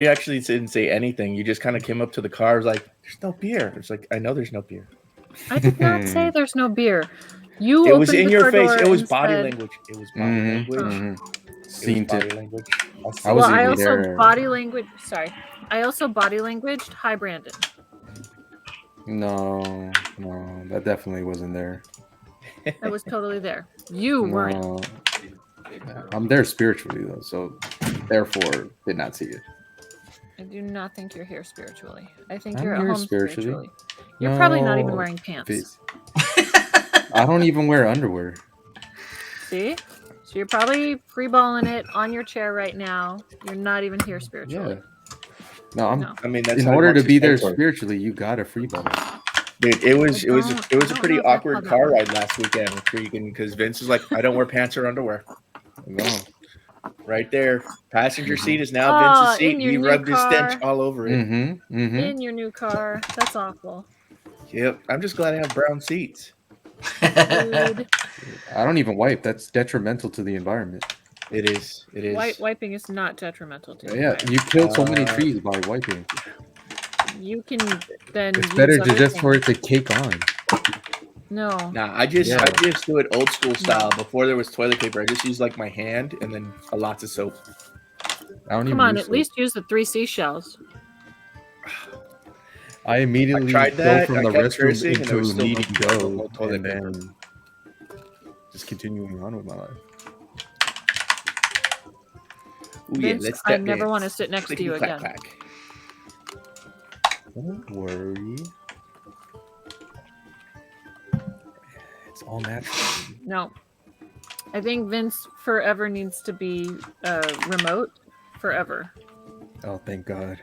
You actually didn't say anything. You just kind of came up to the car. Was like, "There's no beer." It's like, I know there's no beer. I did not say there's no beer. You It was in the your car face. door It was and body said, language. It was body language. Seen body it. language. I was I even also there. body language. Sorry, I also body languaged. Hi, Brandon. No, that definitely wasn't there. I was totally there. You weren't. I'm there spiritually though, so therefore did not see it. I do not think you're here spiritually. I think I'm you're at here home spiritually. No, You're probably not even wearing pants. I don't even wear underwear. See? So you're probably freeballing it on your chair right now. You're not even here spiritually. Yeah. No. I mean, that's in order to be there spiritually, you gotta freeball. Dude, it was a pretty awkward car ride last weekend because Vince was like, I don't wear pants or underwear. No. Right there. Passenger seat is now Vince's seat. He rubbed his stench all over it. In your new car. That's awful. Yep. I'm just glad I have brown seats. Dude. I don't even wipe. That's detrimental to the environment. It is. Wiping is not detrimental to you killed so many trees by wiping. You can then. It's better to just for it to cake on. No. Nah, I just do it old school style. Before there was toilet paper, I just use like my hand and then lots of soap. Come on, at least use the 3 seashells. I immediately tried that. go from the restroom into needing go and then just continuing on with my life. Ooh, Vince, I never want to sit next to you again. Don't worry. It's all natural. No. I think Vince forever needs to be remote. Forever. Oh, thank God.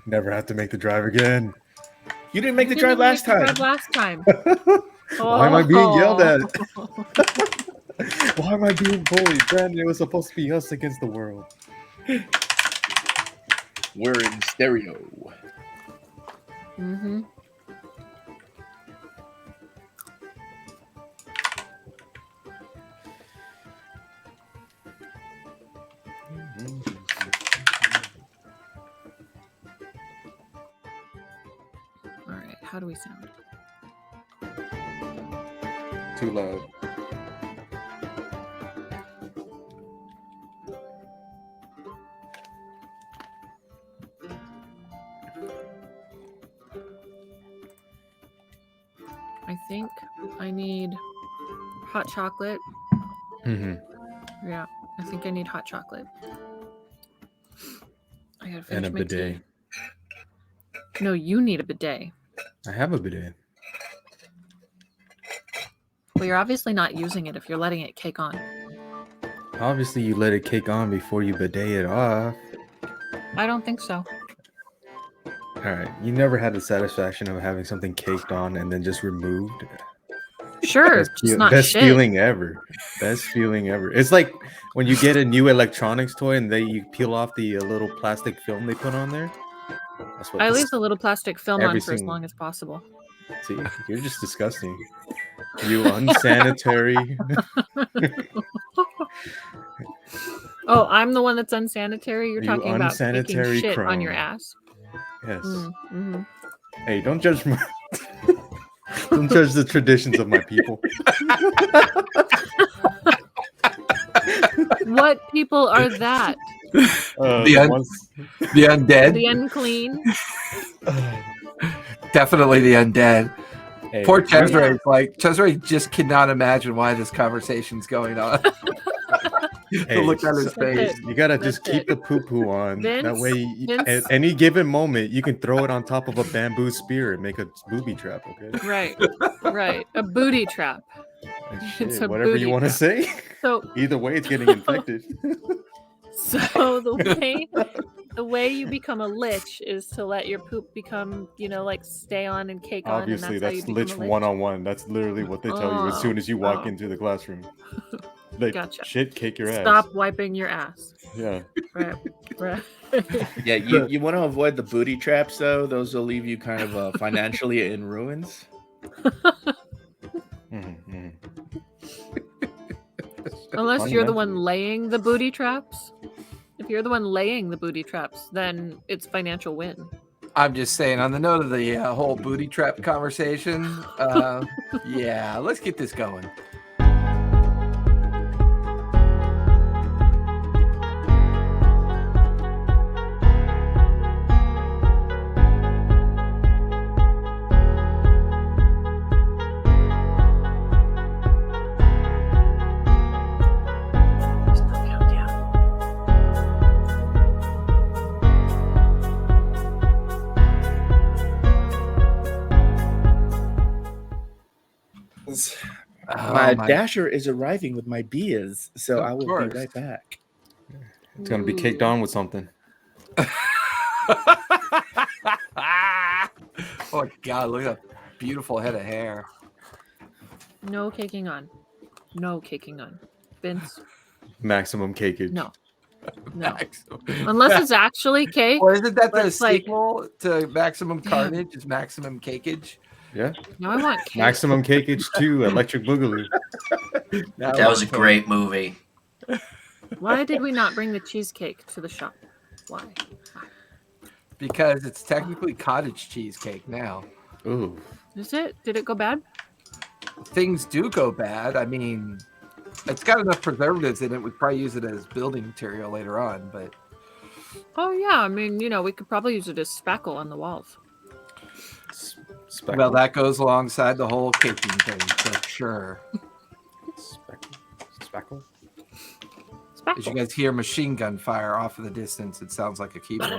Never have to make the drive again. You didn't make the drive last time. Why am I being yelled at? Why am I being bullied? Brandon, it was supposed to be us against the world. We're in stereo. Mm-hmm. All right, how do we sound? Too loud. I think I need hot chocolate. Yeah, I think I need hot chocolate. I gotta finish and a my bidet. tea. No, you need a bidet. I have a bidet. Well, you're obviously not using it if you're letting it cake on. Obviously, you let it cake on before you bidet it off. I don't think so. All right. You never had the satisfaction of having something caked on and then just removed? Sure. Best feeling ever. Best feeling ever. It's like when you get a new electronics toy and you peel off the little plastic film they put on there. That's what I leave the little plastic film on for as long as possible. See, you're just disgusting. You unsanitary. Oh, I'm the one that's unsanitary? You're talking about unsanitary taking shit crone. on your ass. Yes. Mm-hmm. Hey, don't judge me. Don't judge the traditions of my people. What people are that? The undead. The unclean. Definitely the undead. Hey, poor Cesare. Like Cesare just cannot imagine why this conversation's going on. Hey, look at his face. You gotta just keep the poo-poo on. Vince, that way, Vince. at any given moment, you can throw it on top of a bamboo spear and make a booby trap. Okay. Right. A booty trap. Shit, whatever you want to say. So either way, it's getting infected. So the way you become a lich is to let your poop become, like stay on and cake on. Obviously, and that's lich 101. That's literally what they tell you as soon as you walk into the classroom. Like, gotcha. Shit, kick your ass. Stop wiping your ass. Yeah. Right. Yeah, you want to avoid the booty traps, though. Those will leave you kind of financially in ruins. Unless you're the one laying the booty traps. If you're the one laying the booty traps, then it's financial win. I'm just saying, on the note of the whole booty trap conversation, yeah, let's get this going. My dasher is arriving with my beers, so Of I will course. be right back. It's gonna be caked on with something. Oh God, look at that beautiful head of hair. No caking on. No caking on. Vince, Maximum cakeage. no. No. Maximum. Unless it's actually cake. Or isn't that the But it's like- sequel to Maximum Carnage? Is Maximum Cakeage? Yeah. No, I want cake. Maximum cakeage 2, Electric Boogaloo. That was a great movie. Why did we not bring the cheesecake to the shop? Why? Because it's technically cottage cheesecake now. Ooh. Is it? Did it go bad? Things do go bad. I mean, it's got enough preservatives in it. We'd probably use it as building material later on, but Oh yeah, I mean, we could probably use it as spackle on the walls. Speckle. well, that goes alongside the whole caking thing for sure. Speckle. As you Spackle. guys hear machine gun fire off in the distance, it sounds like a keyboard.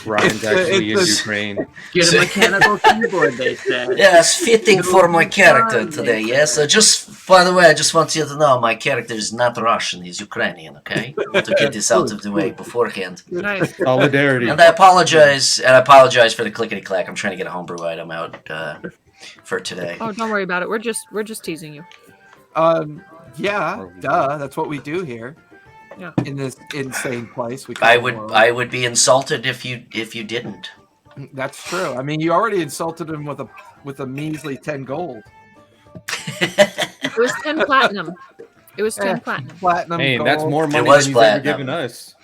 Ryan's actually in it's a- Ukraine. Get a mechanical keyboard, they said. Yes, fitting for my character today. Yes, just by the way, I just want you to know my character is not Russian; he's Ukrainian. Okay, to get this out of the way beforehand. Nice. Solidarity. And I apologize. And I apologize for the clickety clack. I'm trying to get a homebrew item out for today. Oh, don't worry about it. We're just teasing you. Yeah, duh. That's what we do here. Yeah. In this insane place, we. I call would the world. I would be insulted if you didn't. That's true. I mean, you already insulted him with a measly 10 gold. It was 10 platinum. It was 10 Eh, platinum. Platinum. Hey, that's gold. more money was than he's ever platinum. given us.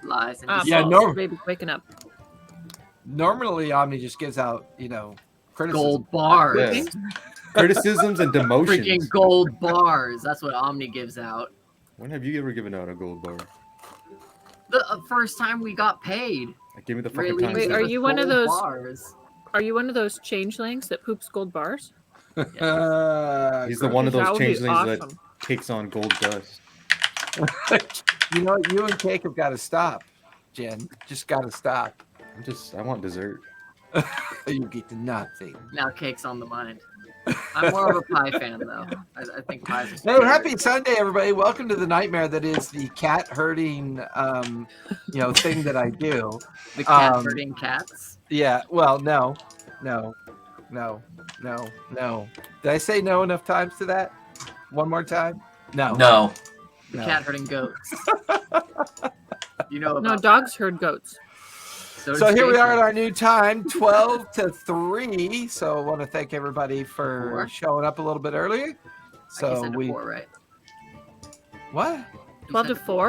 Lies and Yeah, deception. no. Baby's waking up. Normally, Omni just gives out, criticism. Gold bars. Yeah. Criticisms and demotions. Freaking gold bars. That's what Omni gives out. When have you ever given out a gold bar? The first time we got paid. Like, give me the fucking Really? time. Wait, slip. are you one of those- Bars. Are you one of those changelings that poops gold bars? He's the one of That those would be changelings that awesome. takes on gold dust. You know, you and Cake have got to stop, Jen. Just got to stop. I want dessert. You get to nothing. Now cake's on the mind. I'm more of a pie fan, though. I think pies are Hey, happy Sunday, everybody! Welcome to the nightmare that is the cat herding, thing that I do. The cat um, herding cats. Yeah. Well, no. Did I say no enough times to that? One more time? No. No. The No. cat herding goats. You know about No, dogs herd goats. that. So does here we Jason. are at our new time, 12 to 3. So I want to thank everybody for 4. showing up a little bit earlier. You So said we 4, right? what? You 12 to said 4?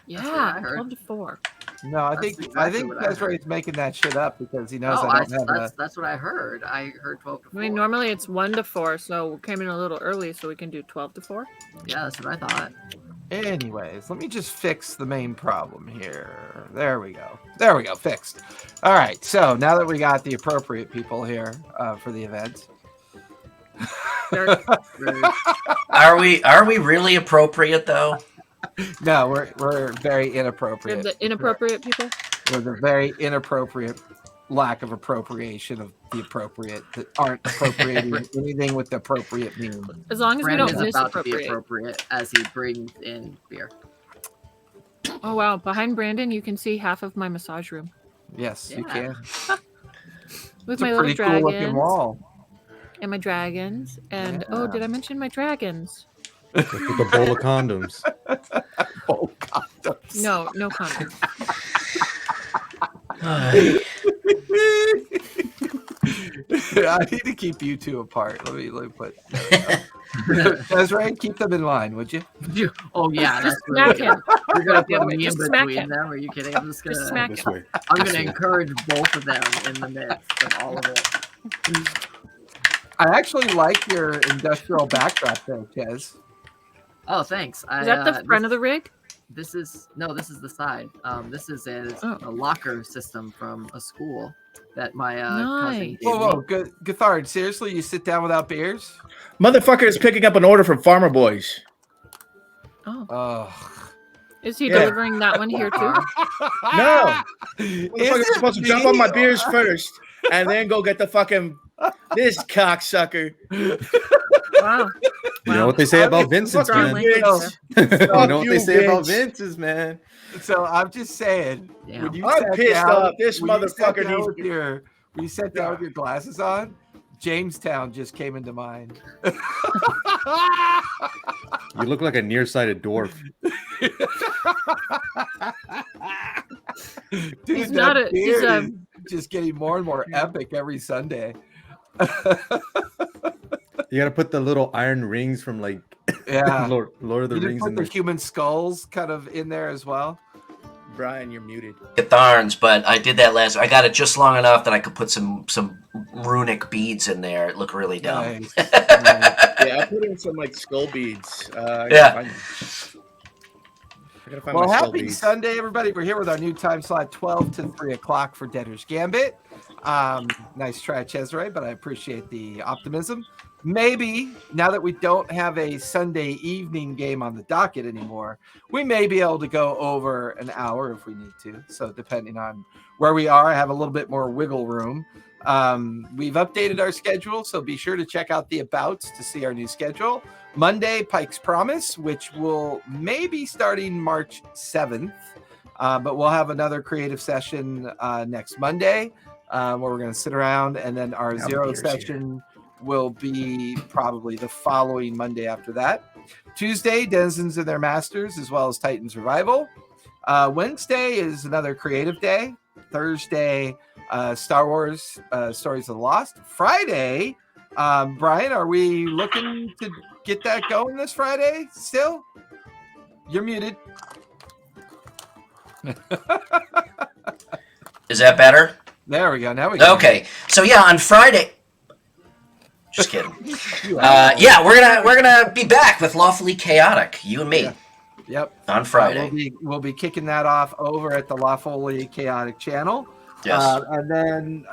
That's what I Yeah, heard. 12 to 4. No, I That's think exactly what I heard. Desiree's making that shit up because he knows Oh, I don't have that's what I heard. I heard 12 to 4. I mean, normally it's 1 to 4, so we came in a little early, so we can do 12 to 4. Yeah, that's what I thought. Anyways, let me just fix the main problem here. There we go. Fixed. All right. So now that we got the appropriate people here for the event. Very- Rude. Are we really appropriate though? No, we're very we have inappropriate. the inappropriate people. We're the very inappropriate lack of appropriation of the appropriate that aren't appropriating anything with the appropriate meaning. As long as we don't Brandon's about to be misappropriate. appropriate as he brings in beer. Oh, wow. Behind Brandon, you can see half of my massage room Yes, you Yeah. can. with It's my a little pretty cool looking dragons wall. and my dragons. And oh, Yeah. did I mention my dragons? With a bowl of condoms. Oh, condoms. No, no comments. I need to keep you two apart. Let me put. Desiree, keep them in line, would you? Oh yeah, Just that's really smack good. him. You're gonna The other put way. me in Just smack between him. them. Are you kidding? I'm just Just gonna. smack This him. way. I'm gonna encourage both of them in the midst of all of it. I actually like your industrial backdrop there, Kez. Oh, thanks. Is that the front of the rig? This is the side. This is Oh. a locker system from a school that my cousin Nice. gave Whoa, me. Gathard, seriously, you sit down without beers? Motherfucker is picking up an order from Farmer Boys. Oh. Oh. Is he Yeah. delivering that one here too? No. Motherfucker's supposed to jump on my beers first and then go get the fucking this cocksucker. Wow. You know what they say about Vincent's, Strong man. language there. You know what you, they say about Vince. Vince's, man. So I'm just saying, Damn. when you I'm sat pissed down, off. This when you sat motherfucker down needs- with when you sat down with your glasses on, Jamestown just came into mind. You look like a nearsighted dwarf. Dude, He's that not a- he's beard a- is just getting more and more epic every Sunday. You gotta put the little iron rings from like Yeah. Lord of the You did Rings put in the there. human skulls kind of in there as well. Brian, you're muted. Tharns, but I did that last. I got it just long enough that I could put some runic beads in there. It looked really dumb. Nice. Yeah, I put in some like skull beads. Yeah. I gotta find Well, my skull happy beads. Sunday, everybody. We're here with our new time slot, 12 to 3 o'clock for Debtors Gambit. Nice try, Cesare, but I appreciate the optimism. Maybe, now that we don't have a Sunday evening game on the docket anymore, we may be able to go over an hour if we need to. So depending on where we are, I have a little bit more wiggle room. We've updated our schedule, so be sure to check out the abouts to see our new schedule. Monday, Pike's Promise, which will maybe starting March 7th, but we'll have another creative session next Monday where we're going to sit around, and then our Now zero beer's here. session will be probably the following Monday after that. Tuesday, Denizens and Their Masters, as well as Titans Revival. Wednesday is another creative day. Thursday, Star Wars Stories of the Lost. Friday, Brian, are we looking to get that going this Friday still? You're muted. Is that better? There we go. Now we go. Okay. So yeah, on Friday. Just kidding. Yeah, we're gonna be back with Lawfully Chaotic, you and me, Yeah. Yep. on Friday. We'll be kicking that off over at the Lawfully Chaotic channel. Yes. And then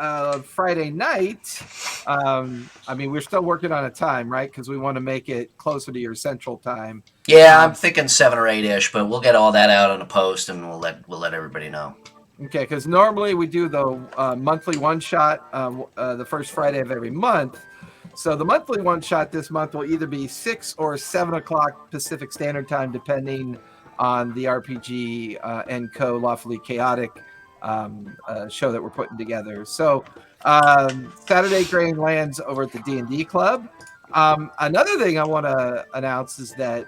Friday night, we're still working on a time, right? Because we want to make it closer to your central time. Yeah, I'm thinking 7 or 8-ish, but we'll get all that out on a post and we'll let everybody know. Okay, because normally we do the monthly one shot the first Friday of every month. So the monthly one shot this month will either be 6 or 7 o'clock Pacific Standard Time, depending on the RPG and Co. Lawfully Chaotic show that we're putting together. So Saturday Grain lands over at the D&D Club. Another thing I want to announce is that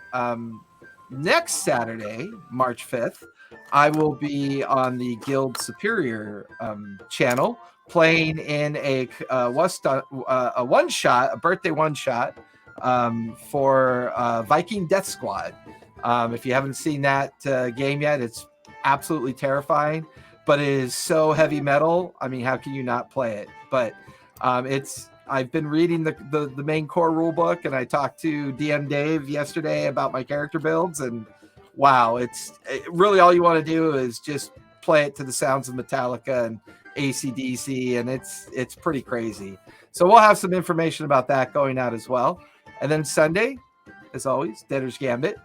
next Saturday, March 5th, I will be on the Guild Superior channel playing in a one shot, a birthday one shot for Viking Death Squad. If you haven't seen that game yet, it's absolutely terrifying, but it is so heavy metal. I mean, how can you not play it? But I've been reading the main core rule book, and I talked to DM Dave yesterday about my character builds, and wow, really all you want to do is just play it to the sounds of Metallica and AC/DC, and it's pretty crazy. So we'll have some information about that going out as well. And then Sunday, as always, Debtors Gambit,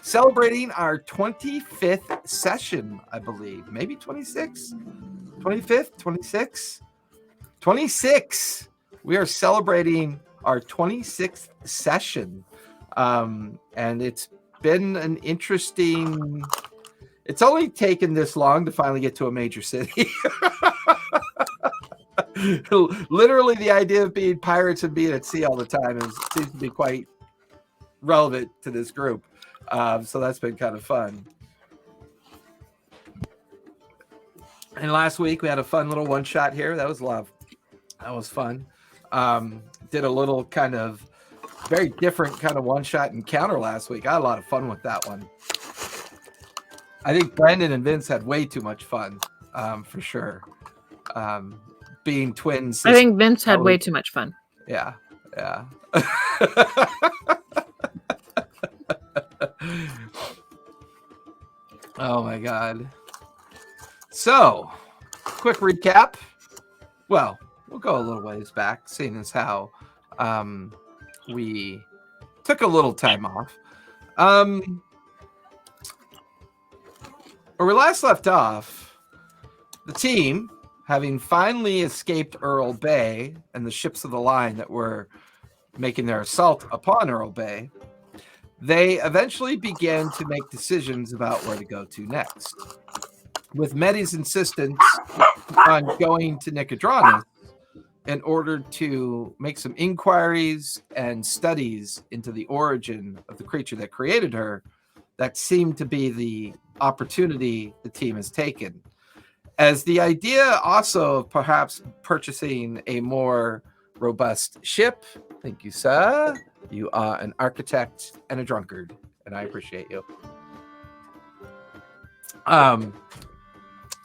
celebrating our 25th session, I believe. Maybe 26? 25th? 26? 26! We are celebrating our 26th session. And it's been an interesting... It's only taken this long to finally get to a major city. Literally, the idea of being pirates and being at sea all the time seems to be quite relevant to this group. So that's been kind of fun. And last week we had a fun little one shot here. That was love. That was fun. Did a little kind of very different kind of one-shot encounter last week. I had a lot of fun with that one. I think Brandon and Vince had way too much fun, for sure. Being twins. I think Vince had way too much fun. Yeah. Oh my God. So, quick recap. Well, we'll go a little ways back, seeing as how we took a little time off. Where we last left off, the team, having finally escaped Earl Bay and the ships of the line that were making their assault upon Earl Bay, they eventually began to make decisions about where to go to next. With Medi's insistence on going to Nicodranus in order to make some inquiries and studies into the origin of the creature that created her, that seemed to be the opportunity the team has taken. As the idea also of perhaps purchasing a more robust ship. Thank you, sir. You are an architect and a drunkard, and I appreciate you.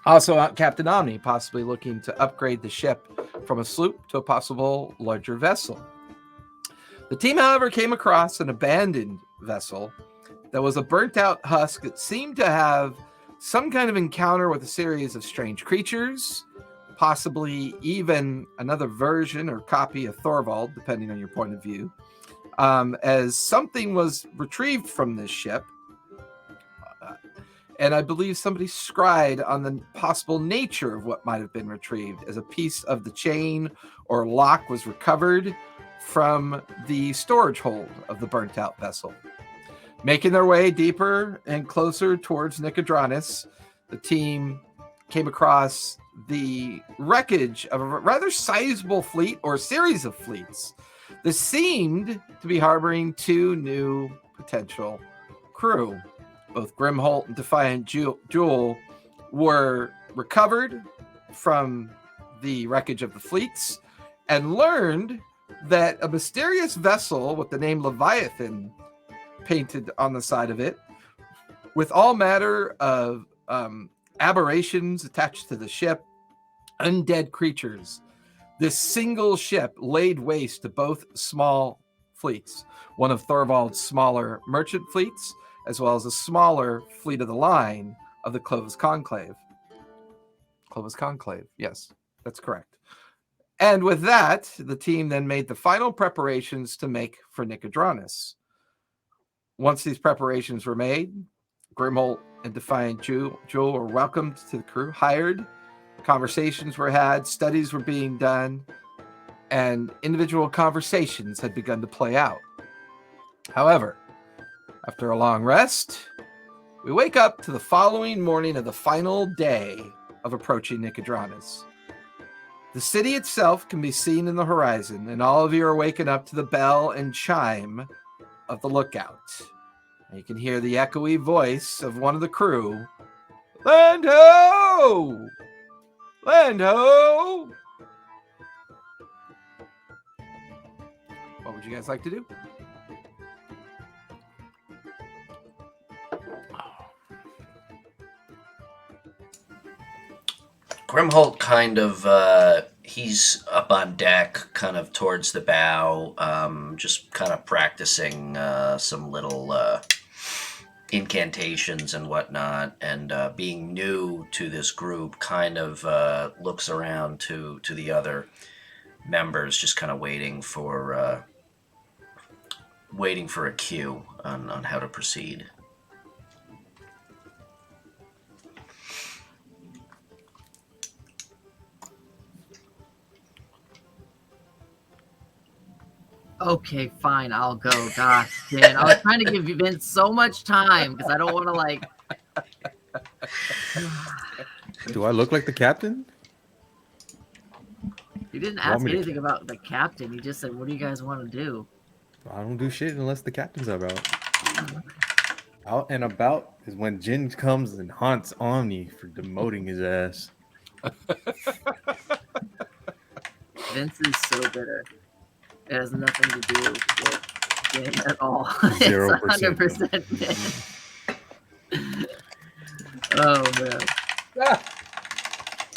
Also, Captain Omni possibly looking to upgrade the ship from a sloop to a possible larger vessel. The team, however, came across an abandoned vessel that was a burnt-out husk that seemed to have some kind of encounter with a series of strange creatures, possibly even another version or copy of Thorvald, depending on your point of view, as something was retrieved from this ship. And I believe somebody scried on the possible nature of what might have been retrieved, as a piece of the chain or lock was recovered from the storage hold of the burnt-out vessel. Making their way deeper and closer towards Nicodranus, the team came across the wreckage of a rather sizable fleet or series of fleets that seemed to be harboring two new potential crew. Both Grimholt and Defiant Jewel were recovered from the wreckage of the fleets and learned that a mysterious vessel with the name Leviathan painted on the side of it, with all matter of aberrations attached to the ship, undead creatures. This single ship laid waste to both small fleets, one of Thorvald's smaller merchant fleets, as well as a smaller fleet of the line of the Clovis Conclave. Clovis Conclave, yes, that's correct. And with that, the team then made the final preparations to make for Nicodranus. Once these preparations were made, Grimholt and Defiant Jewel were welcomed to the crew, hired, conversations were had, studies were being done, and individual conversations had begun to play out. However, after a long rest, we wake up to the following morning of the final day of approaching Nicodranus. The city itself can be seen in the horizon, and all of you are waking up to the bell and chime of the lookout. And you can hear the echoey voice of one of the crew. Land ho! Land ho! What would you guys like to do? Grimholt kind of, he's up on deck, kind of towards the bow, just kind of practicing some little incantations and whatnot, and being new to this group, kind of looks around to the other members, just kind of waiting for a cue on how to proceed. Okay, fine, I'll go. Gosh, Dan, I was trying to give Vince so much time because I don't want to like. Do I look like the captain? You didn't ask anything about the captain. You just said, "What do you guys want to do?" I don't do shit unless the captain's about. Out and about is when Jin comes and haunts Omni for demoting his ass. Vince is so bitter. It has nothing to do with the game at all. 0%. It's 100% Vince. Oh man.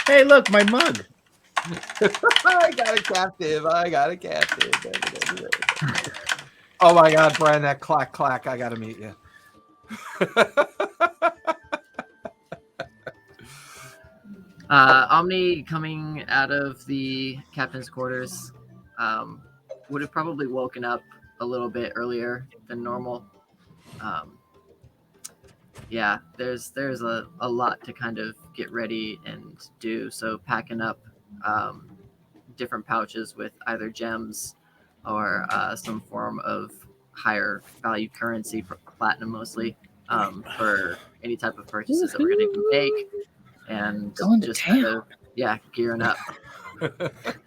Hey, look, my mug. I got a captive. Oh my God, Brian, that clack. I got to meet you. Omni coming out of the captain's quarters would have probably woken up a little bit earlier than normal. Yeah, there's a lot to kind of get ready and do. So packing up different pouches with either gems or some form of higher value currency, for platinum mostly, for any type of purchases that we're going to make. And Going to just town. kind of, gearing up.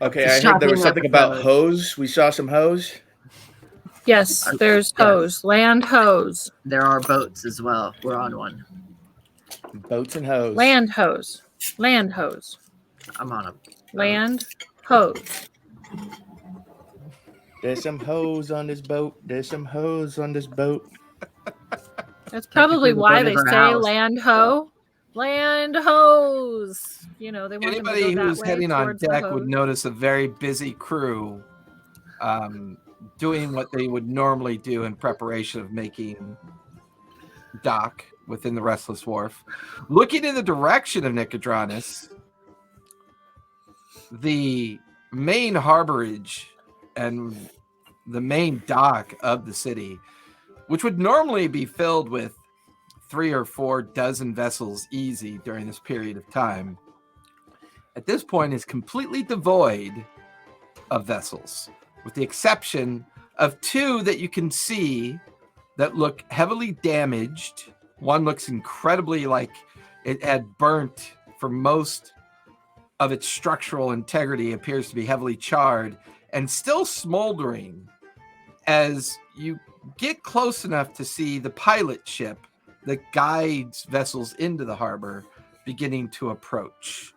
Okay, Just I heard there chopping was something up about the- hose. We saw some hose. Yes, there's hose, land hose, There are boats as well. We're on one. Boats and hose. land hose, land hose, I'm on a land hose. There's some hose on this boat. That's Probably the why boat they is our say house. land ho. Land hose. You know, they want them to Anybody go that who's way heading on towards the deck hose. would notice a very busy crew doing what they would normally do in preparation of making dock within the Restless Wharf. Looking in the direction of Nicodranus, the main harborage and the main dock of the city, which would normally be filled with 3 or 4 dozen vessels easy during this period of time, at this point is completely devoid of vessels, with the exception of 2 that you can see that look heavily damaged. One looks incredibly like it had burnt for most of its structural integrity, appears to be heavily charred and still smoldering as you get close enough to see the pilot ship that guides vessels into the harbor beginning to approach.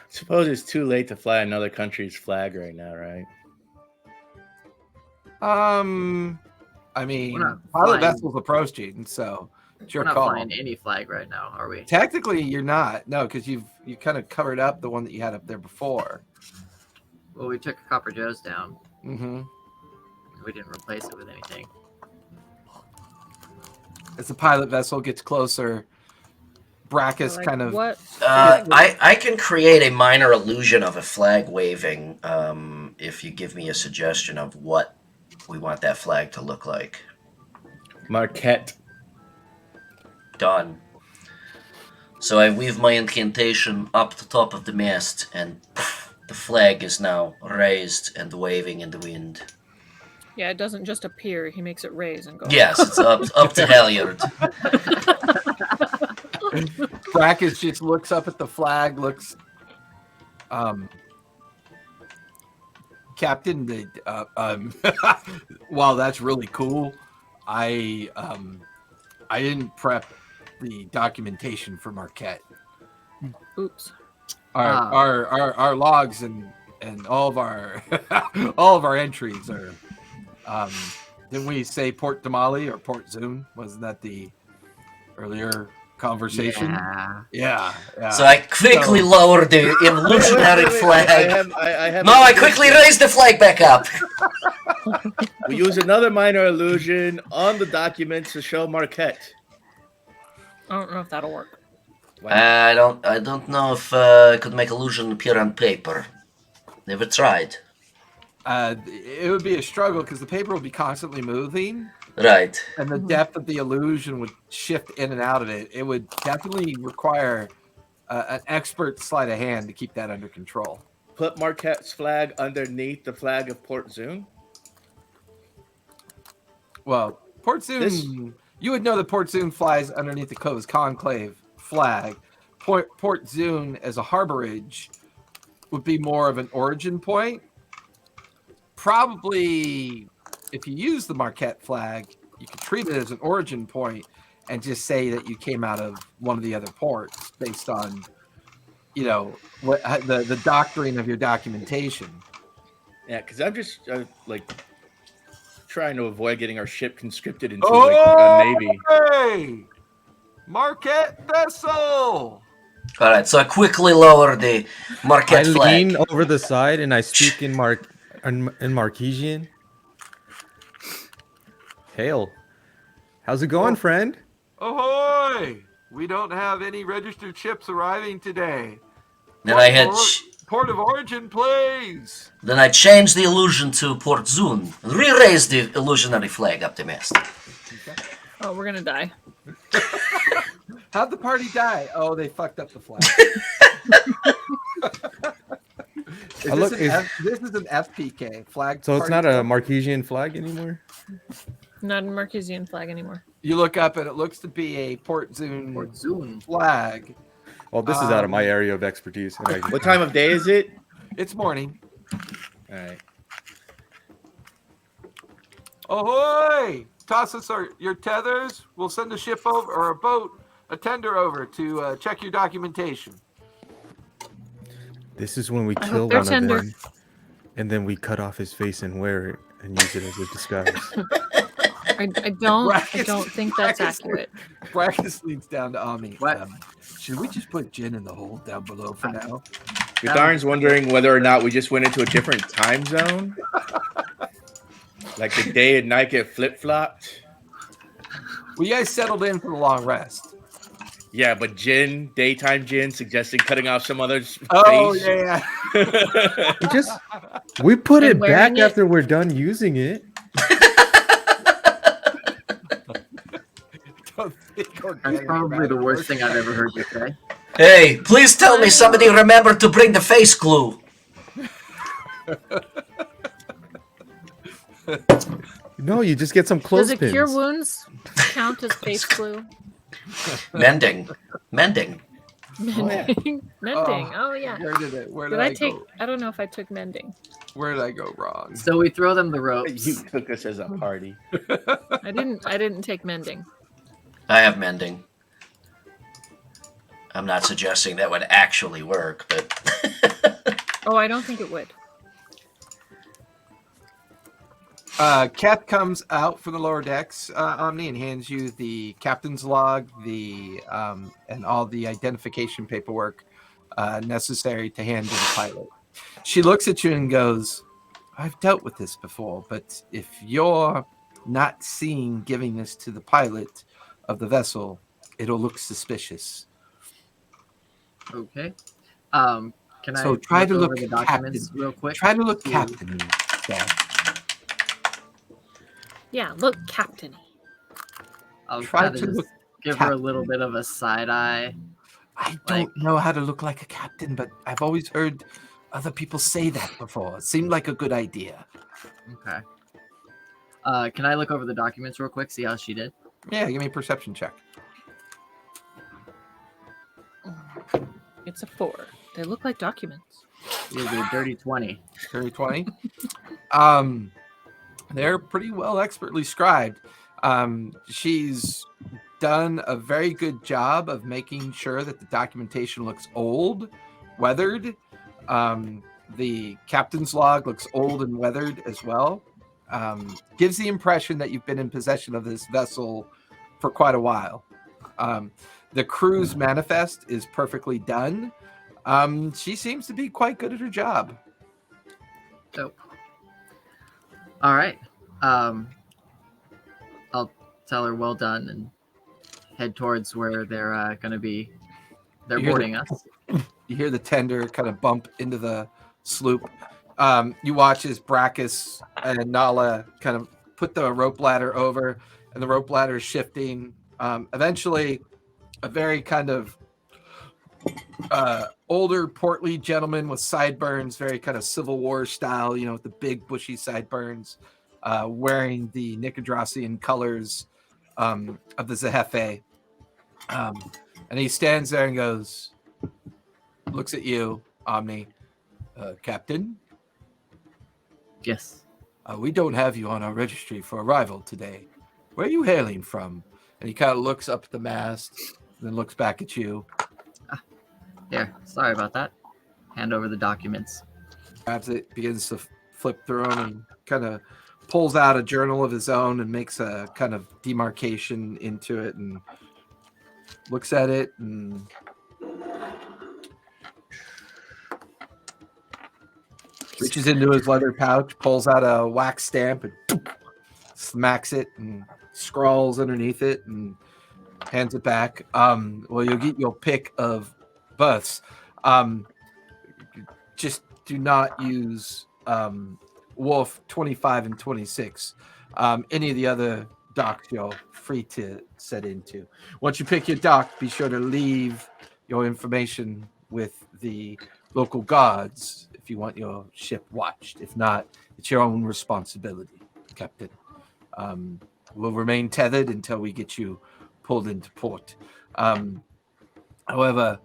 Suppose it's too late to fly another country's flag right now, right? I mean, We're not pilot flying. vessels approaching, so it's your We're not call. flying any flag right now, are we? Technically, you're not. No, because you kind of covered up the one that you had up there before. Well, we took Copper Joe's down. Mm-hmm. We didn't replace it with anything. As the pilot vessel gets closer, Brackus Like, kind of what? I can create a minor illusion of a flag waving if you give me a suggestion of what we want that flag to look like. Marquette. Done. So I weave my incantation up the top of the mast, and the flag is now raised and waving in the wind. Yeah, it doesn't just appear. He makes it raise and go. Yes, it's up to halyard. Brackus just looks up at the flag, looks Captain, wow, that's really cool. I didn't prep the documentation for Marquette. Oops. Our logs and all of our all of our entries are didn't we say Port Damali or Port Zune? Wasn't that the earlier conversation? Yeah. So I quickly lower the illusionary flag. I quickly raise the flag back up. We use another minor illusion on the documents to show Marquette. I don't know if that'll work. I don't know if I could make illusion appear on paper. Never tried. It would be a struggle because the paper would be constantly moving. Right. And the depth of the illusion would shift in and out of it. It would definitely require an expert sleight of hand to keep that under control. Put Marquette's flag underneath the flag of Port Zune. Well, Port Zune, you would know that Port Zune flies underneath the Clovis Conclave flag. Port Zune as a harborage would be more of an origin point. Probably, if you use the Marquette flag, you could treat it as an origin point and just say that you came out of one of the other ports based on, what the doctoring of your documentation. Yeah, because I'm just trying to avoid getting our ship conscripted into a navy. Hey, Marquette vessel. All right, so I quickly lower the I Marquette flag. lean over the side and I speak in Marquesian. Hail. How's it going, friend? Ahoy! We don't have any registered ships arriving today. Then I had Port of origin, please. then I changed the illusion to Port Zun and re-raised the illusionary flag up the mast. Oh, we're gonna die. How'd the party die? Oh, they fucked up the flag. This is an FPK flag. So it's not a Marquesian flag anymore? Not a Marquesian flag anymore. You look up and it looks to be a Port Zun flag. Well, this is out of my area of expertise. What time of day is it? It's morning. All right. Ahoy! Toss us your tethers. We'll send a ship over, or a boat, a tender over to check your documentation. This is when we I kill hope they're one tender. of them, and then we cut off his face and wear it and use it as a disguise. I don't think that's accurate. Brackus leads down to Ami. What? Should we just put Jin in the hole down below for now? Darn's wondering whether or not we just went into a different time zone. Like the day and night get flip-flopped. Well, you guys settled in for the long rest. Yeah, but daytime Jin, suggesting cutting off some other's face. Oh, yeah. We put And it wearing back it. after we're done using it. That's probably the worst thing I've ever heard you say. Hey, please tell me somebody remembered to bring the face glue. No, you just get some Does clothespins. it cure wounds count as face glue? Mending. Mending. Mending. Oh yeah. Where did it? Where Did did I I take? go? I don't know if I took mending. Where did I go wrong? So we throw them the ropes. You took us as a party. I didn't take mending. I have mending. I'm not suggesting that would actually work, but Oh, I don't think it would. Cat comes out from the lower decks, Omni, and hands you the captain's log, and all the identification paperwork necessary to hand to the pilot. She looks at you and goes, "I've dealt with this before, but if you're not seen giving this to the pilot of the vessel, it'll look suspicious." Okay. Can So I try to over look the documents captain. real quick? Try to look to- captain. Yeah, look, captain. I'll Try try to to just look give her a captain. little bit of a side eye. I don't know how to look like a captain, but I've always heard other people say that before. It seemed like a good idea. Okay. Can I look over the documents real quick, see how she did? Yeah, give me a perception check. It's a 4. They look like documents. You'll do a dirty 20. 20. They're pretty well expertly scribed. She's done a very good job of making sure that the documentation looks old, weathered. The captain's log looks old and weathered as well. Gives the impression that you've been in possession of this vessel for quite a while. The crew's manifest is perfectly done. She seems to be quite good at her job. Dope. All right. I'll tell her well done and head towards where they're going to be. They're You hear boarding us. You hear the tender kind of bump into the sloop. You watch as Brackus and Nala kind of put the rope ladder over, and the rope ladder is shifting. Eventually, a very kind of older, portly gentleman with sideburns, very kind of Civil War style, with the big, bushy sideburns, wearing the Nicodranus colors of the Zehefe. And he stands there and goes, looks at you, Omni. Captain, Yes. we don't have you on our registry for arrival today. Where are you hailing from? And he kind of looks up at the mast, and then looks back at you. Here, sorry about that. Hand over the documents. Grabs it, begins to flip through them, and kind of pulls out a journal of his own and makes a kind of demarcation into it, and looks at it and reaches into his leather pouch, pulls out a wax stamp and smacks it and scrawls underneath it and hands it back. Well, you'll get your pick of births. Just do not use Wolf 25 and 26. Any of the other docks you're free to set into. Once you pick your dock, be sure to leave your information with the local guards if you want your ship watched. If not, it's your own responsibility, Captain. We'll remain tethered until we get you pulled into port. However,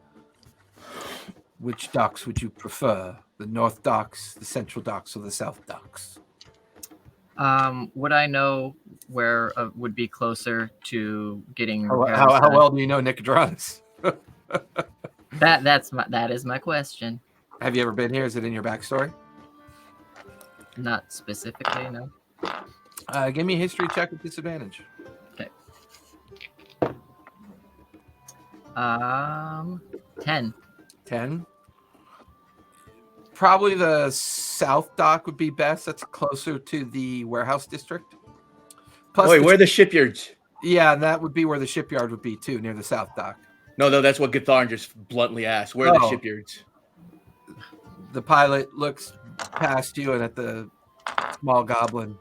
which docks would you prefer? The North Docks, the Central Docks, or the South Docks? Would I know where would be closer to getting How well do you know Nicodranus? That is my question. Have you ever been here? Is it in your backstory? Not specifically, no. Give me a history check with disadvantage. Okay. 10. 10. Probably the South Dock would be best. That's closer to the warehouse district. Plus Wait, where are the shipyards? Yeah, and that would be where the shipyard would be too, near the South Dock. No, that's what Gatharn just bluntly asked. Where are the shipyards? The pilot looks past you and at the small goblin.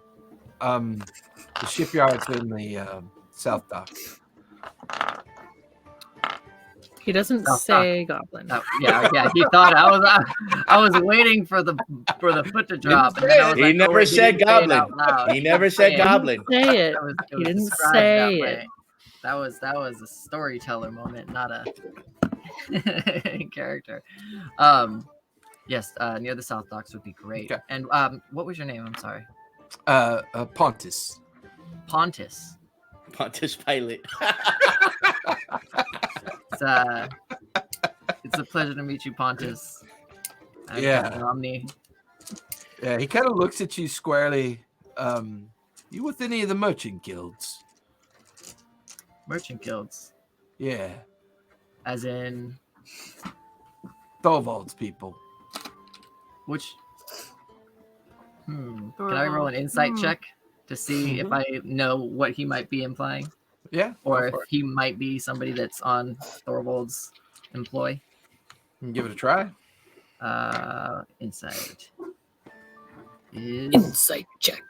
The shipyard's in the South Dock. He doesn't say goblin. Yeah. He thought I was waiting for the foot to drop. And then I was He like, never wait, said didn't say it goblin. out loud. He never said goblin. Say it. It He didn't described say that it. way. That was a storyteller moment, not a character. Yes, near the South Docks would be great. Okay. And what was your name? I'm sorry. Pontus. Pontus. Pontus Pilot. It's a pleasure to meet you, Pontus. I'm Yeah. Captain Omni. Yeah, he kind of looks at you squarely. You with any of the merchant guilds? Merchant guilds, Yeah. as in Thorvald's people. which? Can I roll an insight check to see if I know what he might be implying, Yeah. or if go for it. he might be somebody that's on Thorvald's employ? You can give it a try. Insight is Insight check.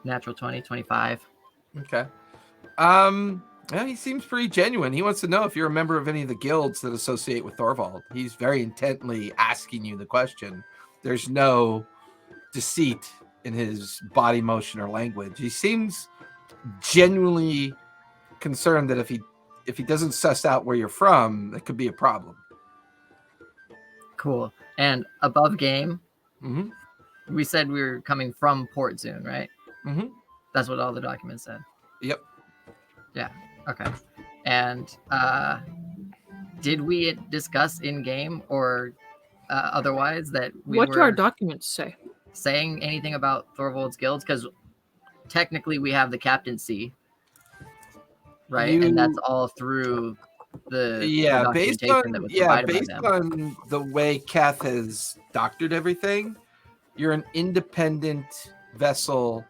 natural 20, 25. Okay. Yeah, he seems pretty genuine. He wants to know if you're a member of any of the guilds that associate with Thorvald. He's very intently asking you the question. There's no deceit in his body motion or language. He seems genuinely concerned that if he doesn't suss out where you're from, it could be a problem. Cool. And above game, Mm-hmm. we said we were coming from Port Zune, right? Mm-hmm. That's what all the documents said. Yep. Yeah. Okay. And did we discuss in game or otherwise that we What were do our documents say? saying anything about Thorvald's guilds? Because technically we have the captaincy, right? And that's all through the based documentation that was provided based by them. on the way Kath has doctored everything, you're an independent vessel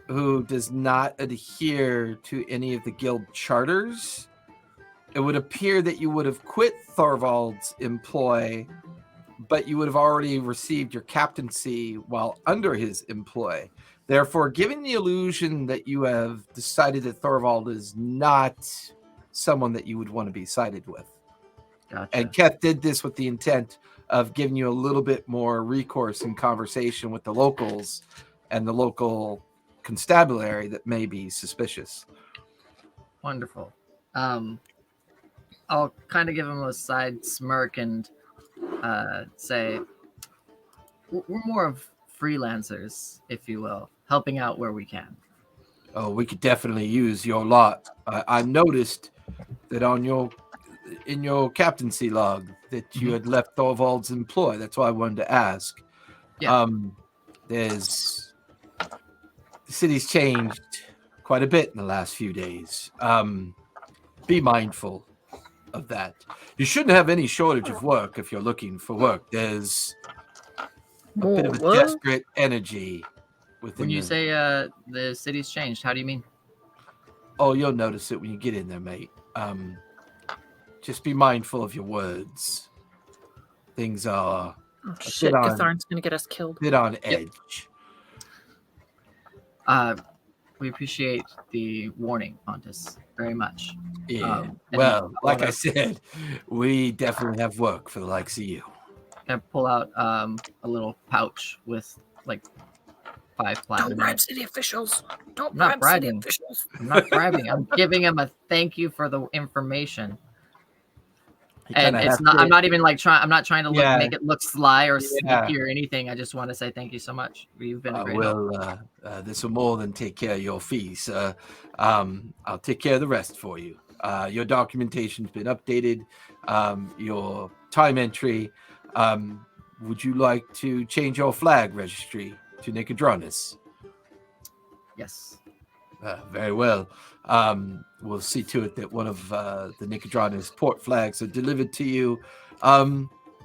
who does not adhere to any of the guild charters. It would appear that you would have quit Thorvald's employ, but you would have already received your captaincy while under his employ. Therefore, giving the illusion that you have decided that Thorvald is not someone that you would want to be sided with. Gotcha. And Keth did this with the intent of giving you a little bit more recourse in conversation with the locals and the local constabulary that may be suspicious. Wonderful. I'll kind of give him a side smirk and say, we're more of freelancers, if you will, helping out where we can. Oh, we could definitely use your lot. I noticed that on your in your captaincy log that you had left Thorvald's employ. That's why I wanted to ask. Yeah. The city's changed quite a bit in the last few days. Be mindful of that. You shouldn't have any shortage of work if you're looking for work. There's a bit of a What? desperate energy within When you the- say the city's changed, how do you mean? Oh, you'll notice it when you get in there, mate. Just be mindful of your words. Things are Oh, shit, on- Gatharn's gonna get us killed. a bit on edge. We appreciate the warning, Pontus, very much. Yeah. and Well, I like I wanna- said, we definitely have work for the likes of you. I pull out a little pouch with like 5 Don't platinum. in bribe it. city officials. Don't I'm not bribe city bribing. officials. I'm not bribing. I'm giving him a thank you for the information. You And kinda it's have not. to- I'm not even like trying. I'm not trying to Yeah. make it look sly or Yeah. sneaky or anything. I just want to say thank you so much. You've been a great help. This will more than take care of your fees. I'll take care of the rest for you. Your documentation's been updated. Your time entry. Would you like to change your flag registry to Nicodranus? Yes. Very well. We'll see to it that one of the Nicodranus port flags are delivered to you.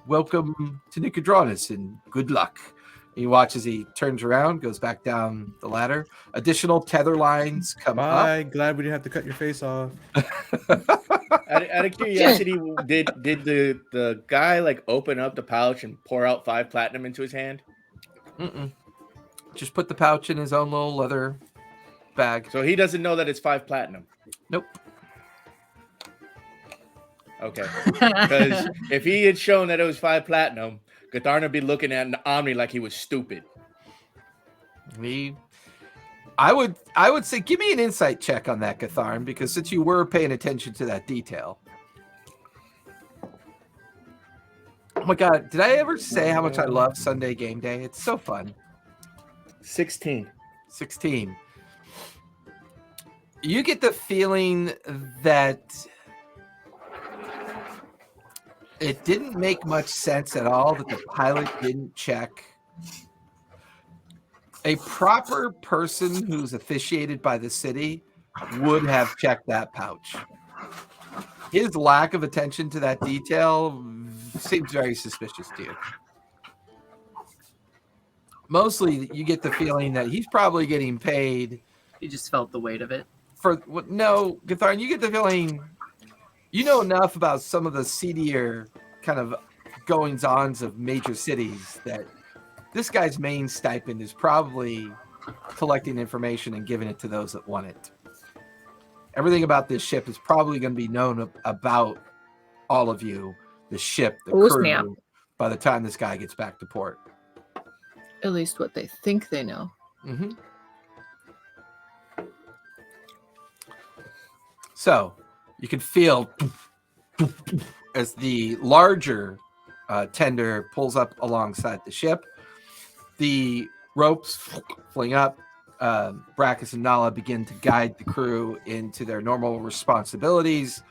Welcome to Nicodranus and good luck. He watches, he turns around, goes back down the ladder. Additional tether lines come up. Bye. Glad we didn't have to cut your face off. Out of curiosity, did the guy like open up the pouch and pour out 5 platinum into his hand? Mm-mm. Just put the pouch in his own little leather bag. So he doesn't know that it's 5 platinum. Nope. Okay. Because if he had shown that it was 5 platinum, Gatharn would be looking at Omni like he was stupid. I would say give me an insight check on that, Gatharn, because since you were paying attention to that detail. Oh my god, did I ever say how much I love Sunday game day? It's so fun. 16. 16. You get the feeling that it didn't make much sense at all that the pilot didn't check. A proper person who's officiated by the city would have checked that pouch. His lack of attention to that detail seems very suspicious to you. Mostly, you get the feeling that he's probably getting paid You just felt the weight of it. for no, Gatharn, you get the feeling you know enough about some of the seedier kind of goings-ons of major cities that this guy's main stipend is probably collecting information and giving it to those that want it. Everything about this ship is probably going to be known about all of you, the ship, the Oh, crew, snap. by the time this guy gets back to port. At least what they think they know. Mm-hmm. So you can feel as the larger tender pulls up alongside the ship, the ropes fling up. Brackus and Nala begin to guide the crew into their normal responsibilities.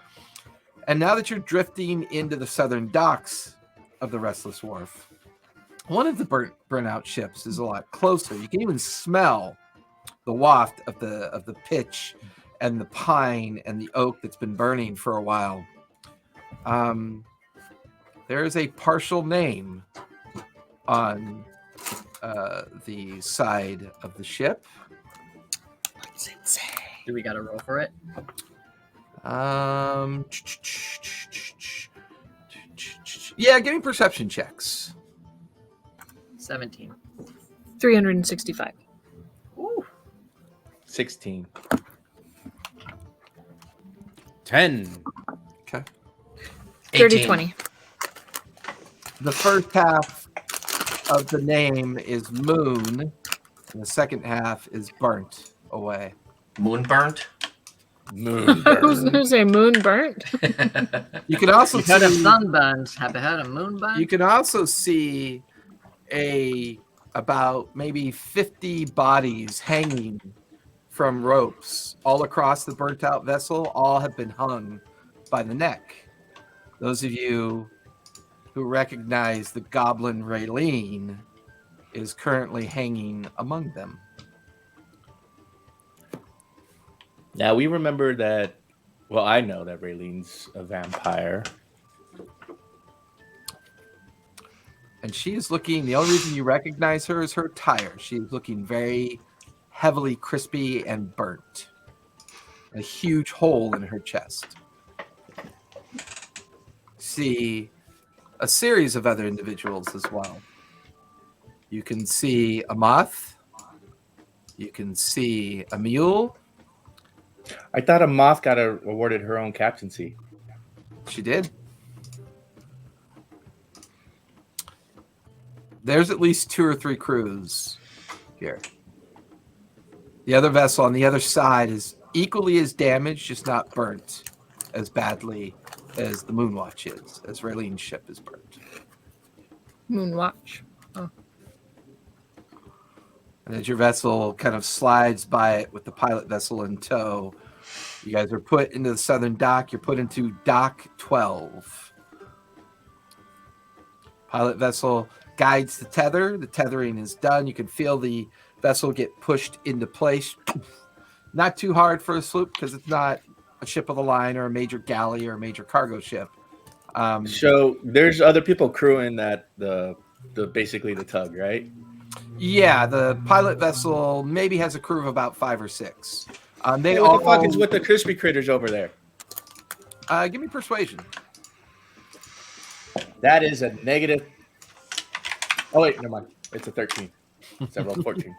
And now that you're drifting into the southern docks of the Restless Wharf, one of the burnout ships is a lot closer. You can even smell the waft of the pitch and the pine and the oak that's been burning for a while. There is a partial name on the side of the ship. Do we got to roll for it? Yeah, give me perception checks. 17. 365. Ooh. 16. 10. Okay. 30 18. 20. The first half of the name is Moon, and the second half is Burnt Away. Moonburnt. I was going to say moon burnt. You can also You've heard of see, sunburned. Have you heard of moonburn? you can also see about maybe 50 bodies hanging from ropes all across the burnt out vessel. All have been hung by the neck. Those of you who recognize the goblin Raylene is currently hanging among them. Now we remember that. Well, I know that Raylene's a vampire. And she is looking, the only reason you recognize her is her attire. She's looking very heavily crispy and burnt. A huge hole in her chest. See a series of other individuals as well. You can see a moth. You can see a mule. I thought a moth got awarded her own captaincy. She did. There's at least 2 or 3 crews here. The other vessel on the other side is equally as damaged, just not burnt as badly as the Moonwatch is, as Raylene's ship is burnt. Moonwatch. Oh. And as your vessel kind of slides by it with the pilot vessel in tow, you guys are put into the southern dock. You're put into Dock 12. Pilot vessel guides the tether. The tethering is done. You can feel the vessel get pushed into place. Not too hard for a sloop because it's not a ship of the line or a major galley or a major cargo ship. So there's other people crewing that the basically the tug, right? Yeah, the pilot vessel maybe has a crew of about 5 or 6. They Hey, all what the fuck is with the crispy critters over there? give me persuasion. That is a negative. Oh wait, never mind. It's a 13. Several 14.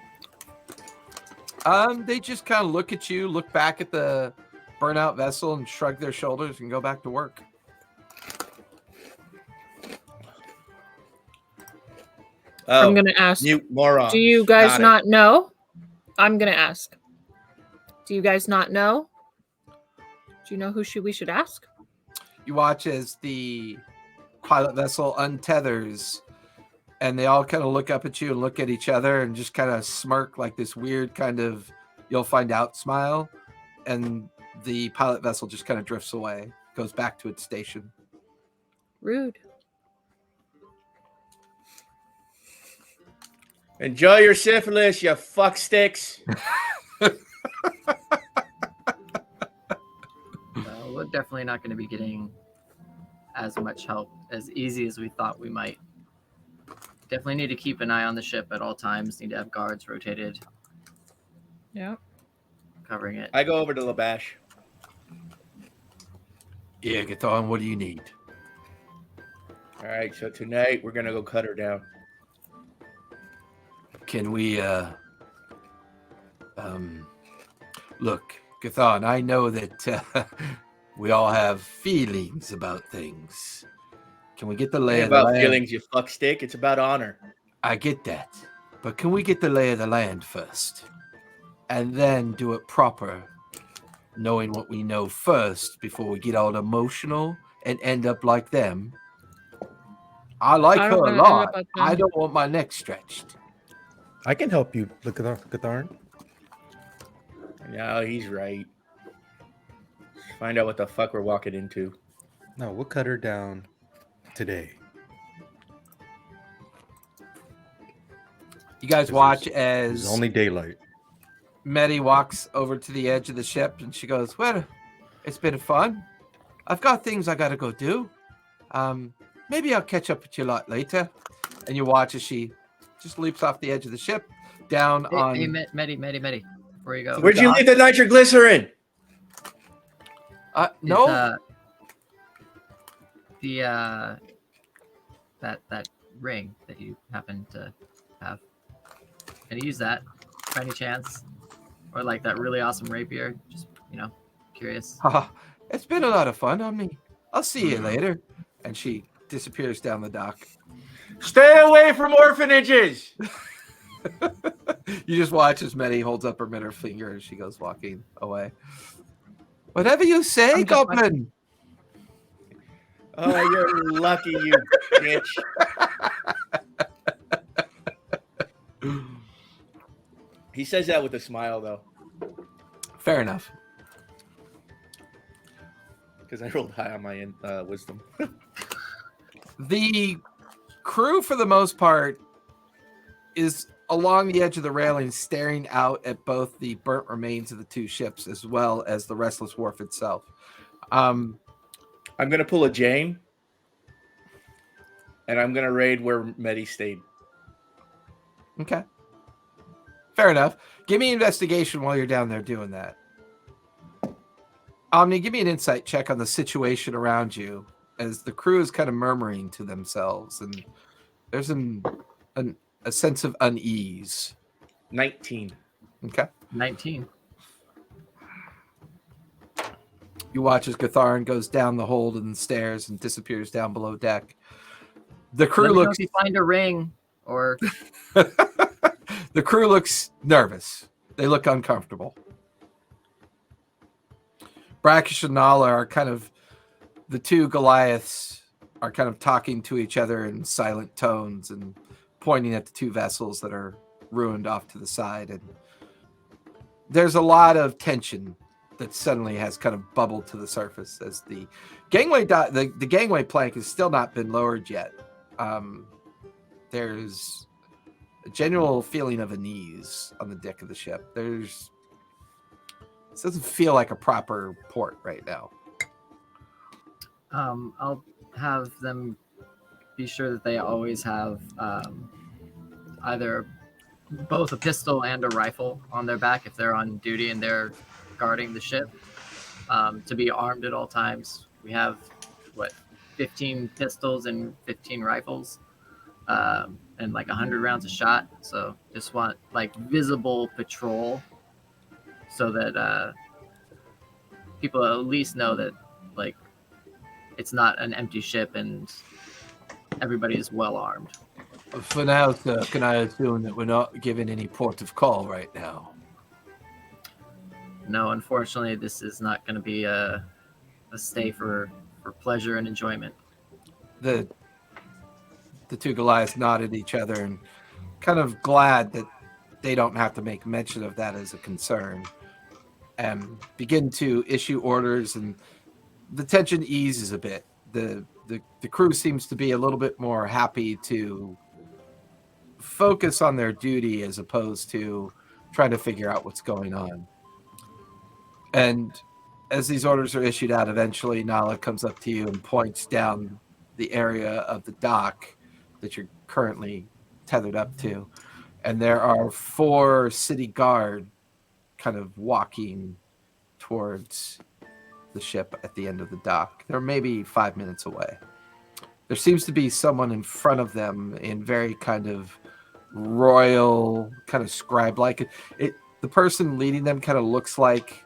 They just kind of look at you, look back at the burnout vessel, and shrug their shoulders and go back to work. Oh, I'm gonna ask. mute moron. Do you guys Got it. not know? I'm gonna ask. Do you guys not know? Do you know who we should ask? You watch as the pilot vessel untethers, and they all kind of look up at you and look at each other and just kind of smirk like this weird kind of you'll find out smile. And the pilot vessel just kind of drifts away, goes back to its station. Rude. Enjoy your syphilis, you fuck sticks. We're definitely not going to be getting as much help as easy as we thought we might. Definitely need to keep an eye on the ship at all times. Need to have guards rotated, Yeah. covering it. I go over to Labash. Yeah, Gathon, what do you need? All right, so tonight we're gonna go cut her down. Can we, look, Gathon, I know that we all have feelings about things. Can we get the lay Ain't of the about land? feelings, you fuck stick. It's about honor. I get that. But can we get the lay of the land first? And then do it proper, knowing what we know first before we get all emotional and end up like them. I like I her don't a wanna end up lot. like them. I don't want my neck stretched. I can help you, look at Gatharn. No, he's right. Find out what the fuck we're walking into. No, we'll cut her down today. You guys watch as It's only daylight. Medi walks over to the edge of the ship and she goes, well, it's been fun. I've got things I got to go do. Maybe I'll catch up with you a lot later. And you watch as she just leaps off the edge of the ship down on... Hey, Medi, before you go. Where'd you leave the nitroglycerin? No. That ring that you happen to have. Can you use that by any chance? Or like that really awesome rapier? Just, curious. It's been a lot of fun on me. I'll see you later. And she disappears down the dock. Stay away from orphanages. You just watch as Medi holds up her middle finger as she goes walking away. Whatever you say, I'm just Goblin. Oh, you're lucky, you bitch. He says that with a smile, though. Fair enough. because I rolled high on my wisdom. The crew, for the most part, is along the edge of the railing, staring out at both the burnt remains of the two ships as well as the Restless Wharf itself. I'm gonna pull a Jane, and I'm gonna raid where Medi stayed. Okay. Fair enough. Give me investigation while you're down there doing that. Omni, give me an insight check on the situation around you as the crew is kind of murmuring to themselves, and there's a sense of unease. 19. Okay. 19. You watch as Gatharin goes down the hold and stairs and disappears down below deck. The crew Let me know looks. if you find a ring or The crew looks nervous. They look uncomfortable. Brackish and Nala are kind of, the two Goliaths are kind of talking to each other in silent tones and pointing at the two vessels that are ruined off to the side. And there's a lot of tension that suddenly has kind of bubbled to the surface as the gangway the gangway plank has still not been lowered yet. There's a general feeling of unease on the deck of the ship. This doesn't feel like a proper port right now. I'll have them be sure that they always have either both a pistol and a rifle on their back if they're on duty and they're guarding the ship, to be armed at all times. We have 15 pistols and 15 rifles, and like 100 rounds of shot. So just want like visible patrol so that people at least know that like it's not an empty ship and everybody is well armed. For now, sir, can I assume that we're not given any port of call right now? No, unfortunately, this is not going to be a stay for pleasure and enjoyment. The two Goliaths nodded at each other and kind of glad that they don't have to make mention of that as a concern, and begin to issue orders, and the tension eases a bit. The crew seems to be a little bit more happy to focus on their duty as opposed to trying to figure out what's going on. And as these orders are issued out, eventually Nala comes up to you and points down the area of the dock that you're currently tethered up to. And there are 4 city guard kind of walking towards the ship at the end of the dock. They're maybe 5 minutes away. There seems to be someone in front of them in very kind of royal, kind of scribe-like. The person leading them kind of looks like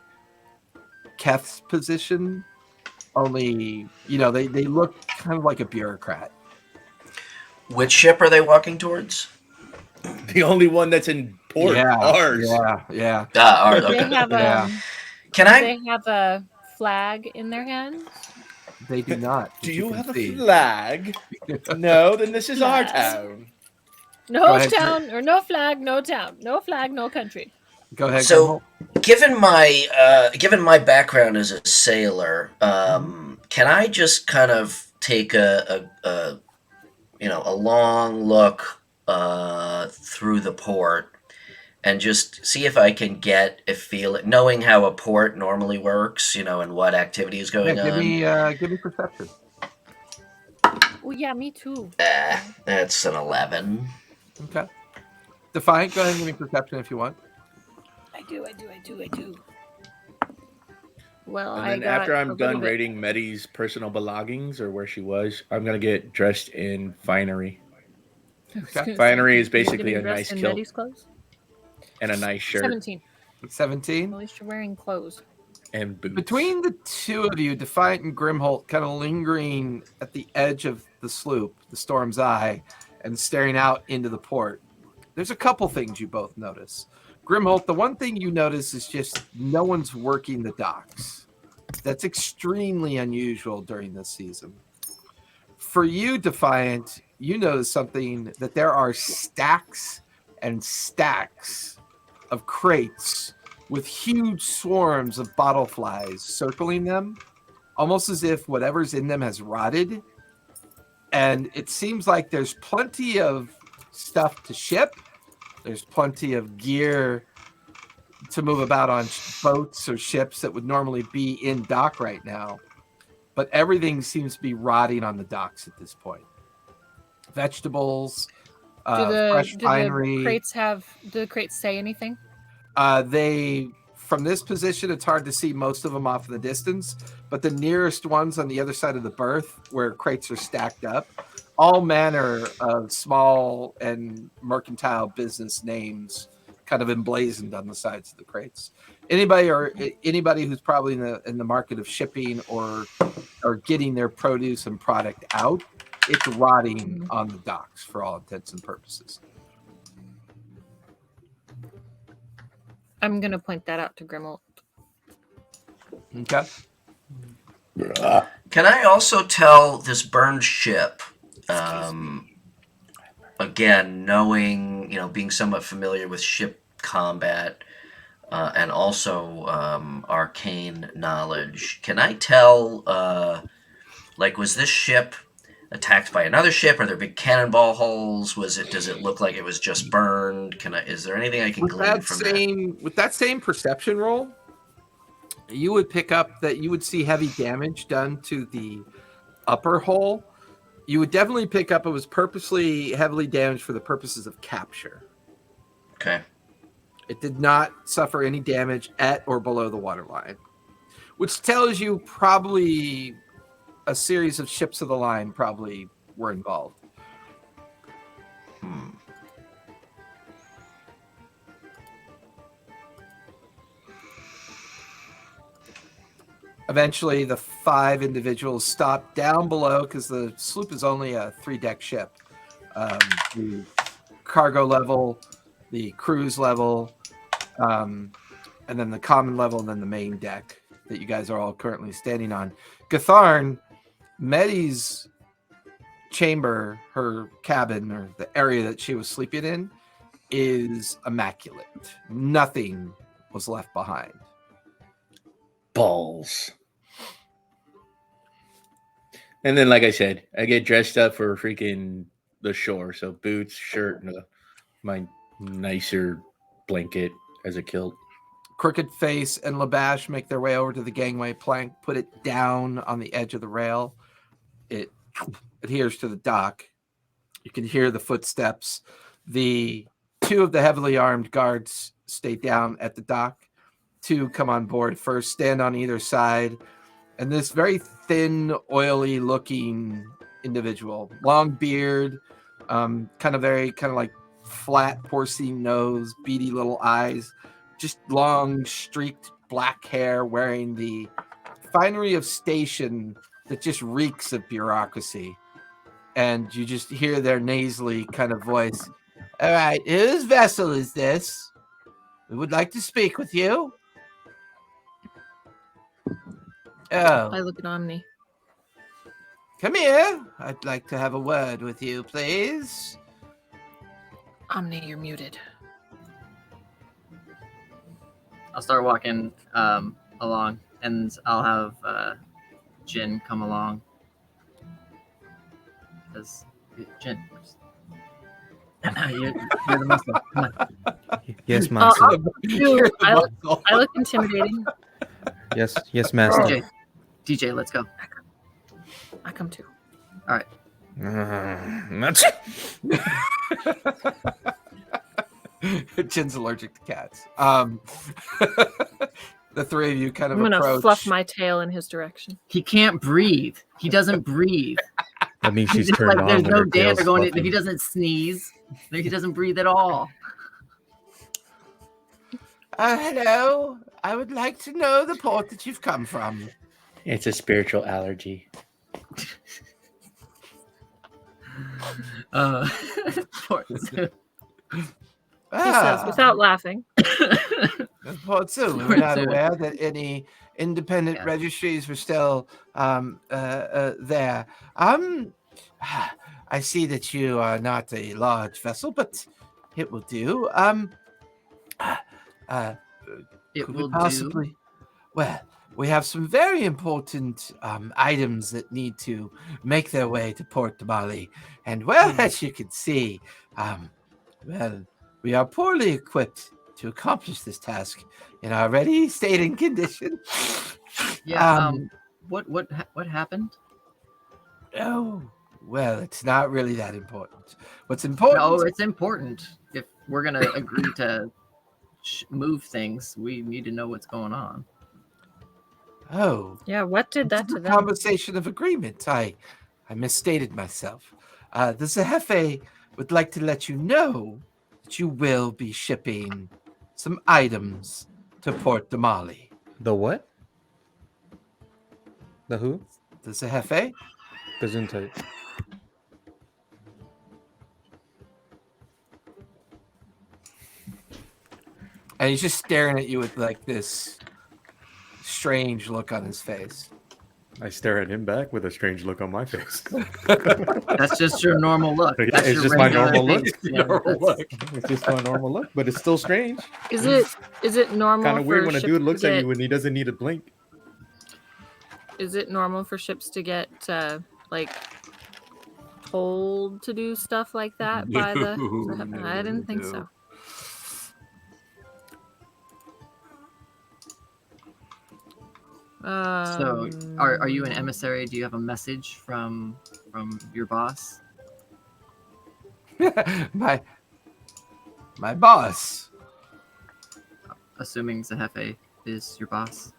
Keth's position, only, they look kind of like a bureaucrat. Which ship are they walking towards? The only one that's in port. Ours. Yeah. Ours. They Okay. have Can I? They have a flag in their hands. They do not. Do you have see. a flag? No, then this is our town. No town or no flag, no town. No flag, no country. Go ahead. So, given my background as a sailor, can I just kind of take a long look through the port and just see if I can get a feel, knowing how a port normally works, and what activity is going on? Give me perception. Oh yeah, me too. That's an 11. Okay. Defiant, go ahead and give me perception if you want. I do. Well, And then after I'm done rating Medi's personal belongings or where she was, I'm gonna get dressed in finery. Okay. Finery is basically a nice kilt clothes? and a nice shirt 17. At least you're wearing clothes. and boots. Between the two of you, Defiant and Grimholt, kind of lingering at the edge of the sloop, the Storm's Eye, and staring out into the port, there's a couple things you both notice. Grimholt, the one thing you notice is just no one's working the docks. That's extremely unusual during this season. For you, Defiant, you notice something, that there are stacks and stacks of crates with huge swarms of bottleflies circling them almost as if whatever's in them has rotted. And it seems like there's plenty of stuff to ship. There's plenty of gear to move about on boats or ships that would normally be in dock right now. But everything seems to be rotting on the docks at this point. Vegetables, fresh finery. Do the crates say anything? From this position, it's hard to see most of them off in the distance, but the nearest ones on the other side of the berth where crates are stacked up, all manner of small and mercantile business names kind of emblazoned on the sides of the crates. Anybody who's probably in the market of shipping or getting their produce and product out, it's rotting on the docks for all intents and purposes. I'm going to point that out to Grimald. Okay. Can I also tell this burned ship, again, knowing, being somewhat familiar with ship combat and also arcane knowledge, can I tell, was this ship attacked by another ship? Are there big cannonball holes? Does it look like it was just burned? Is there anything I can glean from that? With that same perception roll, you would pick up that you would see heavy damage done to the upper hull. You would definitely pick up it was purposely heavily damaged for the purposes of capture. Okay. It did not suffer any damage at or below the waterline, which tells you probably a series of ships of the line probably were involved. Eventually, the 5 individuals stopped down below because the sloop is only a 3-deck ship. The cargo level, the cruise level, and then the common level, and then the main deck that you guys are all currently standing on. Gatharn, Medi's chamber, her cabin, or the area that she was sleeping in, is immaculate. Nothing was left behind. Balls. And then, like I said, I get dressed up for freaking the shore. So boots, shirt, and my nicer blanket as a kilt. Crooked Face and Labash make their way over to the gangway plank, put it down on the edge of the rail. It adheres to the dock. You can hear the footsteps. The 2 of the heavily armed guards stay down at the dock. 2 come on board first, stand on either side. And this very thin, oily looking individual, long beard, kind of like flat porcine nose, beady little eyes, just long streaked black hair, wearing the finery of station that just reeks of bureaucracy. And you just hear their nasally kind of voice. All right, whose vessel is this? We would like to speak with you. Oh. I look at Omni. Come here. I'd like to have a word with you, please. Omni, you're muted. I'll start walking along, and I'll have Jin come along. Because Jin, you're the muscle. Come on. Yes, master. I look intimidating. Yes, master. DJ, let's go. I come too. All right. Jin's allergic to cats. The 3 of you kind of I'm approach. going to fluff my tail in his direction. He can't breathe. He doesn't breathe. That means she's turned on. There's when no her dander tail's going. If fluffy. he doesn't sneeze, he doesn't breathe at all. Hello. I would like to know the port that you've come from. It's a spiritual allergy. He says without laughing. Port Soon. We're not aware that any independent registries were still there. I see that you are not a large vessel, but it will do. It Could will we possibly? do. Well, we have some very important items that need to make their way to Port Damali. And well, as you can see, well, we are poorly equipped to accomplish this task in our already stated condition. Yeah. What happened? Oh, well, it's not really that important. What's important? No, it's important. If we're gonna agree to move things, we need to know what's going on. Oh, Yeah, what did that to the them? conversation of agreement. I misstated myself. The Zehefe would like to let you know that you will be shipping some items to Port Damali. The what? The who? The Zehefe? Gesundheit. And he's just staring at you with like this strange look on his face. I stare at him back with a strange look on my face. That's just your normal look. Yeah, That's it's your just my regular normal look. face. Yeah, that's- It's just my normal look, but it's still strange. Is it normal? Kind of weird for when a ships dude to looks at get- you when he doesn't need to blink. Is it normal for ships to get like told to do stuff like that by the? I didn't think so. So, are you an emissary? Do you have a message from your boss? my boss. Assuming Zehefe is your boss.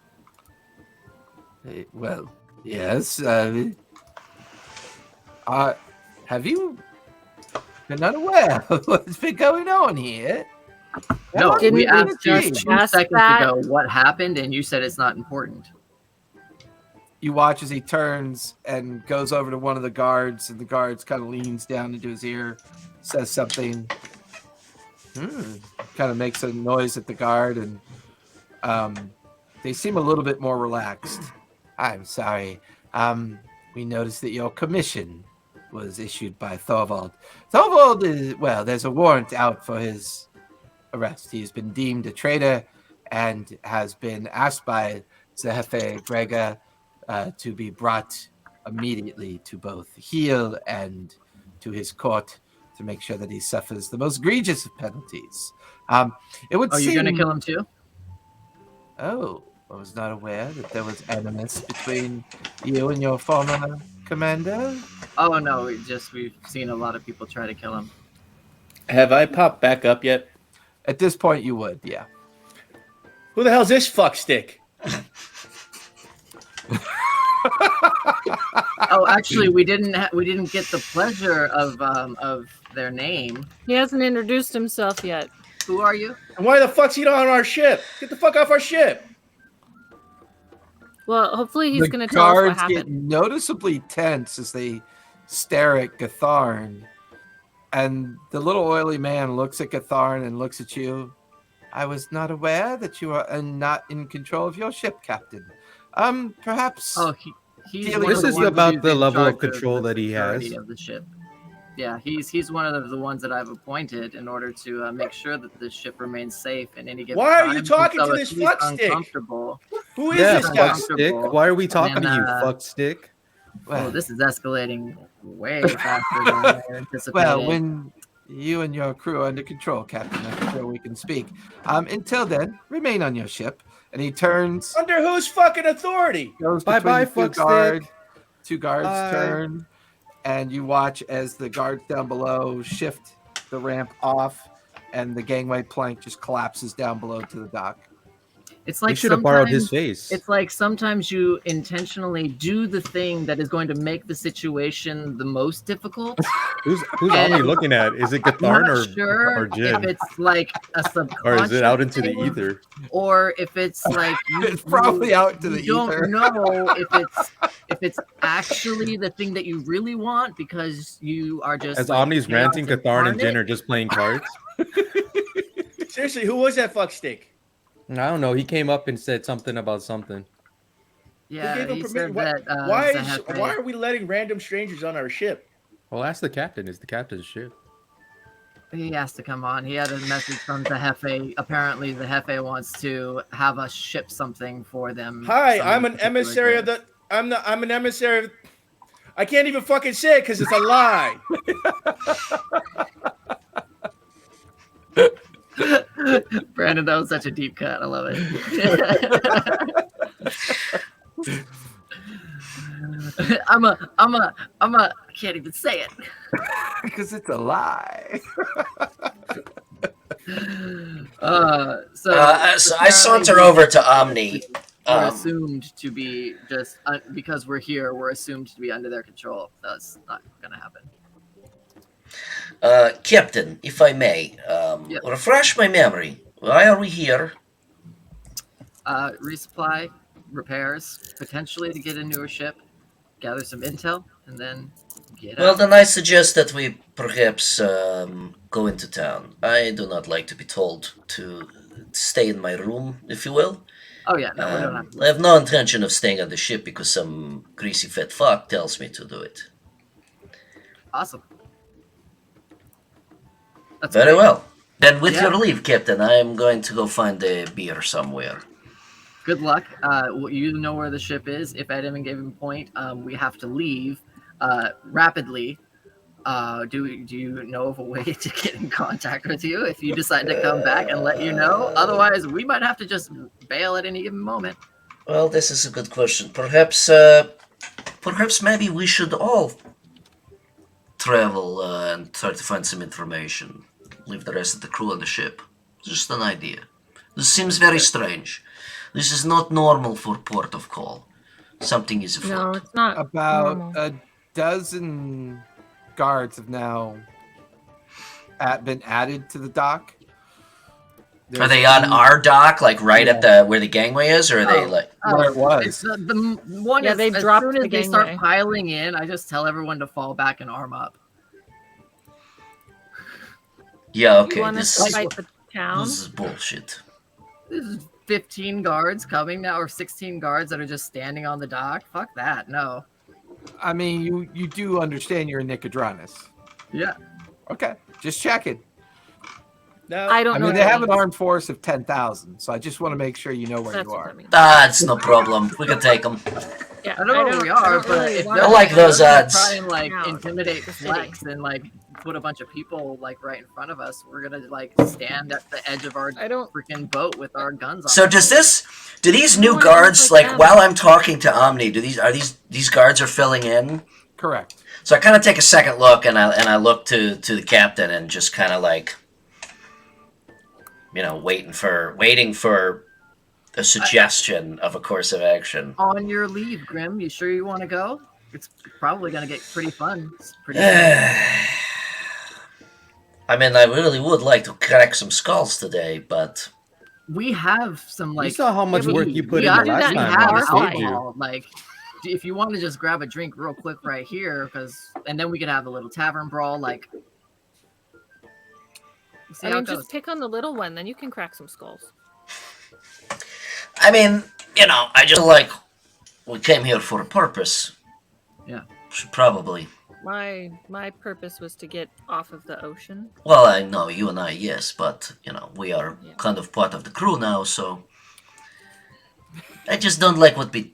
Well, yes. Have you been unaware of what's been going on here? No, Didn't we we asked you just 2 ask seconds that? ago what happened, and you said it's not important. You watch as he turns and goes over to one of the guards, and the guards kind of leans down into his ear, says something. Kind of makes a noise at the guard, and they seem a little bit more relaxed. I'm sorry. We noticed that your commission was issued by Thorvald. Thorvald is, well, there's a warrant out for his arrest. He's been deemed a traitor and has been asked by Zehefe Gregor to be brought immediately to both heel and to his court to make sure that he suffers the most egregious of penalties. It would Are you seem... going to kill him too? Oh, I was not aware that there was animus between you and your former commander. Oh no, we've seen a lot of people try to kill him. Have I popped back up yet? At this point, you would, yeah. Who the hell's this fuckstick? Oh, actually, we didn't get the pleasure of their name. He hasn't introduced himself yet. Who are you? And why the fuck's he not on our ship? Get the fuck off our ship! Well, hopefully he's The going to tell us what guards get happened. noticeably tense as they stare at Gatharn. And the little oily man looks at Gatharn and looks at you. I was not aware that you are not in control of your ship, Captain. This Perhaps... This is about the level of control that he has. Of the ship. Yeah, he's one of the ones that I've appointed in order to make sure that the ship remains safe in any given Why are time. you talking So to if this he's fuckstick? uncomfortable, Who is Yeah, this guy? fuck stick. Why are we talking to you, fuck stick? well, this is escalating way faster than I anticipated. Well, when you and your crew are under control, Captain, I'm sure we can speak. Until then, remain on your ship. And he turns... Under whose fucking authority? Goes Bye-bye, between fuckstick. Two guards Bye. turn, and you watch as the guards down below shift the ramp off, and the gangway plank just collapses down below to the dock. It's We like should have borrowed his sometimes- face. It's like sometimes you intentionally do the thing that is going to make the situation the most difficult. Who's on me looking at? Is it I'm Gatharn not or sure if Jin? it's like a subconscious Or is it out into the thing, ether? or if it's like It's probably out to the you ether. don't know if it's actually the thing that you really want because you are just As like, Omni's chaos ranting, Gatharn and Jin incarnate. are just playing cards. Seriously, who was that fuckstick? I don't know. He came up and said something about something. Yeah, Who gave him he permission? said that. Zehefe- Why are we letting random strangers on our ship? Well, ask the captain. It's the captain's ship. He has to come on. He had a message from the Jefe. Apparently, the Jefe wants to have us ship something for them. Hi, some I'm an particular emissary of goods. the. I'm an emissary of. I can't even fucking say it because it's a lie. Brandon, that was such a deep cut. I love it. I can't even say it. Because it's a lie. So I saunter over to Omni. We're assumed to be just because we're here. We're assumed to be under their control. That's not going to happen. Captain, if I may, Yep. refresh my memory. Why are we here? Resupply, repairs, potentially to get a newer ship, gather some intel, and then get Well, out. then I suggest that we perhaps go into town. I do not like to be told to stay in my room, if you will. Oh yeah, no, we don't have to. I have no intention of staying on the ship because some greasy fat fuck tells me to do it. Awesome. That's Very great. well. Then with Yeah. your leave, Captain, I am going to go find a beer somewhere. Good luck. You know where the ship is. If at any given point we have to leave rapidly, do you know of a way to get in contact with you if you decide to come back and let you know? Otherwise, we might have to just bail at any given moment. Well, this is a good question. Perhaps maybe we should all travel and try to find some information. Leave the rest of the crew on the ship. Just an idea. This seems very strange. This is not normal for Port of Call. Something is afoot. No, it's not. About normal. a dozen guards have now been added to the dock. Are they on our dock, like right at the where the gangway is, or are they Oh. like? Where it was. It's the one. Yeah, is, they've as dropped soon as the they start gangway. piling in, I just tell everyone to fall back and arm up. Yeah, You okay. want us This to fight the town? is bullshit. This is 15 guards coming now, or 16 guards that are just standing on the dock. Fuck that. No. I mean, you do understand you're a Nicodranus. Yeah. Okay, just checking. No, I don't I know. mean, what they that have an means. armed force of 10,000, so I just want to make sure you know where That's you what are. that means. It's no problem. We can take them. Yeah, I don't know where we are, but really if want they're I like those gonna odds. try and like Out intimidate the city. Flex and like put a bunch of people like right in front of us, we're gonna like stand at the edge of our I don't. freaking boat with our guns on. So our do these You new want guards, guys like like them. while I'm talking to Omni, these guards are filling in? Correct. So I kind of take a second look and I look to the captain and just kind of like, you know, waiting for a suggestion of a course of action. On your leave, Grim. You sure you want to go? It's probably gonna get pretty fun. It's pretty. I mean, I really would like to crack some skulls today, but We have some like. You saw how much Yeah, but work we- you put we in got- the last we time. have when I alcohol. saved you. alcohol. Like, if you want to just grab a drink real quick right here, and then we could have a little tavern brawl. Like, see I how mean, it goes. just pick on the little one, then you can crack some skulls. I mean, you know, I just feel like we came here for a purpose. Yeah. Should probably. My purpose was to get off of the ocean. Well, I know you and I, yes, but you know, we are Yeah. kind of part of the crew now, so I just don't like being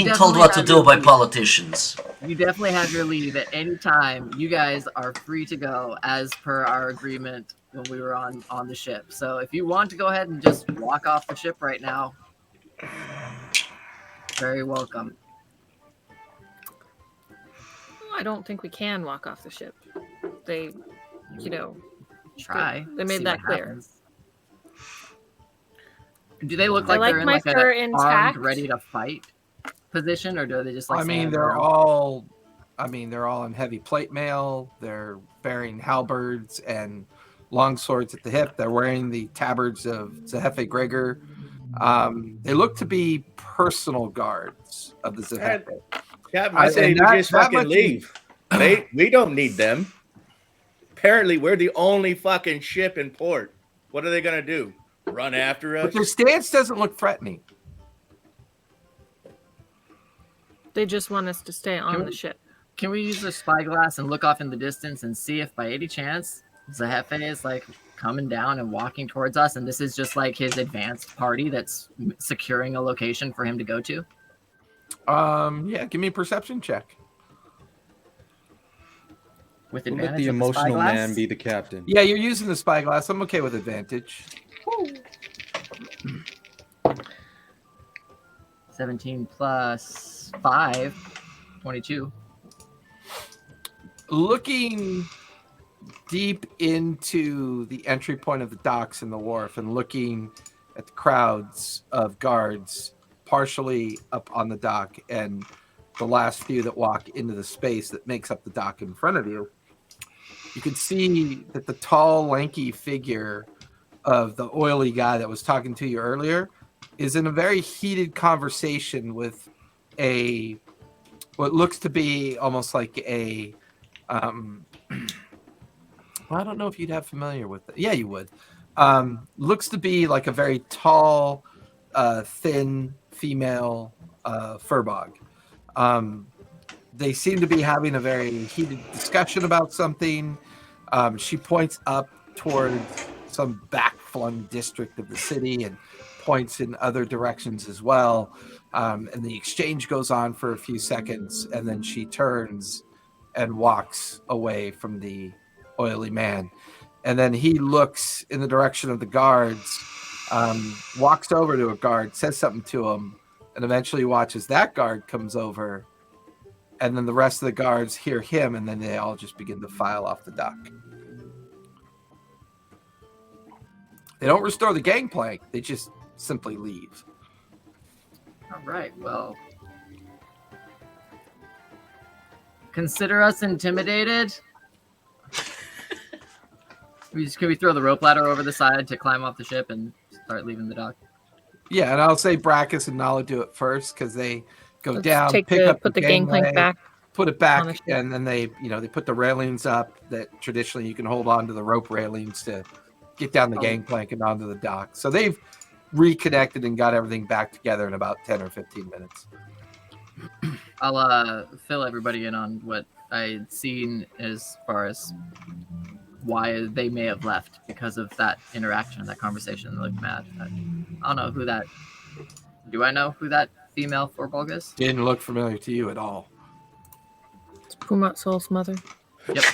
told definitely what to have do your by leave. politicians. You definitely have your leave at any time. You guys are free to go as per our agreement when we were on the ship. So if you want to go ahead and just walk off the ship right now, very welcome. I don't think we can walk off the ship. They, you know, Try. They made see that what clear. happens. Do they look I like like they're in my like fur a intact. armed, ready to fight position, or do they just like? I mean, stand they're around? all. I mean, they're all in heavy plate mail. They're bearing halberds and long swords at the hip. They're wearing the tabards of Zehefe Gregor. They look to be personal guards of the Zehefe. Captain, I say and we that- just that fucking much leave. We don't need them. Apparently, we're the only fucking ship in port. What are they gonna do? Run after But us? their stance doesn't look threatening. They just want us to stay on Can the we- ship. Can we use the spyglass and look off in the distance and see if by any chance Zehefe is like coming down and walking towards us, and this is just like his advanced party that's securing a location for him to go to. Yeah, give me a perception check. With We'll advantage let the with emotional spyglass? man be the captain. Yeah, you're using the spyglass. I'm okay with advantage. 17 plus 5, 22. Looking deep into the entry point of the docks and the wharf and looking at the crowds of guards partially up on the dock and the last few that walk into the space that makes up the dock in front of you, you can see that the tall, lanky figure of the oily guy that was talking to you earlier is in a very heated conversation with what looks to be almost like a well, I don't know if you'd have familiar with it. Yeah, you would. Looks to be like a very tall, thin female Firbolg. They seem to be having a very heated discussion about something. She points up towards some back-flung district of the city and points in other directions as well. And the exchange goes on for a few seconds, and then she turns and walks away from the oily man. And then he looks in the direction of the guards, walks over to a guard, says something to him, and eventually watches that guard comes over. And then the rest of the guards hear him, and then they all just begin to file off the dock. They don't restore the gangplank. They just simply leave. All right, well. Consider us intimidated. Can we throw the rope ladder over the side to climb off the ship and start leaving the dock? Yeah, and I'll say Brackus and Nala do it first because they go down, put the gangplank back, put it back, and then they put the railings up that traditionally you can hold on to the rope railings to get down the gangplank and onto the dock. So they've reconnected and got everything back together in about 10 or 15 minutes. I'll fill everybody in on what I'd seen as far as why they may have left because of that interaction, that conversation. They looked mad. I don't know who that. Do I know who that female Firbolg is? Didn't look familiar to you at all. It's Pumat Soul's mother. Yep.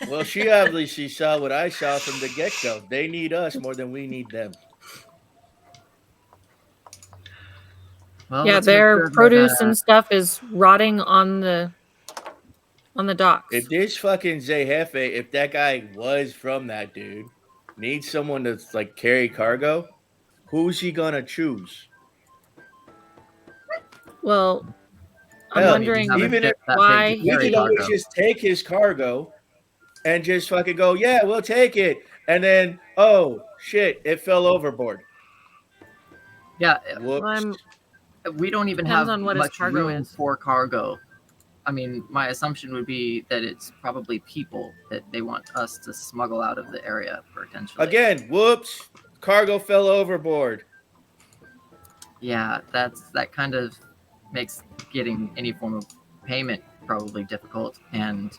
Well, she obviously saw what I saw from the get-go. They need us more than we need them. Well, Yeah, let's make their sure produce that, and stuff is rotting on the docks. If this fucking Zehefe, if that guy was from that dude, needs someone to like carry cargo, who's he gonna choose? Well, I'm Hell, wondering even if why he could always just take his cargo and just fucking go, yeah, we'll take it, and then oh shit, it fell overboard. Yeah, Whoops. we don't even Depends have on what his much cargo room is. for cargo. I mean, my assumption would be that it's probably people that they want us to smuggle out of the area potentially. Again, whoops, cargo fell overboard. Yeah, that kind of makes getting any form of payment probably difficult. And,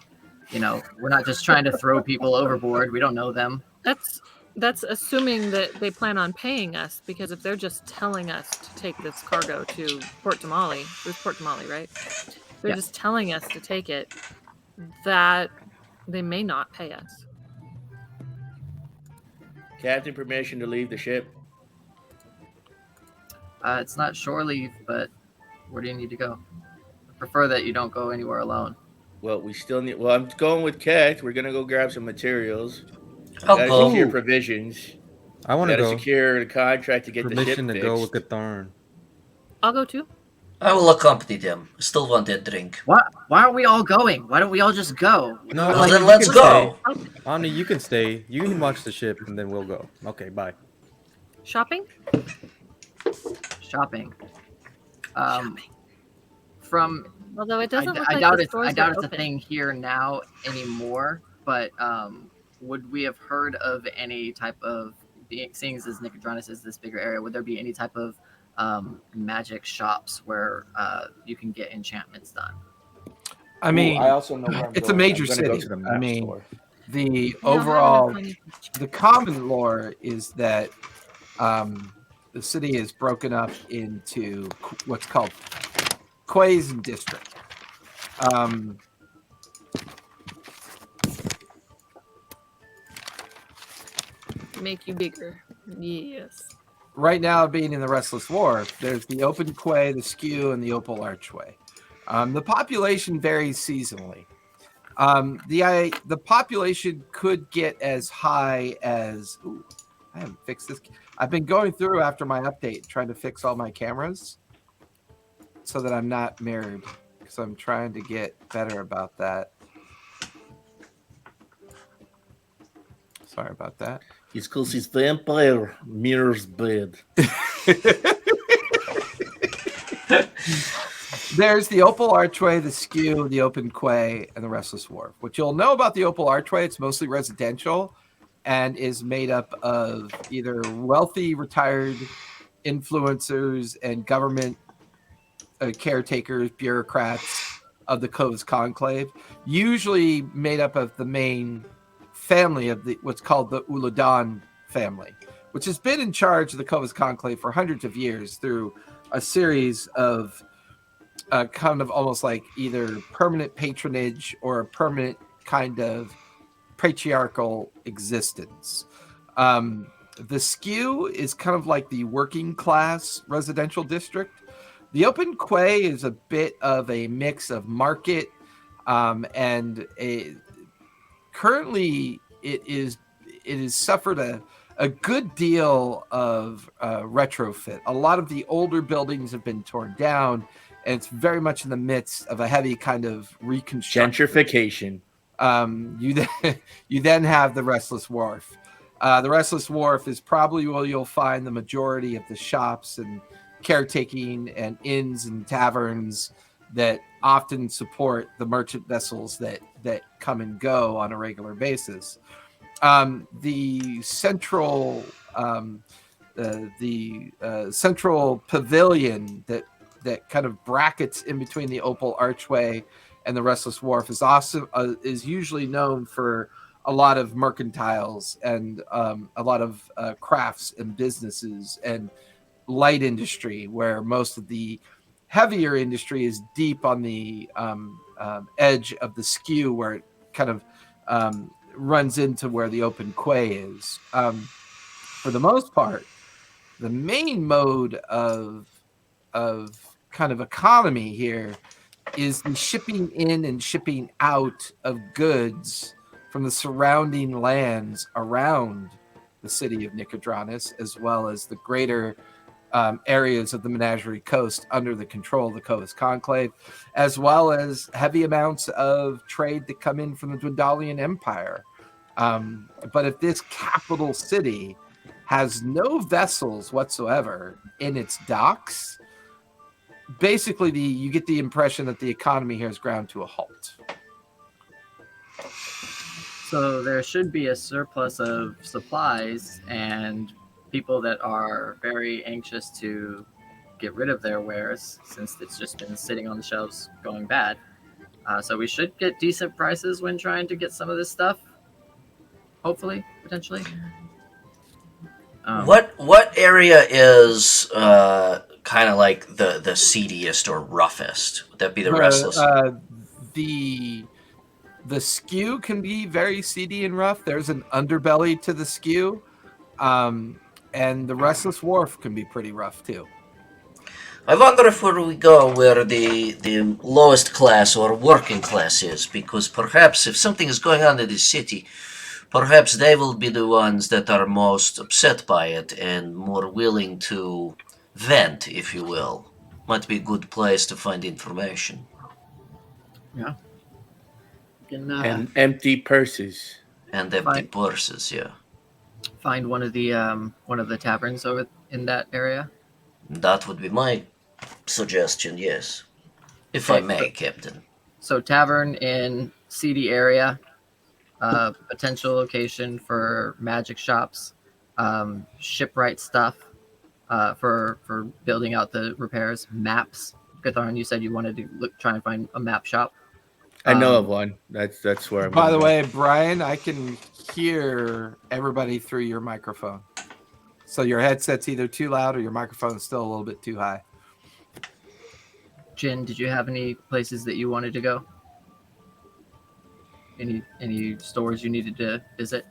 we're not just trying to throw people overboard. We don't know them. That's assuming that they plan on paying us, because if they're just telling us to take this cargo to Port Damali, it was Port Damali, right? They're just telling us to take it, that they may not pay us. Captain, permission to leave the ship. It's not shore leave, but where do you need to go? I prefer that you don't go anywhere alone. Well, we still need. Well, I'm going with Kat. We're gonna go grab some materials. I'll Gotta go. secure provisions. I want to Gotta go. secure the contract to get the ship Permission to fixed. go with Catharn. I'll go too. I will accompany them. Still want that drink. What? Why aren't we all going? Why don't we all just go? No, Well, Omni, then you let's can go. stay. Omni, you can stay. You can watch the ship, and then we'll go. Okay, bye. Shopping? Shopping. From Although it doesn't look I like doubt the it's stores I doubt are it's a open. thing here now anymore. But would we have heard of any type of seeing as Nicodranus is this bigger area? Would there be any type of magic shops where you can get enchantments done? I mean, I also know where I'm it's a going. major I'm gonna go city. to the I map mean, store. The I don't have overall, enough money. the common lore is that the city is broken up into what's called quays and districts. Make you bigger. Yes. Right now, being in the Restless Wharf, there's the open quay, the skew, and the opal archway. The population varies seasonally. The population could get as high as. Ooh, I haven't fixed this. I've been going through after my update, trying to fix all my cameras so that I'm not mirrored, because I'm trying to get better about that. Sorry about that. It's because his vampire mirrors bed. There's the Opal Archway, the Skew, the Open Quay, and the Restless Wharf. What you'll know about the Opal Archway, it's mostly residential and is made up of either wealthy retired influencers and government caretakers, bureaucrats of the Clovis Conclave, usually made up of the main family of the what's called the Uladan family, which has been in charge of the Clovis Conclave for hundreds of years through a series of kind of almost like either permanent patronage or a permanent kind of patriarchal existence. The Skew is kind of like the working class residential district. The Open Quay is a bit of a mix of market and currently it is suffered a good deal of retrofit. A lot of the older buildings have been torn down, and it's very much in the midst of a heavy kind of reconstruction. Gentrification. You then have the Restless Wharf. The Restless Wharf is probably where you'll find the majority of the shops and caretaking and inns and taverns that often support the merchant vessels that come and go on a regular basis. The central central pavilion that kind of brackets in between the Opal Archway and the Restless Wharf is also is usually known for a lot of mercantiles and a lot of crafts and businesses and light industry, where most of the heavier industry is deep on the edge of the Skew, where it kind of runs into where the Open Quay is. For the most part, the main mode of kind of economy here is the shipping in and shipping out of goods from the surrounding lands around the city of Nicodranus, as well as the greater areas of the Menagerie Coast under the control of the Clovis Conclave, as well as heavy amounts of trade that come in from the Dwendalian Empire. But if this capital city has no vessels whatsoever in its docks, basically you get the impression that the economy here has ground to a halt. So there should be a surplus of supplies and people that are very anxious to get rid of their wares, since it's just been sitting on the shelves going bad. So we should get decent prices when trying to get some of this stuff. Hopefully, potentially. What area is kind of like the seediest or roughest? Would that be the Restless? The Skew can be very seedy and rough. There's an underbelly to the Skew. And the Restless Wharf can be pretty rough too. I wonder if where we go where the lowest class or working class is, because perhaps if something is going on in the city, perhaps they will be the ones that are most upset by it and more willing to vent, if you will. Might be a good place to find information. Yeah. And empty purses. And empty purses, yeah. Find one of the taverns over in that area. That would be my suggestion, yes. If I may, Captain. So tavern in seedy area, potential location for magic shops, shipwright stuff for building out the repairs, maps. Gatharn, you said you wanted to try and find a map shop. I know of one. That's where I'm. By gonna the go. way, Brian, I can hear everybody through your microphone. So your headset's either too loud or your microphone's still a little bit too high. Jin, did you have any places that you wanted to go? Any stores you needed to visit?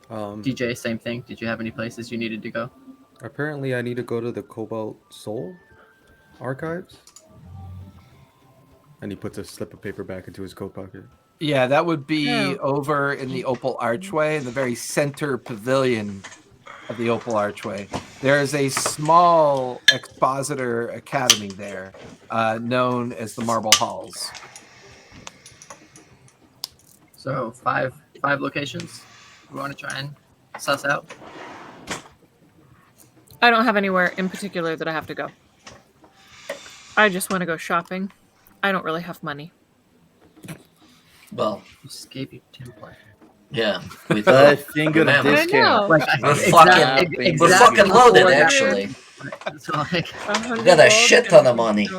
DJ, same thing. Did you have any places you needed to go? Apparently, I need to go to the Cobalt Soul archives. And he puts a slip of paper back into his coat pocket. Yeah, that would be Oh. over in the Opal Archway, in the very center pavilion of the Opal Archway. There is a small expositor academy there, known as the Marble Halls. So five locations we want to try and suss out. I don't have anywhere in particular that I have to go. I just want to go shopping. I don't really have money. Well, Just gave you 10 points. yeah. We I thought, think of remember, I discount. know. We're fucking loaded, before that- actually. So like, 100 We got a gold shit and ton of money.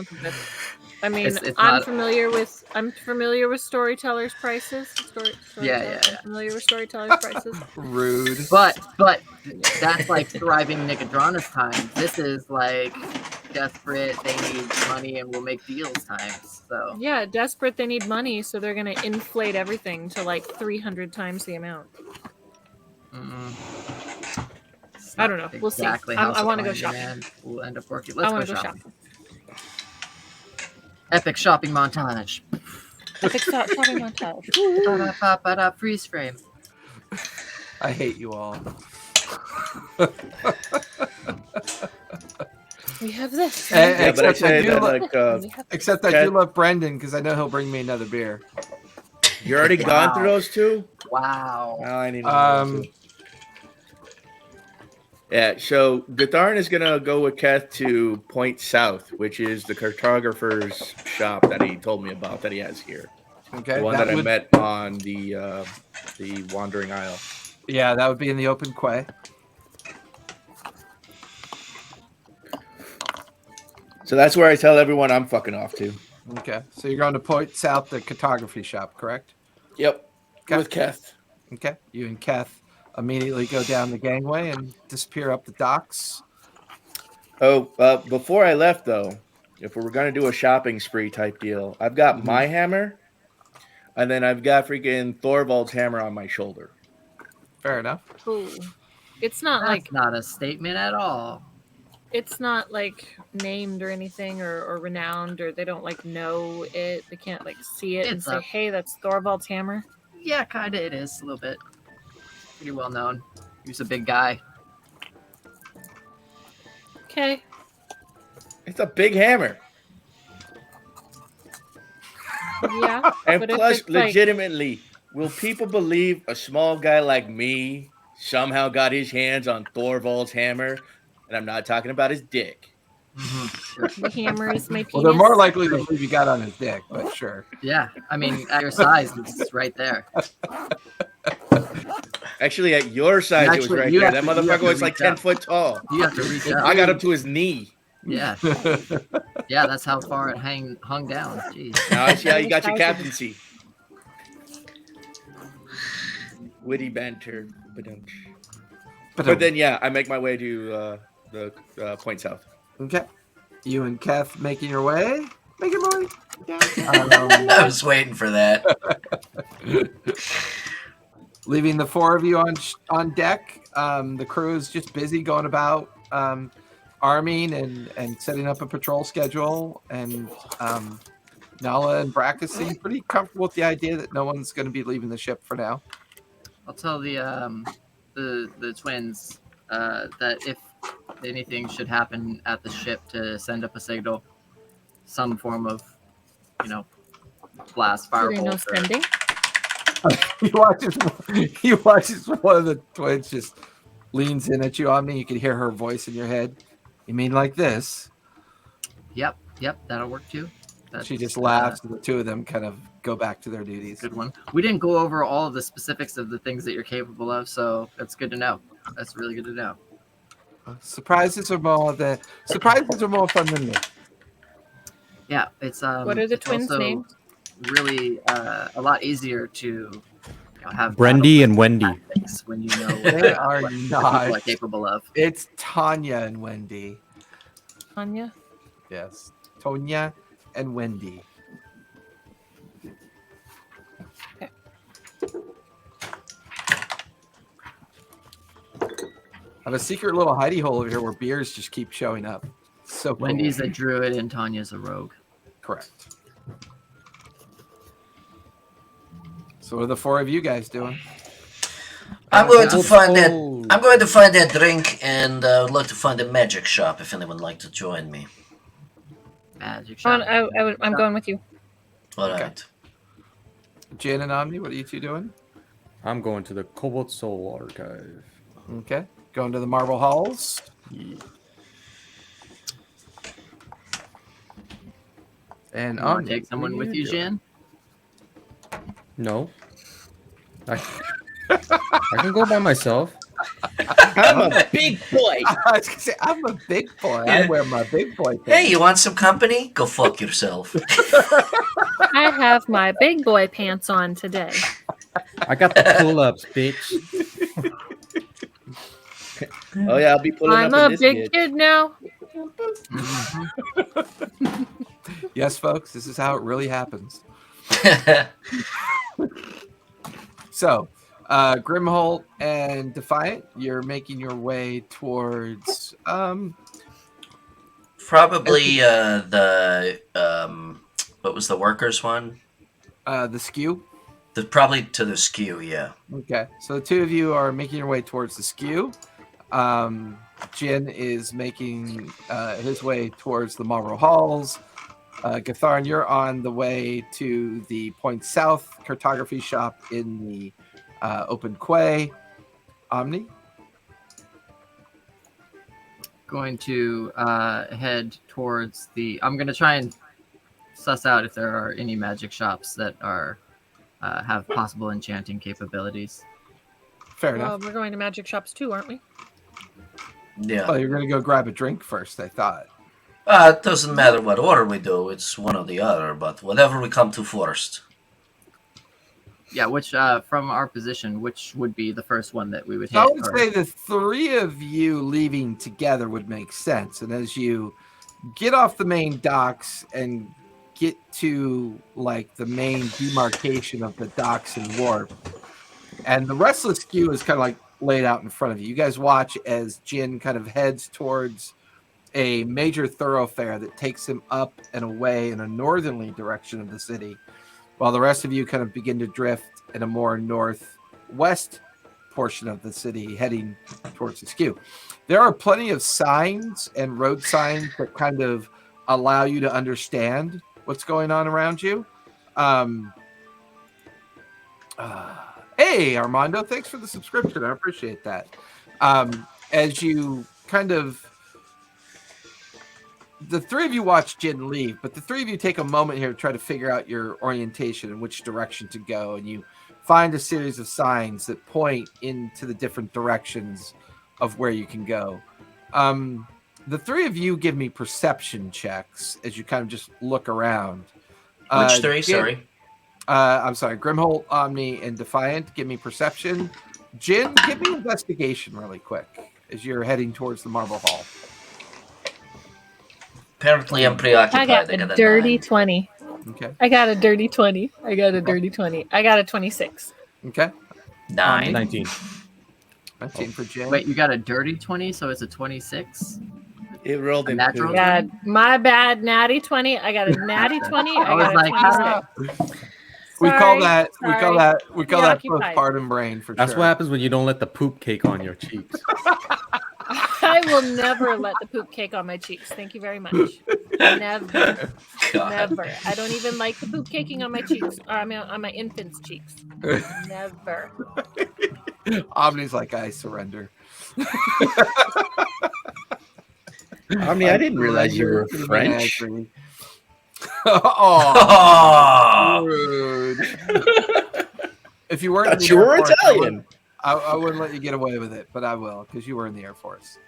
I mean, It's I'm not- familiar with storytellers' prices. Yeah. I'm familiar with storytellers' prices. Rude. but that's like thriving Nicodranus time. This is like desperate. They need money and will make deals times. So Yeah, desperate. They need money, so they're gonna inflate everything to like 300 times the amount. it's I not don't know. We'll see. exactly I how wanna go supply and shopping. demand will end up working. I Let's want go to go shopping. shopping. Epic shopping montage. Epic shopping montage. Ba-da-ba-ba-da, freeze frame. I hate you all. We have this. Yeah, but I Except I say do that love- like We have Except I do love Brendan because I know he'll bring me another beer. you're already gone through Wow. those two. Wow. Now I need another two. Yeah, so Gatharn is gonna go with Keth to Point South, which is the cartographer's shop that he told me about that he has here. Okay, The one that I would, met on the Wandering Isle. yeah, that would be in the open quay. So that's where I tell everyone I'm fucking off to. Okay, so you're going to Point South, the cartography shop, correct? Yep. Okay. With Keth. Okay, you and Keth immediately go down the gangway and disappear up the docks. Oh, before I left though, if we were gonna do a shopping spree type deal, I've got my hammer, and then I've got freaking Thorvald's hammer on my shoulder. Fair enough. Ooh. It's not That's like not a statement at all. it's not like named or anything or renowned or they don't like know it. They can't like see it and It's say, a- "Hey, that's Thorvald's hammer." Yeah, kind of. It is a little bit. Pretty well known. He's a big guy. Okay. It's a big hammer, Yeah. and But if plus, it's like- legitimately, will people believe a small guy like me somehow got his hands on Thorvald's hammer? And I'm not talking about his dick. The hammer is my penis. Well, they're more likely to believe you got on his dick, but sure. Yeah, I mean, at your size, it's right there. Actually, at your size, it was Actually, right you there. have That to- you have motherfucker to was like reach 10 up. foot tall. You have to reach up. I got up to his knee. Yeah, yeah, that's how far it hung down. Jeez. Now I see how you got your Thousand. captaincy. Witty banter. But then, yeah, I make my way to the Point South. Okay, you and Keth making your way. Making your way. I was waiting for that. Leaving the four of you on deck. The crew is just busy going about arming and setting up a patrol schedule. And Nala and Brackus seem pretty comfortable with the idea that no one's going to be leaving the ship for now. I'll tell the twins that if anything should happen at the ship, to send up a signal, some form of, blast, Are there no firebolt. spending? He watches one of the twins just leans in at you, Omni. You can hear her voice in your head. You mean like this? Yep, that'll work too. She just laughs, and the two of them kind of go back to their duties. Good one. We didn't go over all of the specifics of the things that you're capable of, so that's good to know. That's really good to know. Surprises are more fun than this. Yeah, it's What are the it's twins' also names? really a lot easier to have Brendy battle and Wendy. tactics when you know They are what the not. people are capable of. It's Tanya and Wendy. Anya? Yes, Tonya and Wendy. Okay. I have a secret little hidey hole over here where beers just keep showing up. So cool. Wendy's a druid and Tanya's a rogue. Correct. So what are the four of you guys doing? I'm going to Let's find go. that. I'm going to find that drink, and would like to find a magic shop if anyone would like to join me. Magic Come shop. on, I'm going with you. All Okay. right. Jan and Omni, what are you two doing? I'm going to the Cobalt Soul Archive. Okay. Going to the Marble Halls. Yeah. And You want Omni, to take someone what are with you, doing? Jan? No. I can go by myself. I'm a big boy. I was gonna say, I'm a big boy. I Yeah. wear my big boy pants. Hey, you want some company? Go fuck yourself. I have my big boy pants on today. I got the pull-ups, bitch. Oh yeah, I'll be pulling I'm up a in this big bitch. kid now. Yes, folks, this is how it really happens. So, Grimholt and Defiant, you're making your way towards Probably the what was the workers one? the skew. Probably to the skew. Yeah. Okay, so the two of you are making your way towards the skew. Jin is making his way towards the Marble Halls. Gatharn, you're on the way to the Point South cartography shop in the open quay. Omni? Going to head towards the. I'm going to try and suss out if there are any magic shops that are have possible enchanting capabilities. Fair Well, enough. we're going to magic shops too, aren't we? Yeah. Well, you're going to go grab a drink first, I thought. It doesn't matter what order we do. It's one or the other. But whatever we come to first. Yeah, which from our position, which would be the first one that we would hit? I would or- say the three of you leaving together would make sense. And as you get off the main docks and get to like the main demarcation of the docks and wharf, and the Restless Skew is kind of like laid out in front of you. You guys watch as Jin kind of heads towards a major thoroughfare that takes him up and away in a northerly direction of the city, while the rest of you kind of begin to drift in a more northwest portion of the city, heading towards the skew. There are plenty of signs and road signs that kind of allow you to understand what's going on around you. Hey, Armando, thanks for the subscription. I appreciate that. As you kind of, the three of you watch Jin leave, but the three of you take a moment here to try to figure out your orientation and which direction to go. And you find a series of signs that point into the different directions of where you can go. The three of you give me perception checks as you kind of just look around. Which three? Jin- Sorry. I'm sorry, Grimholt, Omni, and Defiant, give me perception. Jin, give me investigation really quick as you're heading towards the Marble Hall. Apparently, I'm I preoccupied. got a dirty 9. 20. Okay. I got a dirty 20. I got a dirty 20. I got a 26. Okay. 9. 19. 19 for Jin. Wait, you got a dirty 20, so it's a 26? It rolled A in natural? poo. God, my bad, natty 20. I got a natty 20. I I was got a like, 26. we call Sorry, that sorry. postpartum brain for That's sure. what happens when you don't let the poop cake on your cheeks. I will never let the poop cake on my cheeks. Thank you very much. Never. God. Never. I don't even like the poop caking on my cheeks. Or I mean, on my infant's cheeks. Never. Omni's like, I surrender. Omni, I didn't realize you were Surrender to the French. menagerie. Oh, Oh, rude. If you weren't in Thought the you Air were Force, Italian. I wouldn't let you get away with it, but I will because you were in the Air Force.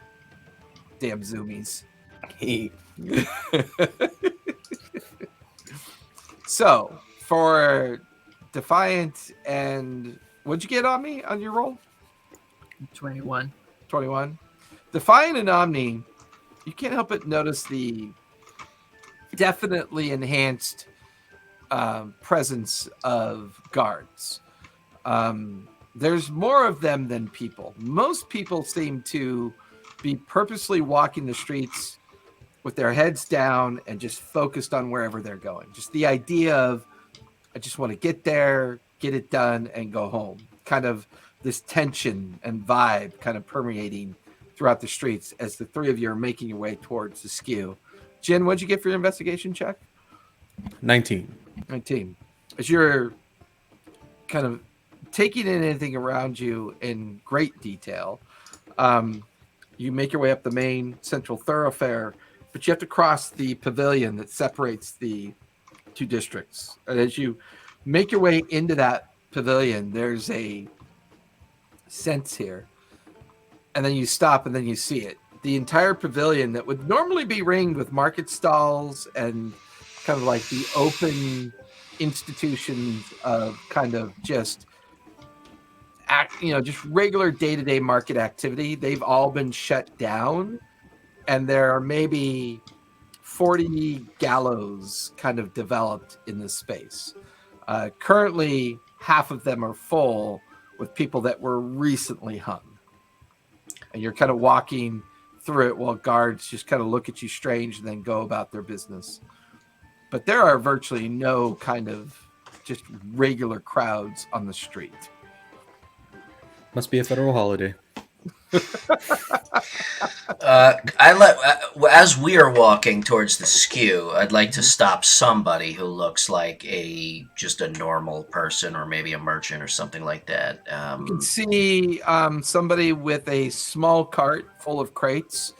Damn zoomies. So for Defiant and what'd you get on me on your roll? 21. 21. Defiant and Omni, you can't help but notice the definitely enhanced presence of guards. There's more of them than people. Most people seem to be purposely walking the streets with their heads down and just focused on wherever they're going. Just the idea of, I just want to get there, get it done, and go home. Kind of this tension and vibe kind of permeating throughout the streets as the three of you are making your way towards the skew. Jen, what'd you get for your investigation check? 19. 19. As you're kind of taking in anything around you in great detail, you make your way up the main central thoroughfare, but you have to cross the pavilion that separates the two districts. And as you make your way into that pavilion, there's a sense here. And then you stop and then you see it. The entire pavilion that would normally be ringed with market stalls and kind of like the open institutions of kind of just just regular day-to-day market activity, they've all been shut down, and there are maybe 40 gallows kind of developed in this space. Currently, half of them are full with people that were recently hung, and you're kind of walking through it while guards just kind of look at you strange and then go about their business. But there are virtually no kind of just regular crowds on the street. Must be a federal holiday. As we are walking towards the skew, I'd like to stop somebody who looks like just a normal person, or maybe a merchant or something like that. You can see somebody with a small cart full of crates.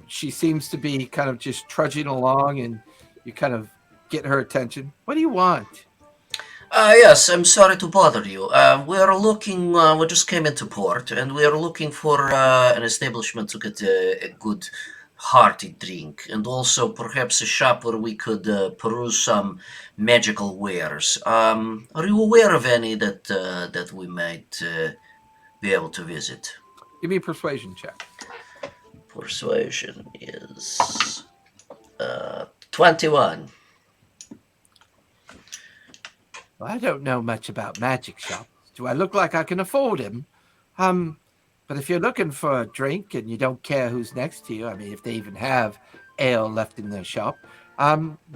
She seems to be kind of just trudging along, and you kind of get her attention. What do you want? Yes, I'm sorry to bother you. We are looking, we just came into port, and we are looking for an establishment to get a good hearty drink, and also perhaps a shop where we could peruse some magical wares. Are you aware of any that we might be able to visit? Give me a persuasion check. Persuasion is 21. Well, I don't know much about magic shops. Do I look like I can afford them? But if you're looking for a drink and you don't care who's next to you, I mean, if they even have ale left in their shop,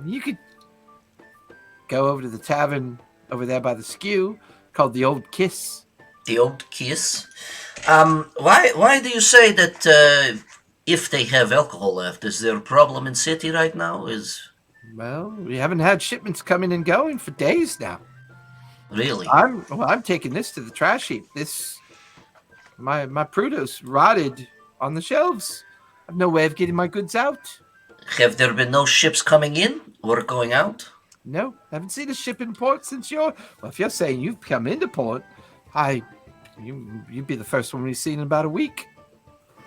you could go over to the tavern over there by the skew called the Old Kiss. The Old Kiss? Why do you say that if they have alcohol left, is there a problem in city right now? Well, we haven't had shipments coming and going for days now. Really? I'm taking this to the trash heap. My produce rotted on the shelves. I have no way of getting my goods out. Have there been no ships coming in or going out? No, haven't seen a ship in port since if you're saying you've come into port, you'd be the first one we've seen in about a week.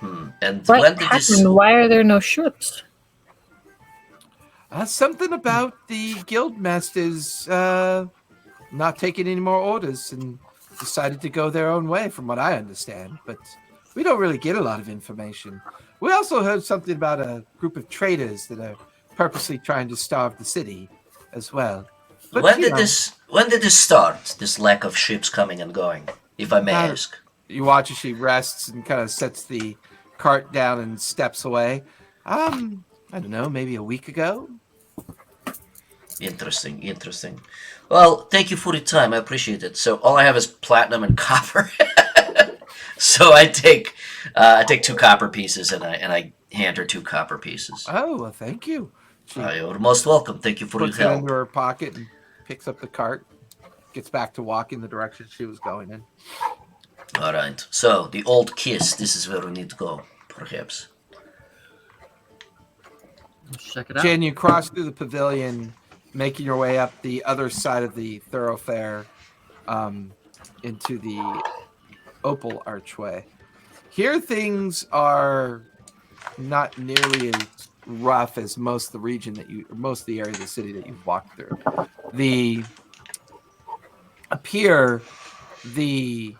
And What when did happened? this? Why are there no ships? Something about the guild masters not taking any more orders and decided to go their own way, from what I understand. But we don't really get a lot of information. We also heard something about a group of traders that are purposely trying to starve the city as well. But, When did this start? This lack of ships coming and going, if I may ask. You watch as she rests and kind of sets the cart down and steps away. I don't know, maybe a week ago. Interesting. Well, thank you for your time. I appreciate it. So all I have is platinum and copper. So I take 2 copper pieces and I hand her 2 copper pieces. Oh, well, thank you. She You're most welcome. Thank you for your puts it help. into her pocket and picks up the cart, gets back to walking the direction she was going in. All right. So the Old Kiss. This is where we need to go, perhaps. Let's check it out. Jen, you cross through the pavilion, making your way up the other side of the thoroughfare into the Opal archway. Here things are not nearly as rough as most of the region most of the area of the city that you've walked through. Up here, the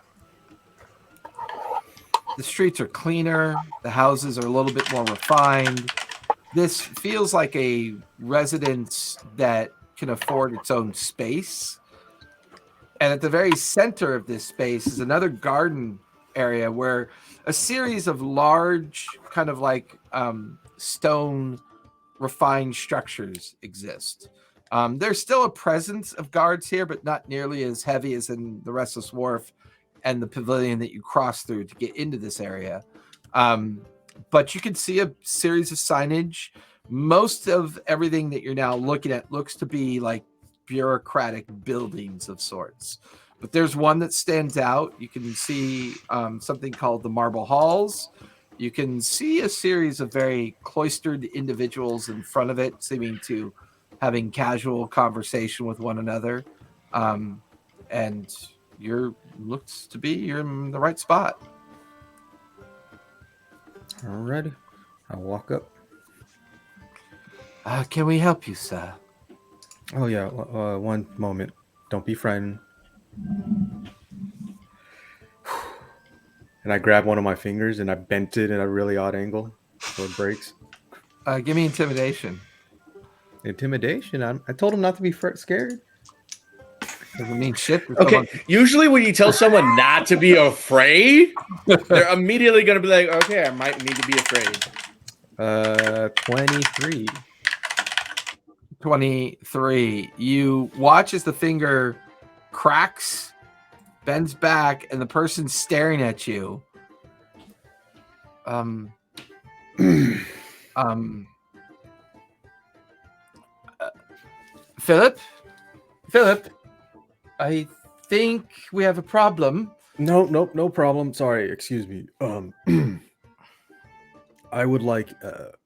streets are cleaner. The houses are a little bit more refined. This feels like a residence that can afford its own space. And at the very center of this space is another garden area where a series of large kind of like stone refined structures exist. There's still a presence of guards here, but not nearly as heavy as in the Restless Wharf and the pavilion that you cross through to get into this area. But you can see a series of signage. Most of everything that you're now looking at looks to be like bureaucratic buildings of sorts. But there's one that stands out. You can see something called the Marble Halls. You can see a series of very cloistered individuals in front of it, seeming to having casual conversation with one another. And looks to be you're in the right spot. Alrighty. I'll walk up. Can we help you, sir? Oh, yeah. One moment. Don't be frightened. And I grab one of my fingers and I bent it in a really odd angle so it breaks. Give me intimidation. Intimidation? I told him not to be scared. Doesn't mean shit. Okay, usually when you tell someone not to be afraid, they're immediately going to be like, okay, I might need to be afraid. 23. 23. You watch as the finger cracks, bends back, and the person staring at you. Philip, I think we have a problem. No problem. Sorry, excuse me. I would like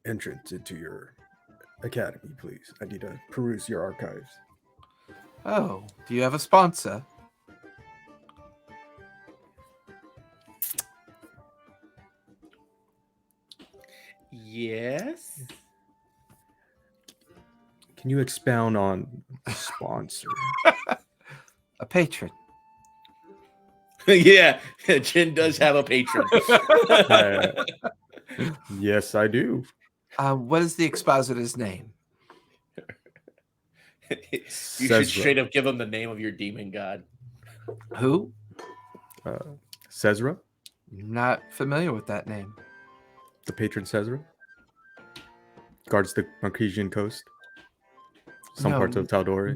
entrance into your academy, please. I need to peruse your archives. Oh, do you have a sponsor? Yes. Can you expound on sponsor? A patron. Yeah, Jin does have a patron. Yes, I do. What is the expositor's name? You should straight up give him the name of your demon god. Who? Cesra? Not familiar with that name. The patron Cesra? Guards the Marquisian coast. Some parts of Tal'Dorei.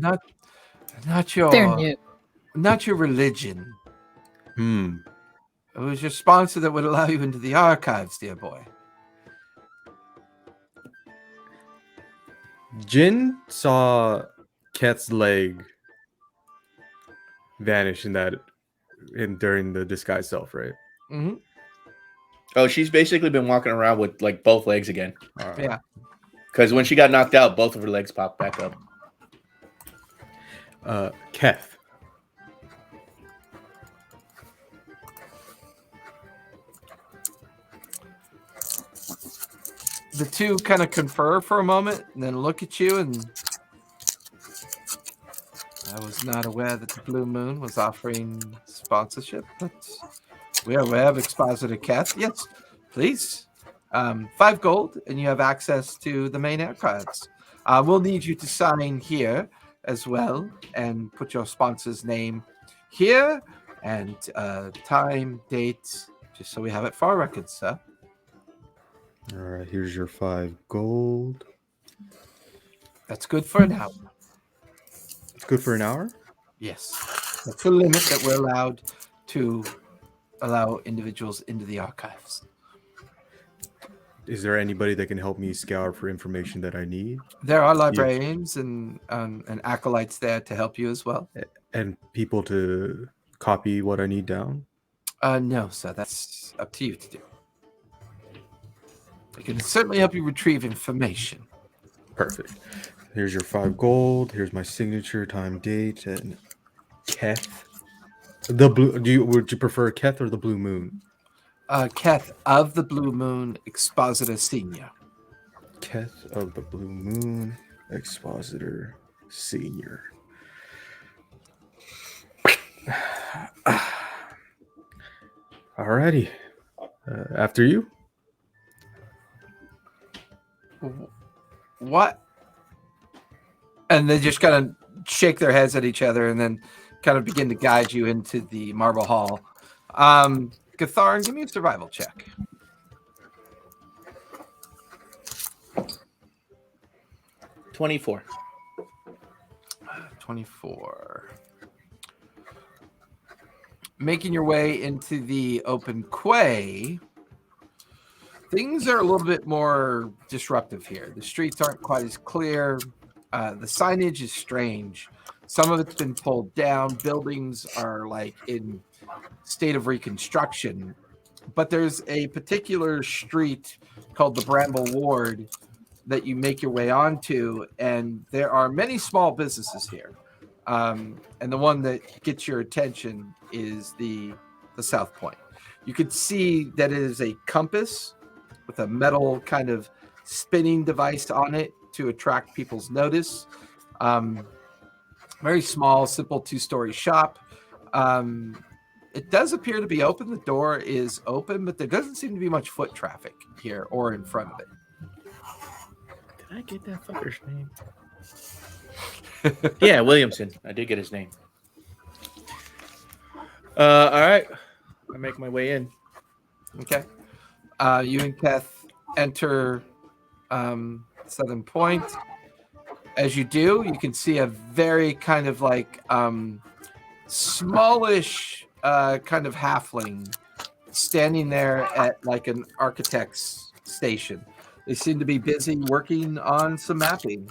Not your They're new. Not your religion. Hmm. It was your sponsor that would allow you into the archives, dear boy. Jin saw Ket's leg vanish during the disguise self, right? Mm-hmm. Oh, she's basically been walking around with like both legs again. Yeah. Because when she got knocked out, both of her legs popped back up. Keth. The two kind of confer for a moment and then look at you, and I was not aware that the Blue Moon was offering sponsorship, but we are aware of Expositor Keth. Yes, please. 5 gold, and you have access to the main archives. We'll need you to sign here as well and put your sponsor's name here and time, date, just so we have it for our records, sir. All right, here's your 5 gold. That's good for an hour. It's good for an hour? Yes. That's the limit that we're allowed to allow individuals into the archives. Is there anybody that can help me scour for information that I need? There are librarians and acolytes there to help you as well. And people to copy what I need down? No, sir. That's up to you to do. I can certainly help you retrieve information. Perfect. Here's your 5 gold. Here's my signature, time, date, and Keth. The blue. Would you prefer Keth or the Blue Moon? Keth of the Blue Moon Expositor Senior. Keth of the Blue Moon Expositor Senior. Alrighty. After you. What? And they just kind of shake their heads at each other and then kind of begin to guide you into the Marble Hall. Gatharin, give me a survival check. 24. 24. Making your way into the open quay, things are a little bit more disruptive here. The streets aren't quite as clear. The signage is strange. Some of it's been pulled down. Buildings are like in state of reconstruction. But there's a particular street called the Bramble Ward that you make your way onto, and there are many small businesses here. And the one that gets your attention is the South Point. You could see that it is a compass with a metal kind of spinning device on it to attract people's notice. Very small, simple 2-story shop. It does appear to be open. The door is open, but there doesn't seem to be much foot traffic here or in front of it. Did I get that fucker's name? Yeah, Williamson. I did get his name. All right. I make my way in. Okay. You and Keth enter Southern Point. As you do, you can see a very kind of like smallish kind of halfling standing there at like an architect's station. They seem to be busy working on some mapping.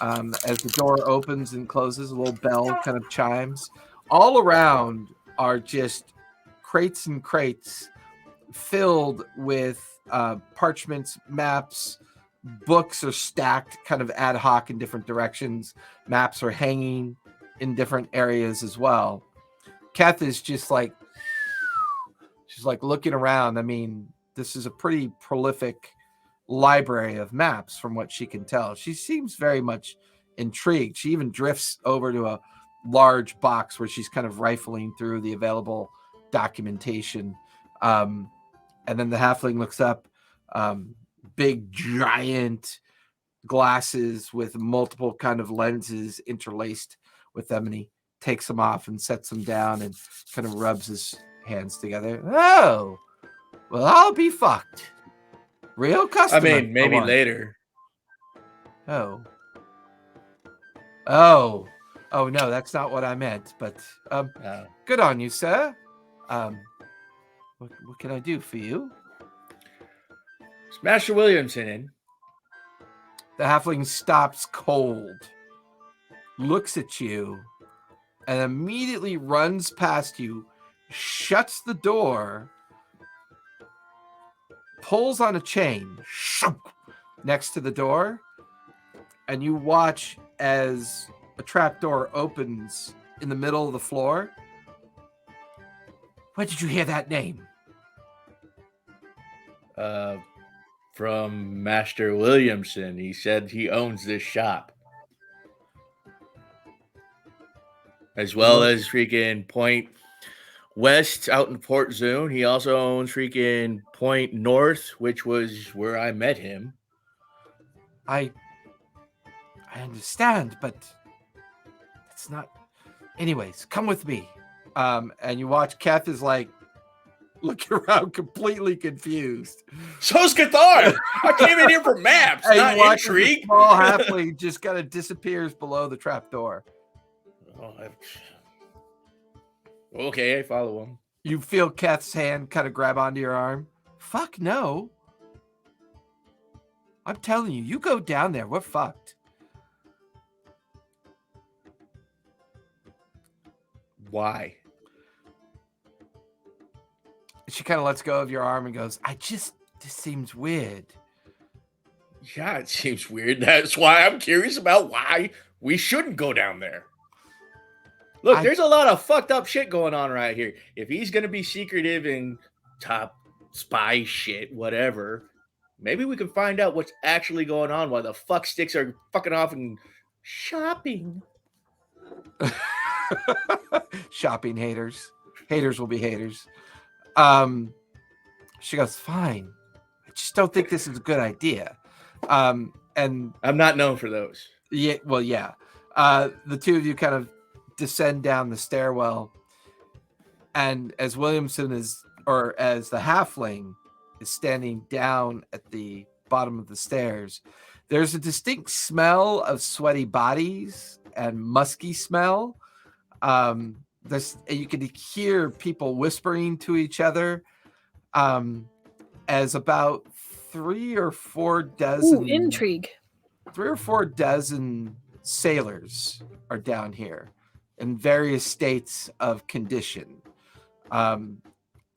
As the door opens and closes, a little bell kind of chimes. All around are just crates and crates filled with parchments, maps. Books are stacked kind of ad hoc in different directions. Maps are hanging in different areas as well. Kath is just like, she's like looking around. I mean, this is a pretty prolific library of maps from what she can tell. She seems very much intrigued. She even drifts over to a large box where she's kind of rifling through the available documentation. And then the halfling looks up, big giant glasses with multiple kind of lenses interlaced with them, and he takes them off and sets them down and kind of rubs his hands together. Oh, well, I'll be fucked. Real customer. I mean, maybe later. Oh, no, that's not what I meant. But good on you, sir. What can I do for you? Is Master Williamson in? The halfling stops cold, looks at you, and immediately runs past you, shuts the door, pulls on a chain next to the door, and you watch as a trapdoor opens in the middle of the floor. Where did you hear that name? From Master Williamson. He said he owns this shop. As well as freaking Point West out in Port Zune. He also owns freaking Point North, which was where I met him. I understand, but it's not. Anyways, come with me. And you watch Kath is like looking around completely confused. So's Cathar! I came in here for maps, not intrigue. Small halfling just kind of disappears below the trapdoor. Okay, I follow him. You feel Kath's hand kind of grab onto your arm. Fuck no. I'm telling you, you go down there, we're fucked. Why? She kind of lets go of your arm and goes, this seems weird. Yeah, it seems weird. That's why I'm curious about why we shouldn't go down there. Look, there's a lot of fucked up shit going on right here. If he's going to be secretive and top spy shit, whatever. Maybe we can find out what's actually going on while the fuck sticks are fucking off and shopping. Shopping haters. Haters will be haters. She goes, fine. I just don't think this is a good idea. And I'm not known for those. yeah, well, yeah. The two of you kind of descend down the stairwell, and as Williamson is, or as the halfling is standing down at the bottom of the stairs, there's a distinct smell of sweaty bodies and musky smell. You can hear people whispering to each other, as about 3 or 4 dozen. Ooh, intrigue. 3 or 4 dozen sailors are down here in various states of condition.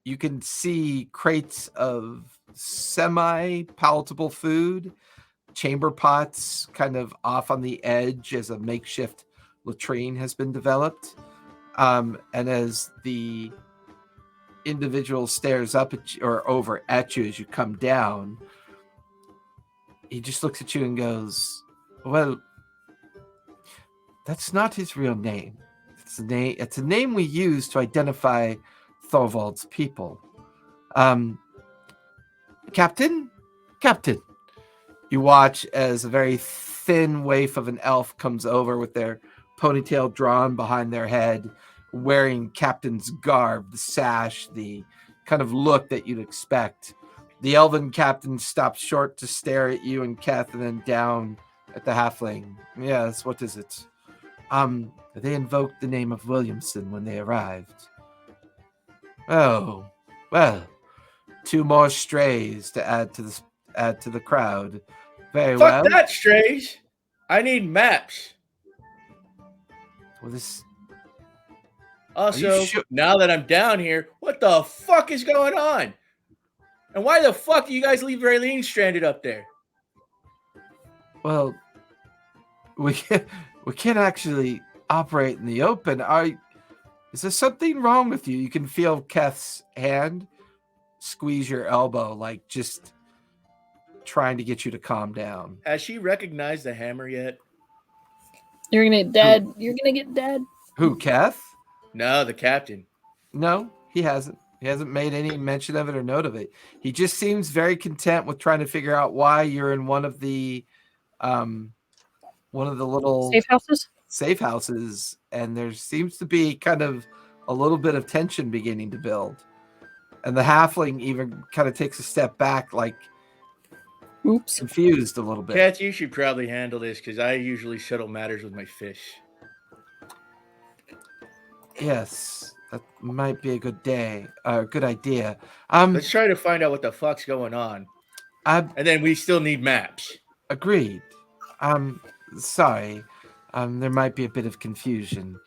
You can see crates of semi-palatable food, chamber pots kind of off on the edge as a makeshift latrine has been developed. And as the individual stares up at you, or over at you as you come down, he just looks at you and goes, well, that's not his real name. It's a name we use to identify Thorvald's people. Captain? You watch as a very thin waif of an elf comes over with their ponytail drawn behind their head, wearing captain's garb, the sash, the kind of look that you'd expect. The elven captain stops short to stare at you and Kath, and then down at the halfling. Yes, what is it? They invoked the name of Williamson when they arrived. Oh, well, 2 more strays to add to the crowd. Very well. Fuck that, strays. I need maps. Well, this. Also, now that I'm down here, what the fuck is going on? And why the fuck do you guys leave Raylene stranded up there? Well, we can't actually operate in the open. Is there something wrong with you? You can feel Keth's hand squeeze your elbow, like just trying to get you to calm down. Has she recognized the hammer yet? You're gonna get dead. You're gonna get dead. Who, Keth? No, the captain. No, he hasn't. He hasn't made any mention of it or note of it. He just seems very content with trying to figure out why you're in one of the little safe houses, and there seems to be kind of a little bit of tension beginning to build. And the halfling even kind of takes a step back, like, oops, confused a little bit. Kat, you should probably handle this because I usually settle matters with my fish. Yes, that might be a good idea. Let's try to find out what the fuck's going on. And then we still need maps. Agreed. Sorry. There might be a bit of confusion.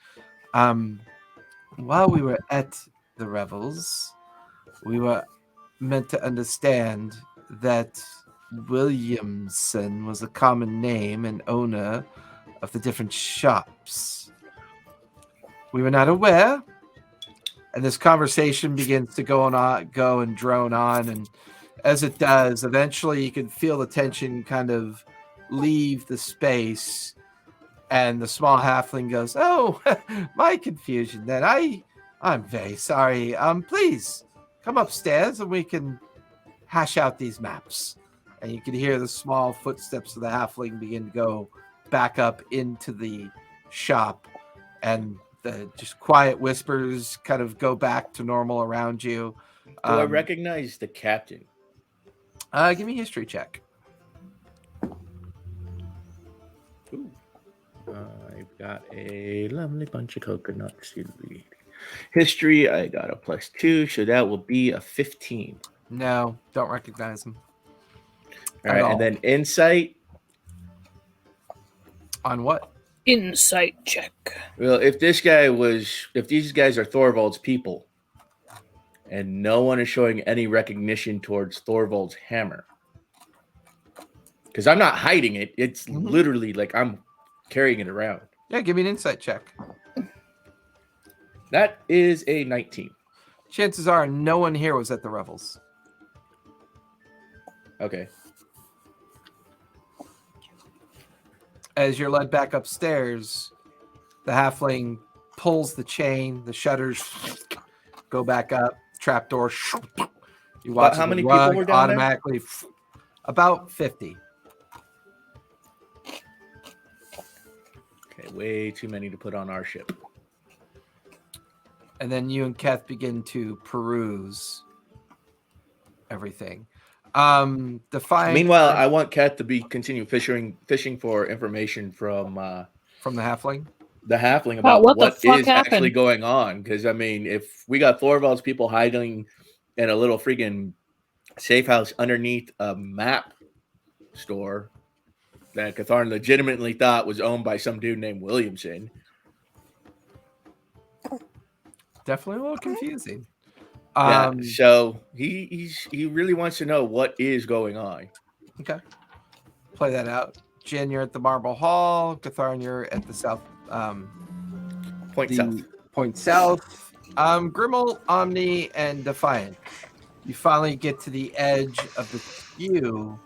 While we were at the Revels, we were meant to understand that Williamson was a common name and owner of the different shops. We were not aware, and this conversation begins to go and drone on, and as it does, eventually you can feel the tension kind of leave the space, and the small halfling goes, "Oh, my confusion then. I'm very sorry. Please come upstairs and we can hash out these maps." And you can hear the small footsteps of the halfling begin to go back up into the shop, and the just quiet whispers kind of go back to normal around you. Do I recognize the captain? Give me a history check. Ooh. I've got a lovely bunch of coconuts. History, I got a +2, so that will be a 15. No, don't recognize him. All right, and then insight. On what? Insight check. Well, if these guys are Thorvald's people, and no one is showing any recognition towards Thorvald's hammer, because I'm not hiding it. It's literally like I'm carrying it around. Yeah, give me an insight check. That is a 19. Chances are no one here was at the Revels. Okay. As you're led back upstairs, the halfling pulls the chain, the shutters go back up, trapdoor. You watch How the many people rug were down there? automatically. About 50. Okay, way too many to put on our ship. And then you and Keth begin to peruse everything. Defiant. Meanwhile, I want Kat to continue fishing for information from from the halfling. the halfling About about what the what fuck is actually happened. going on. Because I mean, if we got Thorvald's people hiding in a little freaking safe house underneath a map store that Catharn legitimately thought was owned by some dude named Williamson. Definitely a little confusing. Yeah, so he really wants to know what is going on. Okay. Play that out. Jen, you're at the Marble Hall. Catharn, you're at the south. South. Point south. Grimmel, Omni, and Defiant. You finally get to the edge of the skew,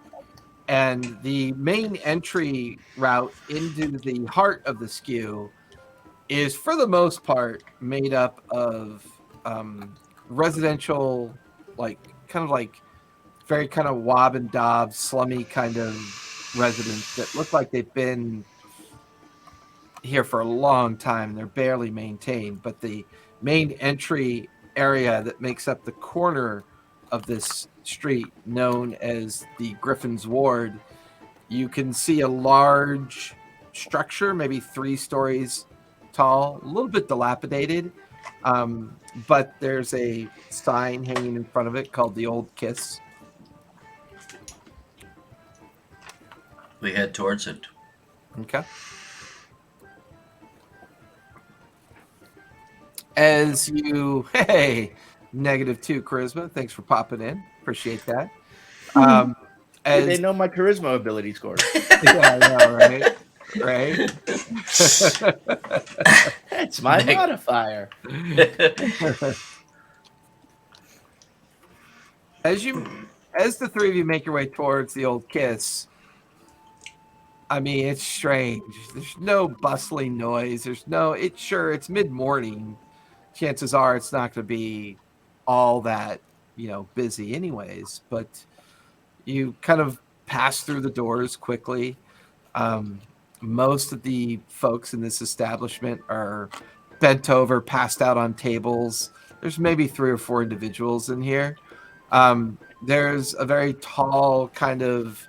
and the main entry route into the heart of the skew is, for the most part, made up of residential, like very kind of wob and daub, slummy kind of residents that look like they've been here for a long time. They're barely maintained, but the main entry area that makes up the corner of this street, known as the Griffin's Ward, you can see a large structure, maybe 3 stories tall, a little bit dilapidated, but there's a sign hanging in front of it called the Old Kiss. We head towards it. Okay. As you, hey, -2 charisma. Thanks for popping in. Appreciate that. They know my charisma ability score. Yeah, I know, right? Right. That's my modifier. As the 3 of you make your way towards the Old Kiss, I mean, it's strange. There's no bustling noise. It's mid-morning. Chances are it's not going to be all that, busy anyways, but you kind of pass through the doors quickly. Most of the folks in this establishment are bent over, passed out on tables. There's maybe 3 or 4 individuals in here. There's a very tall kind of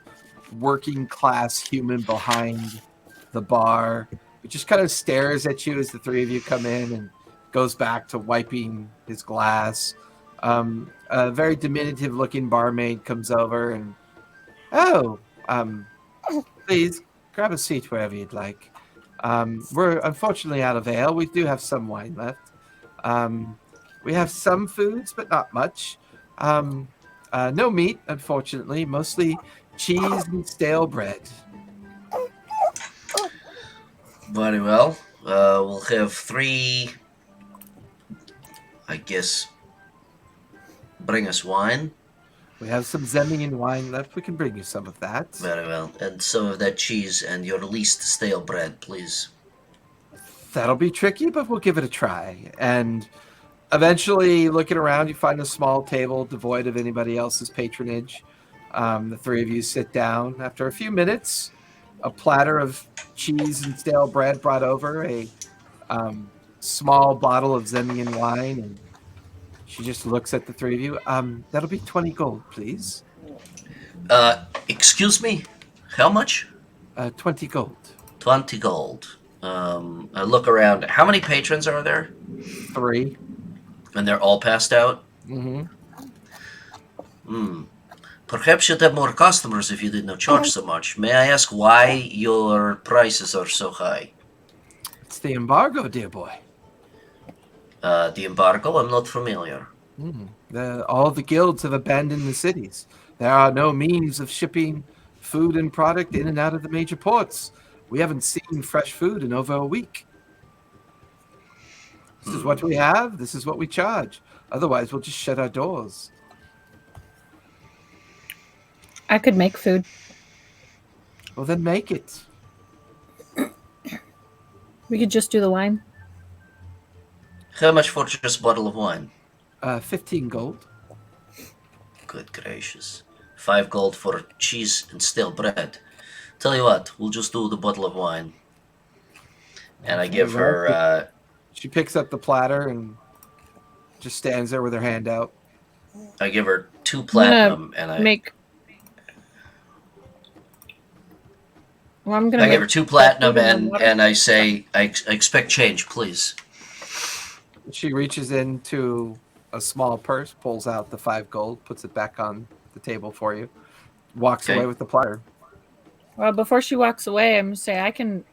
working class human behind the bar who just kind of stares at you as the 3 of you come in and goes back to wiping his glass. A very diminutive looking barmaid comes over and, please grab a seat wherever you'd like. We're unfortunately out of ale. We do have some wine left. We have some foods, but not much. No meat, unfortunately. Mostly cheese and stale bread. Very well. We'll have 3, I guess. Bring us wine. We have some Zemmingen wine left. We can bring you some of that. Very well. And some of that cheese and your least stale bread, please. That'll be tricky, but we'll give it a try. And eventually, looking around, you find a small table devoid of anybody else's patronage. The 3 of you sit down. After a few minutes, a platter of cheese and stale bread brought over, a small bottle of Zemmingen wine, and she just looks at the 3 of you. That'll be 20 gold, please. Excuse me? How much? 20 gold. 20 gold. I look around. How many patrons are there? 3. And they're all passed out? Mm-hmm. Perhaps you'd have more customers if you did not charge so much. May I ask why your prices are so high? It's the embargo, dear boy. The embargo? I'm not familiar. All the guilds have abandoned the cities. There are no means of shipping food and product in and out of the major ports. We haven't seen fresh food in over a week. This is what we have. This is what we charge. Otherwise, we'll just shut our doors. I could make food. Well, then make it. We could just do the wine. How much for just a bottle of wine? 15 gold. Good gracious. 5 gold for cheese and stale bread. Tell you what, we'll just do the bottle of wine. And I give her... She picks up the platter and just stands there with her hand out. I give her 2 platinum, and I make. Well, I'm gonna. give her 2 platinum, food in the water. and I say, I expect change, please. She reaches into a small purse, pulls out the 5 gold, puts it back on the table for you, walks Okay. away with the platter. Well, before she walks away, I'm gonna say I can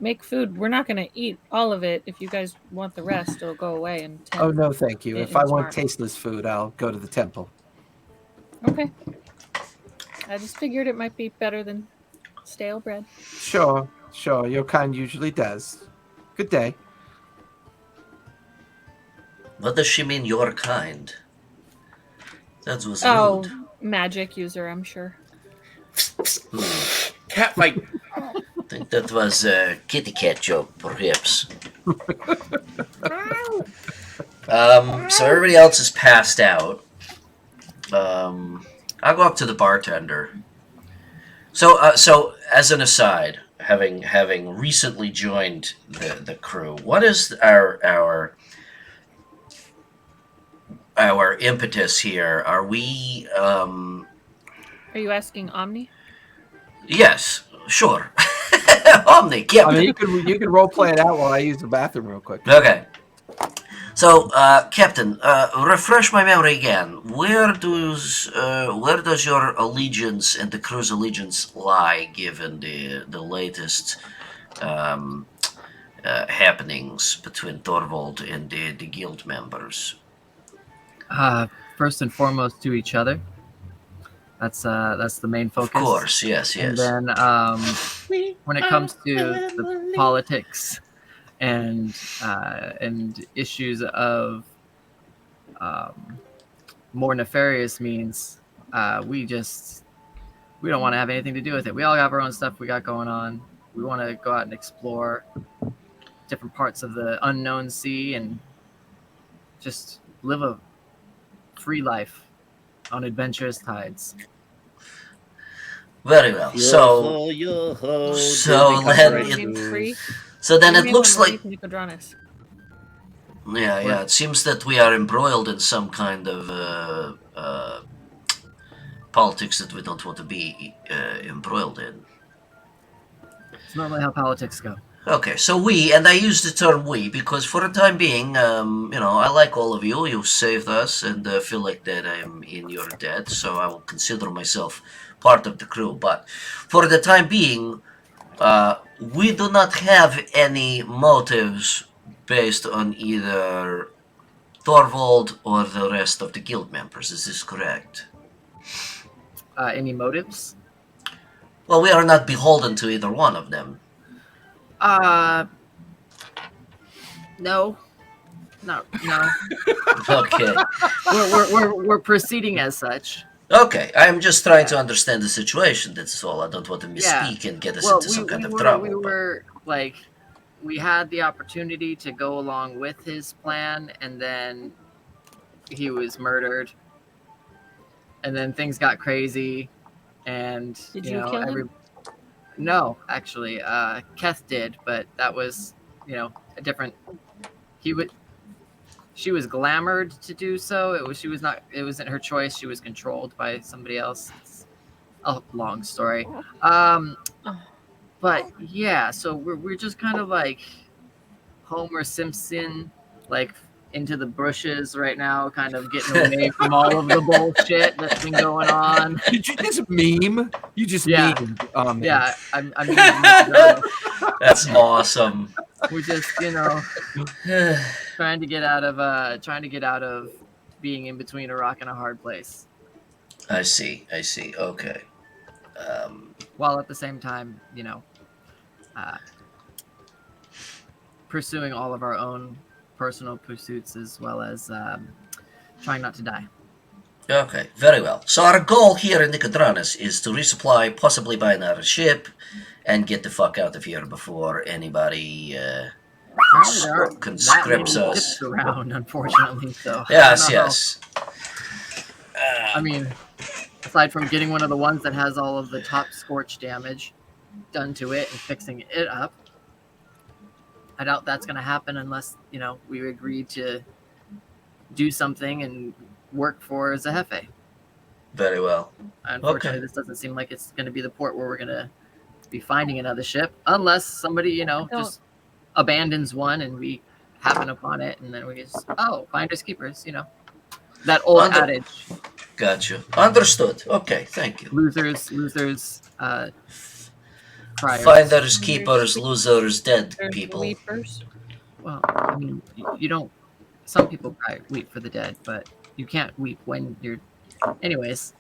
make food. We're not gonna eat all of it. If you guys want the rest, it'll go away in 10. Oh, no, thank you. in- If in I want tomorrow. tasteless food, I'll go to the temple. Okay. I just figured it might be better than stale bread. Sure. Your kind usually does. Good day. What does she mean, your kind? That was Oh, rude. magic user, I'm sure. Cat fight. I think that was a kitty cat joke, perhaps. So everybody else is passed out. I'll go up to the bartender. So as an aside, having recently joined the crew, what is our impetus here? Are we? Are you asking Omni? Yes, sure. Omni, I Captain. mean, you can role play it out while I use the bathroom real quick. Okay. So, Captain, refresh my memory again. Where does your allegiance and the crew's allegiance lie, given the latest happenings between Thorvald and the guild members? First and foremost, to each other. That's the main focus. Of course, yes. And then when it comes to the politics and issues of more nefarious means, we don't want to have anything to do with it. We all have our own stuff we got going on. We want to go out and explore different parts of the unknown sea and just live a free life on adventurous tides. Very well. So then it looks like Nicodranus. yeah. It seems that we are embroiled in some kind of politics that we don't want to be embroiled in. It's normally how politics go. Okay, so we, and I use the term we because for the time being, I like all of you. You saved us, and feel like that I'm in your debt, so I will consider myself part of the crew. But for the time being, we do not have any motives based on either Thorvald or the rest of the guild members. Is this correct? Any motives? Well, we are not beholden to either one of them. No. Okay. We're proceeding as such. Okay, I'm just trying to understand the situation, that's all. I don't want to misspeak and get us into some kind of trouble. We had the opportunity to go along with his plan, and then he was murdered. And then things got crazy, and Did you kill him? No, actually, Keth did, but that was, a different. She was glamored to do so. It wasn't her choice. She was controlled by somebody else. It's a long story. But yeah, so we're just kind of like Homer Simpson, like into the bushes right now, kind of getting away from all of the bullshit that's been going on. Did you just meme? You just meme. Yeah, I'm That's awesome. we're just trying to get out of being in between a rock and a hard place, I see. Okay. while at the same time pursuing all of our own personal pursuits, as well as trying not to die. Okay, very well. So our goal here in Nicodranus is to resupply, possibly buy another ship, and get the fuck out of here before anybody Apparently there aren't that conscripts many us. ships around, unfortunately. So Yes, I don't know yes. I mean, aside from getting one of the ones that has all of the top scorch damage done to it and fixing it up, I doubt that's going to happen unless we agree to do something and work for Zehefe. Very well. Unfortunately, this doesn't seem like it's going to be the port where we're going to be finding another ship, unless somebody, just abandons one and we happen upon it, and then we just, finders keepers, that old adage. Gotcha. Understood. Okay, thank you. Losers, criers. Finders, keepers, losers, dead people. Weepers. Well, I mean, you don't. Some people cry, weep for the dead, but you can't weep when you're. Anyways,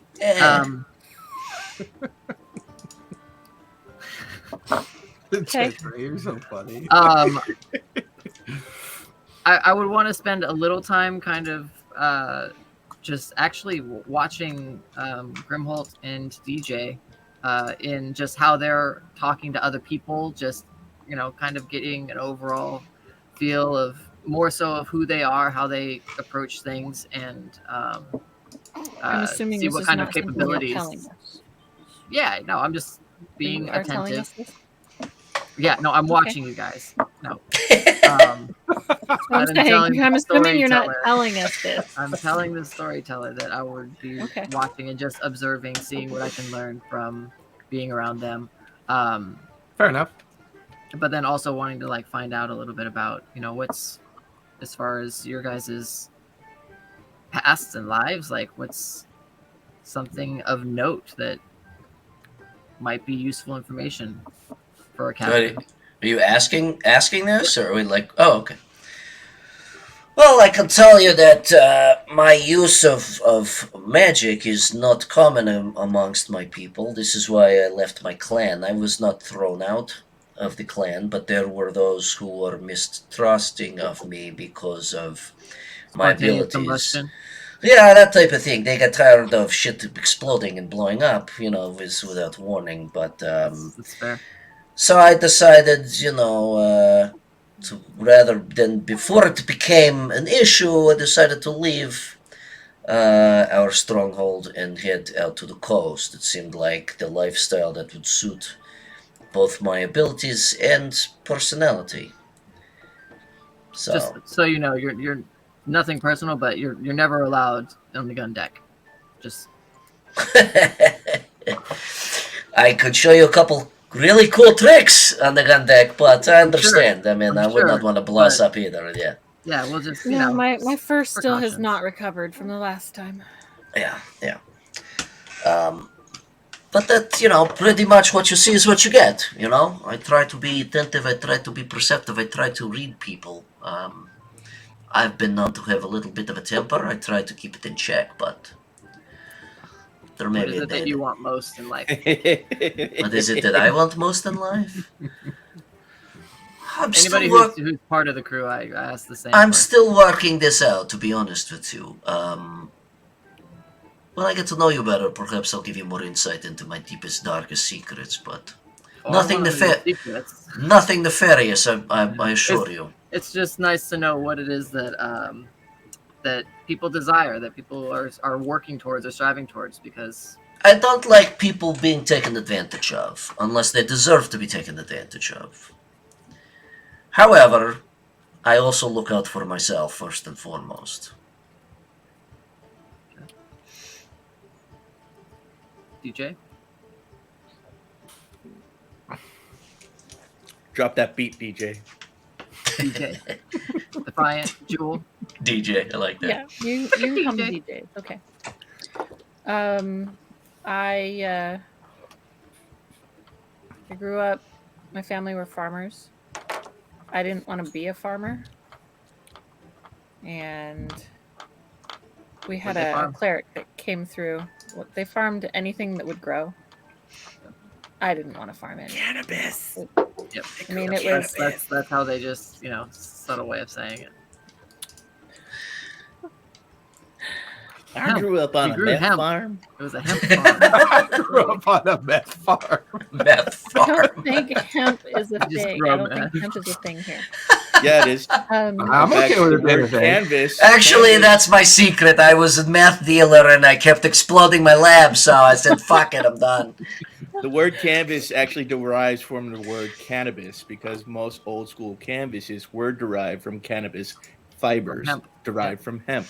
Okay. You're so funny. I would want to spend a little time kind of just actually watching Grimholt and DJ in just how they're talking to other people, just kind of getting an overall feel of more so of who they are, how they approach things, and I'm assuming see this what is kind not of something you're capabilities. telling us. Yeah, no, I'm just being You are telling us attentive. this? Yeah, no, I'm watching you guys. No. I'm saying, I'm assuming you're not telling us this. I'm telling the storyteller that I would be Okay. watching and just observing, seeing what I can learn from being around them. Fair enough. But then also wanting to find out a little bit about, what's, as far as your guys' pasts and lives, what's something of note that might be useful information for a captain. Are you asking this, or are we oh, okay. Well, I can tell you that my use of magic is not common amongst my people. This is why I left my clan. I was not thrown out of the clan, but there were those who were mistrusting of me because of my abilities. Combustion. Yeah, that type of thing. They got tired of shit exploding and blowing up, without warning. But That's fair. so I decided, to rather than before it became an issue, I decided to leave our stronghold and head out to the coast. It seemed like the lifestyle that would suit both my abilities and personality. So, just so you know, you're nothing personal, but you're never allowed on the gun deck. Just I could show you a couple really cool tricks on the gun deck, but I understand. Sure. I mean, I'm I would not want to blow us up either. Yeah. Yeah, we'll just my fur still has precautions. not recovered from the last time. Yeah. But that's, pretty much what you see is what you get, I try to be attentive, I try to be perceptive, I try to read people. I've been known to have a little bit of a temper, I try to keep it in check, but there may What be is a it day. that you want most in life? What is it that I want most in life? Anybody who's part of the crew, I ask the same. I'm still working this out, to be honest with you. When I get to know you better, perhaps I'll give you more insight into my deepest, darkest secrets, but nothing nefarious, I assure you. It's just nice to know what it is that that people desire, that people are working towards or striving towards, because I don't like people being taken advantage of, unless they deserve to be taken advantage of. However, I also look out for myself first and foremost. DJ? Drop that beat, DJ. DJ. Defiant, Jewel. DJ, I like that. Yeah, you can call me DJ. Okay. I grew up. My family were farmers. I didn't want to be a farmer, and we had a cleric that came through. They farmed anything that would grow. I didn't want to farm it. Cannabis. Yep. I mean, it was. That's how they just subtle way of saying it. I grew up on You a grew meth hemp. farm. It was a hemp farm. I grew up on a meth farm. Meth I farm. don't think hemp is a You just thing. grow I don't think meth. hemp is a thing here. Yeah, it is. I'm In okay fact, with the it being a word thing. canvas. Actually, canvas- that's my secret. I was a meth dealer and I kept exploding my lab, so I said, fuck it, I'm done. the word canvas actually derives from the word cannabis because most old school canvases were derived from cannabis fibers hemp. derived from hemp.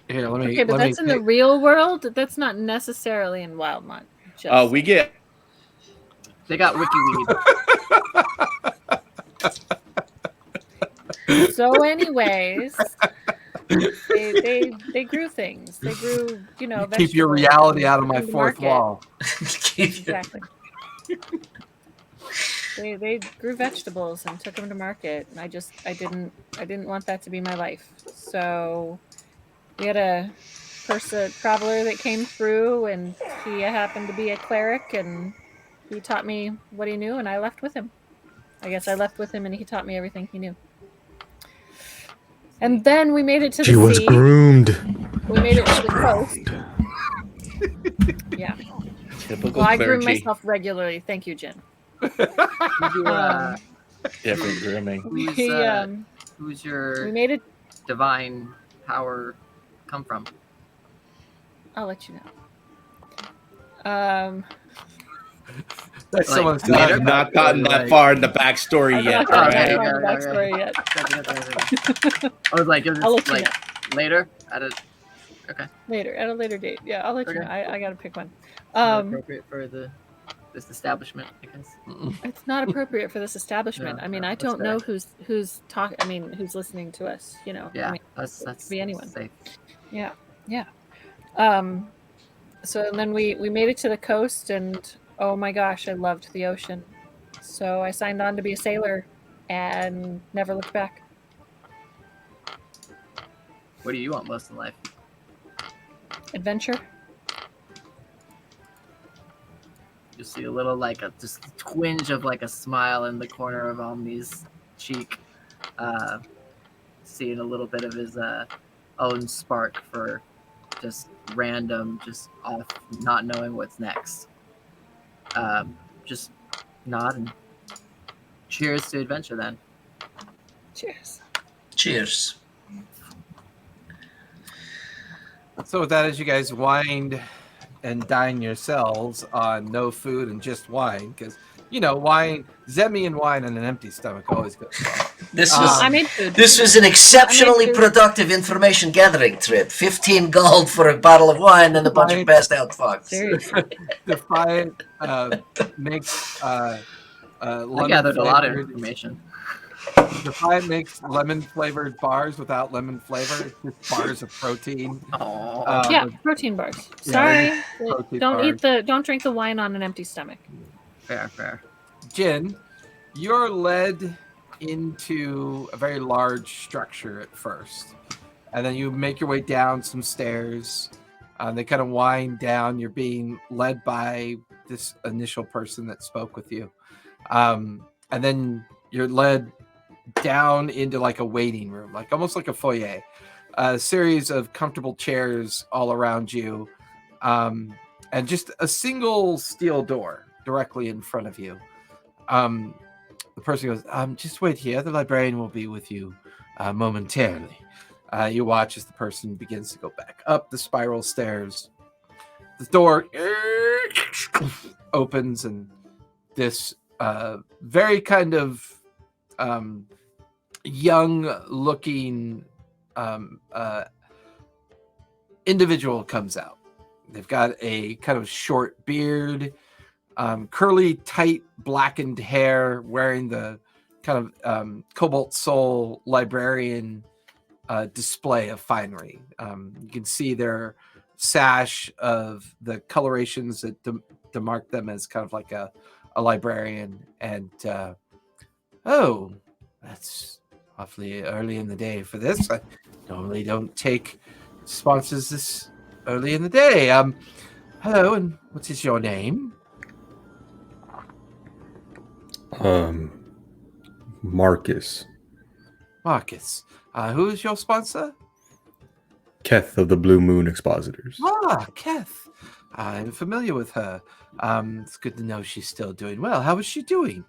Here, let me. Okay, but let me that's in the take- real world. That's not necessarily in Wildmont. Just We get They got WikiWeed. so. Anyways, they grew things. They grew, keep your vegetables reality and out of took my them to fourth market. wall. Exactly. They grew vegetables and took them to market, and I didn't want that to be my life. So we had a traveler that came through, and he happened to be a cleric, and he taught me what he knew, and I left with him. I guess I left with him, and he taught me everything he knew. And then we made it to the She was sea. groomed. We made it to the coast. Yeah. typical Well, I groom clergy, myself regularly. Thank you, Jen. different grooming. Who's your We made it. divine power come from? I'll let you know. That's Like, someone's later? I've not gotten that Like- far in the backstory I've yet. not gotten Okay, that Right? far in the okay, backstory yet. I was like, is I'll this let you like later? At a Later, at a later date. Yeah, I'll let you Okay. know. I gotta pick one. not appropriate for this establishment, I guess. It's not appropriate for this establishment. No, I mean, no, I that's don't know fair. who's talking. I mean, who's listening to us? Yeah, I mean, that's it could that's be anyone. safe. Yeah. So then we made it to the coast, and oh my gosh, I loved the ocean. So I signed on to be a sailor, and never looked back. What do you want most in life? Adventure. You see a little like a just twinge of like a smile in the corner of Omni's cheek, seeing a little bit of his own spark for just random, just off, not knowing what's next. Just nod and cheers to adventure then. Cheers. Cheers. So with that, as you guys wind and dine yourselves on no food and just wine, because wine, Zemi and wine on an empty stomach always goes well. This Um, was I made food. this was an exceptionally food. productive information gathering trip. 15 gold for a bottle of wine and a bunch of Fine. passed out fucks. Seriously. Defiant makes I lemon gathered a lot of flavored. information. Defiant makes lemon flavored bars without lemon flavor. It's just bars of protein. Oh, Yeah, protein bars. Yeah, Sorry, protein don't drink the wine on an empty stomach. fair. Jin, you're led into a very large structure at first, and then you make your way down some stairs. They kind of wind down. You're being led by this initial person that spoke with you, and then you're led down into like a waiting room, like almost like a foyer. A series of comfortable chairs all around you, and just a single steel door directly in front of you. The person goes, just wait here. The librarian will be with you momentarily. You watch as the person begins to go back up the spiral stairs. The door opens, and this very kind of young-looking individual comes out. They've got a kind of short beard, curly, tight, blackened hair, wearing the kind of Cobalt Soul librarian display of finery. You can see their sash of the colorations that demark them as kind of like a librarian. And oh, that's awfully early in the day for this. I normally don't take sponsors this early in the day. Hello, and what is your name? Marcus. Marcus. Who is your sponsor? Keth of the Blue Moon Expositors. Ah, Keth. I'm familiar with her. It's good to know she's still doing well. How is she doing?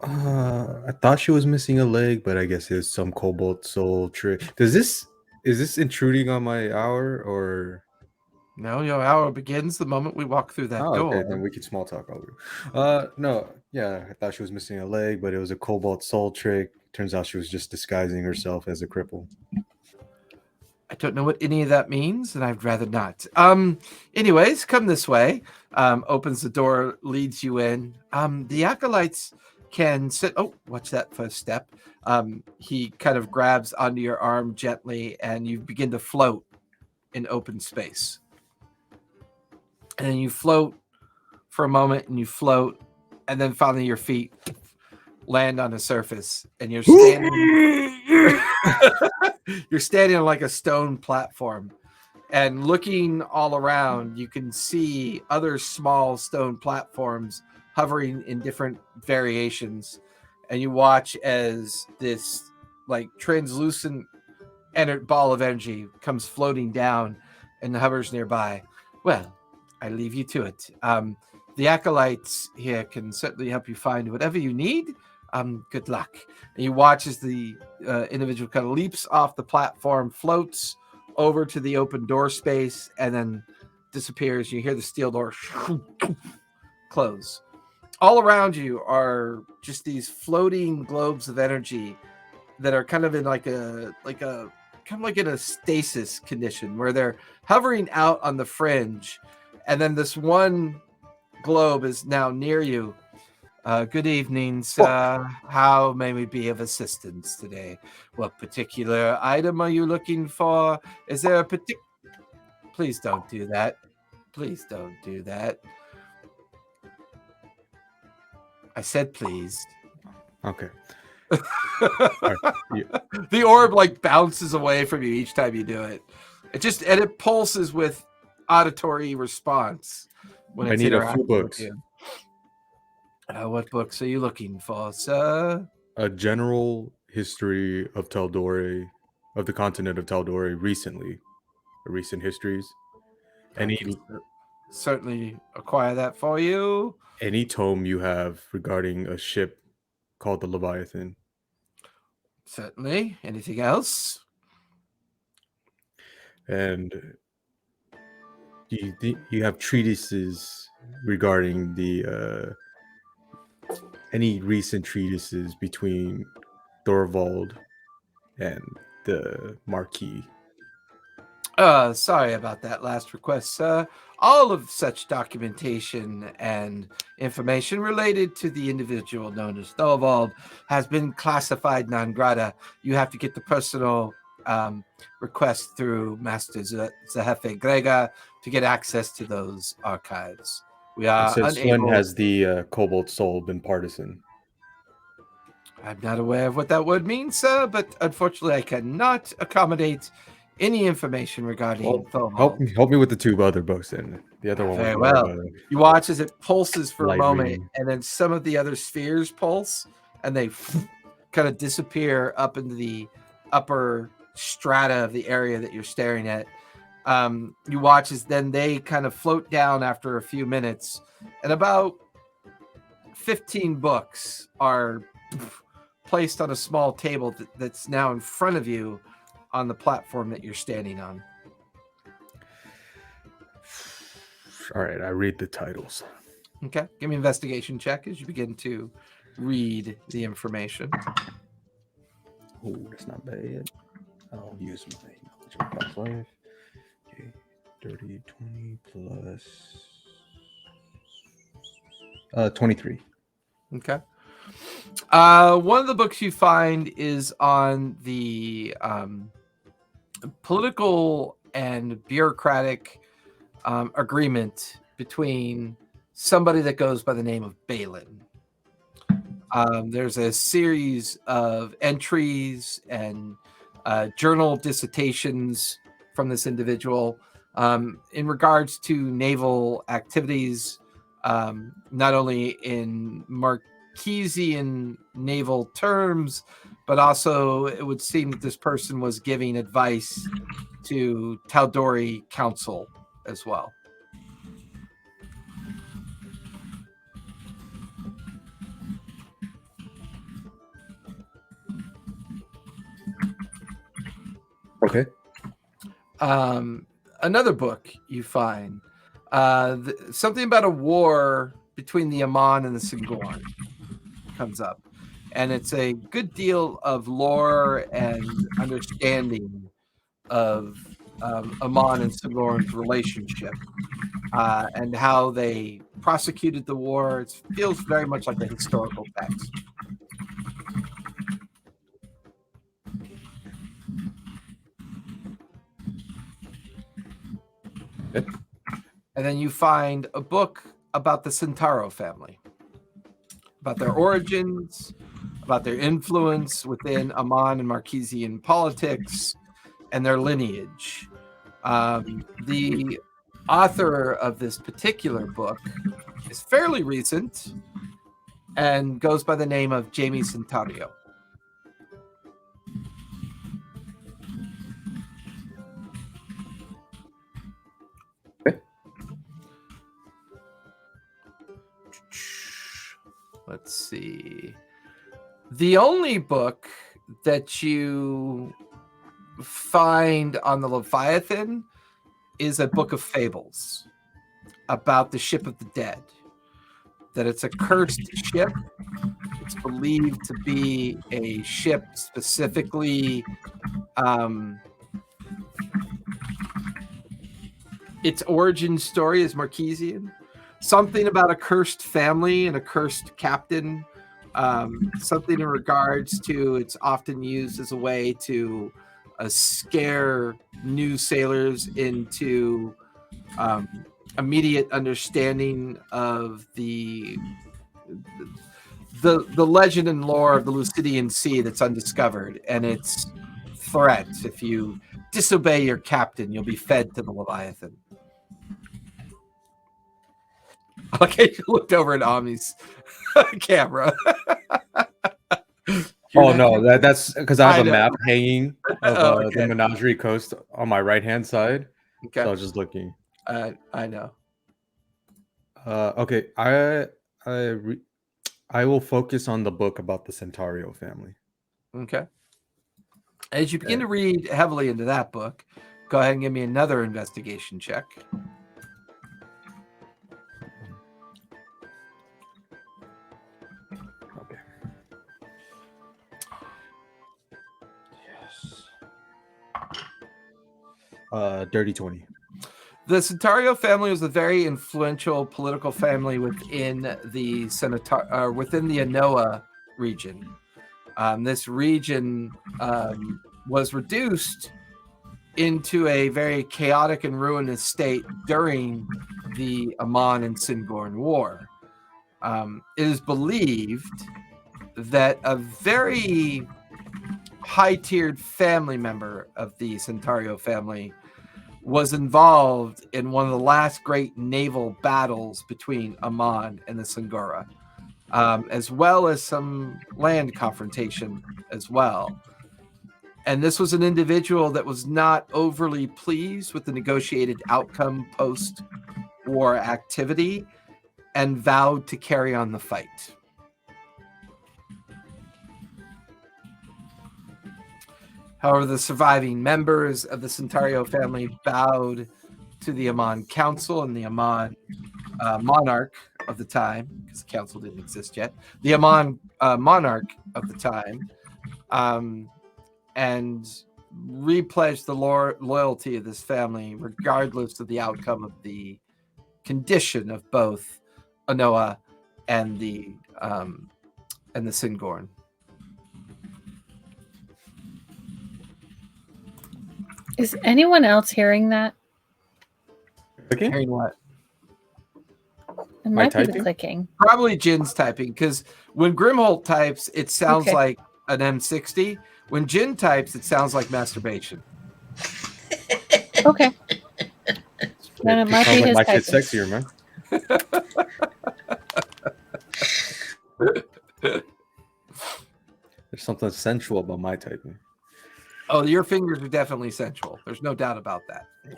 I thought she was missing a leg, but I guess it's some cobalt soul trick. Is this intruding on my hour or? No, your hour begins the moment we walk through that door. Okay, then we can small talk over. No, yeah, I thought she was missing a leg, but it was a cobalt soul trick. Turns out she was just disguising herself as a cripple. I don't know what any of that means, and I'd rather not. Anyways, come this way. Opens the door, leads you in. The acolytes can sit. Oh, watch that first step. He kind of grabs onto your arm gently, and you begin to float in open space. And then you float for a moment, and you float, and then finally your feet land on the surface, and you're standing. You're standing on like a stone platform, and looking all around, you can see other small stone platforms hovering in different variations, and you watch as this like translucent ball of energy comes floating down and hovers nearby. Well, I leave you to it. The acolytes here can certainly help you find whatever you need. Good luck. And you watch as the individual kind of leaps off the platform, floats over to the open door space, and then disappears. You hear the steel door close. All around you are just these floating globes of energy that are kind of in like a in a stasis condition where they're hovering out on the fringe, and then this one globe is now near you. Good evening, sir. How may we be of assistance today? What particular item are you looking for? Is there a particular... Please don't do that. Please don't do that. I said please. Okay. The orb like bounces away from you each time you do it. It pulses with auditory response when I it's need a few interacting with books. you. What books are you looking for, sir? A general history of Taldore, of the continent of Taldore recent histories. I can certainly acquire that for you. Any tome you have regarding a ship called the Leviathan. Certainly. Anything else? And you have treatises regarding the any recent treatises between Thorvald and the Marquis. Sorry about that last request, sir. All of such documentation and information related to the individual known as Thorvald has been classified non grata. You have to get the personal request through Master Zehefe Gregor to get access to those archives. We are Since unable... when has the Cobalt Soul been partisan? I'm not aware of what that word means, sir, but unfortunately I cannot accommodate any information regarding Thorvald. Help me with the two other books then. The other one. Very well. You watch as it pulses for a moment, reading. and then some of the other spheres pulse, and they kind of disappear up into the upper strata of the area that you're staring at. You watch as then they kind of float down after a few minutes, and about 15 books are placed on a small table that's now in front of you on the platform that you're standing on. All right, I read the titles. Okay, give me an investigation check as you begin to read the information. Oh, that's not bad. I'll use my knowledge of past life. Okay, 30, 20 plus 23. Okay. One of the books you find is on the political and bureaucratic agreement between somebody that goes by the name of Balin. There's a series of entries and journal dissertations from this individual in regards to naval activities, not only in Marquis Marquisian naval terms, but also it would seem that this person was giving advice to Tal'Dorei Council as well. Okay. Another book you find, something about a war between the Amon and the Singorn comes up. And it's a good deal of lore and understanding of Amon and Singorn's relationship and how they prosecuted the war. It feels very much like a historical text. And then you find a book about the Centaurio family, about their origins, about their influence within Amon and Marquisian politics, and their lineage. The author of this particular book is fairly recent and goes by the name of Jamie Centaurio. Let's see. The only book that you find on the Leviathan is a book of fables about the ship of the dead. That it's a cursed ship. It's believed to be a ship specifically. Its origin story is Marquisian. Something about a cursed family and a cursed captain. Something in regards to it's often used as a way to scare new sailors into immediate understanding of the legend and lore of the Lucidian Sea that's undiscovered, and its threats. If you disobey your captain, you'll be fed to the Leviathan. Okay, you looked over atAmi's camera. Oh no, that's because I have a know. map hanging of Okay. the Menagerie Coast on my right hand side. Okay, So I was just looking. I know. Okay, I will focus on the book about the Centaurio family. Okay. As you begin to read heavily into that book, go ahead and give me another investigation check. Okay. Yes. Dirty 20. The Centaurio family was a very influential political family within the within the Anoa region. This region was reduced into a very chaotic and ruinous state during the Amon and Singorn War. It is believed that a very high-tiered family member of the Centaurio family was involved in one of the last great naval battles between Amon and the Singora, as well as some land confrontation as well. And this was an individual that was not overly pleased with the negotiated outcome post-war activity and vowed to carry on the fight. However, the surviving members of the Centaurio family bowed to the Amon Council and the Amon monarch of the time, because the council didn't exist yet, the Amon monarch of the time, and repledged the loyalty of this family, regardless of the outcome of the condition of both Anoa and the Singorn. Is anyone else hearing that? Okay. Hearing what? It My might be the typing? clicking. Probably Jin's typing, because when Grimholt types, it sounds Okay. like an M60. When Jin types, it sounds like masturbation. Okay. Then it might be sounds like his my kid's typing. sexier, man. something sensual about my typing. Oh, your fingers are definitely sensual. There's no doubt about that. Yeah,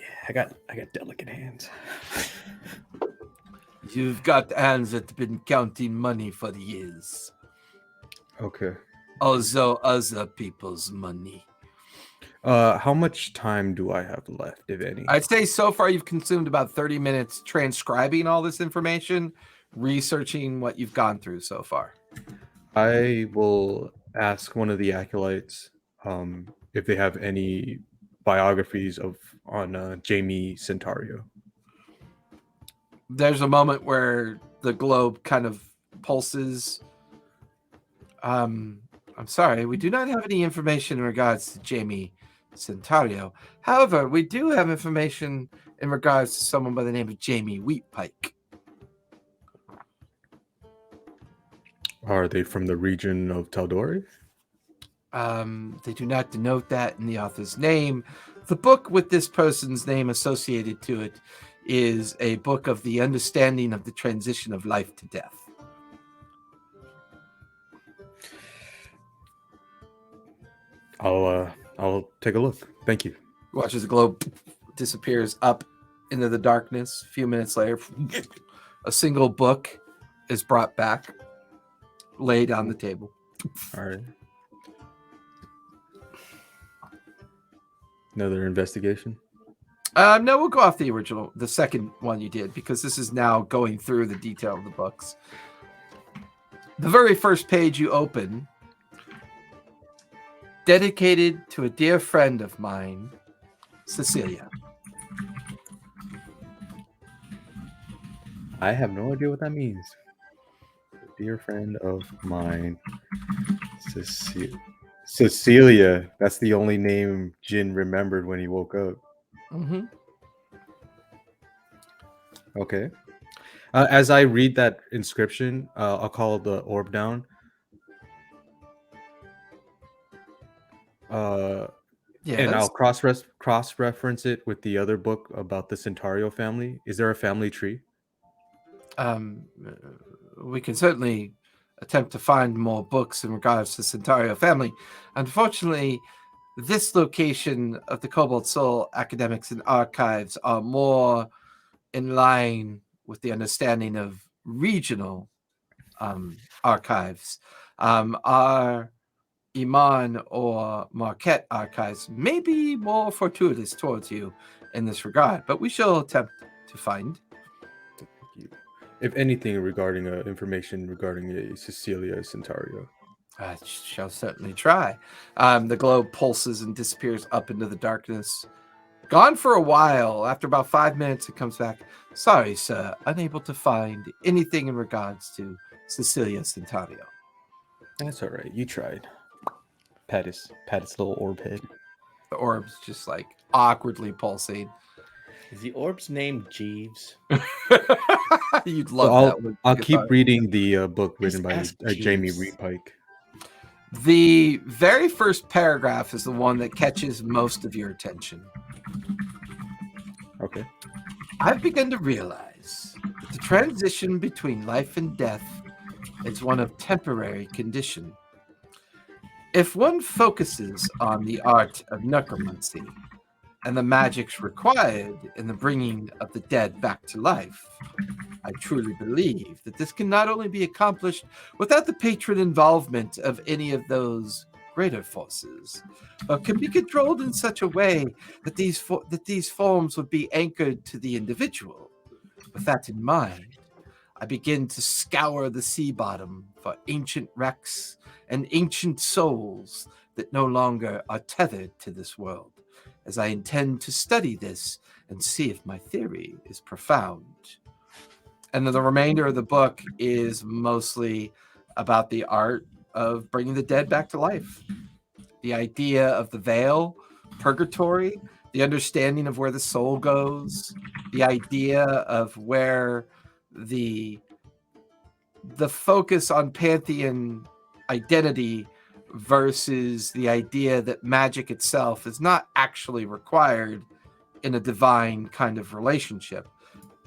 I got delicate hands. You've got hands that have been counting money for years. Okay. Also other people's money. How much time do I have left, if any? I'd say so far you've consumed about 30 minutes transcribing all this information, researching what you've gone through so far. I will ask one of the acolytes if they have any biographies on Jamie Centaurio. There's a moment where the globe kind of pulses. I'm sorry, we do not have any information in regards to Jamie Centaurio. However, we do have information in regards to someone by the name of Jamie Wheatpike. Are they from the region of Taldori? They do not denote that in the author's name. The book with this person's name associated to it is a book of the understanding of the transition of life to death. I'll take a look. Thank you. Watches the globe disappears up into the darkness. A few minutes later, a single book is brought back, laid on the table. All right. Another investigation? No, we'll go off the second one you did, because this is now going through the detail of the books. The very first page you open, dedicated to a dear friend of mine, Cecilia. I have no idea what that means. Dear friend of mine, Cecilia. That's the only name Jin remembered when he woke up. Mm-hmm. Okay. As I read that inscription, I'll call the orb down. And I'll cross-reference it with the other book about the Centaurio family. Is there a family tree? We can certainly attempt to find more books in regards to the Centaurio family. Unfortunately, this location of the Cobalt Soul Academics and Archives are more in line with the understanding of regional archives. Our Iman or Marquette archives may be more fortuitous towards you in this regard, but we shall attempt to find. Thank you. If anything regarding information regarding Cecilia Centaurio. I shall certainly try. The globe pulses and disappears up into the darkness. Gone for a while. After about 5 minutes, it comes back. Sorry, sir. Unable to find anything in regards to Cecilia Centaurio. That's all right. You tried. Pat his little orb head. The orb's just like awkwardly pulsing. Is the orb's name Jeeves? You'd love that. I'll keep reading the book written by Jamie Wheatpike. The very first paragraph is the one that catches most of your attention. Okay. I've begun to realize that the transition between life and death is one of temporary condition. If one focuses on the art of necromancy and the magics required in the bringing of the dead back to life, I truly believe that this can not only be accomplished without the patron involvement of any of those greater forces, but can be controlled in such a way that these forms would be anchored to the individual. With that in mind, I begin to scour the sea bottom for ancient wrecks and ancient souls that no longer are tethered to this world, as I intend to study this and see if my theory is profound. And then the remainder of the book is mostly about the art of bringing the dead back to life. The idea of the veil, purgatory, the understanding of where the soul goes, the idea of where the focus on pantheon identity versus the idea that magic itself is not actually required in a divine kind of relationship.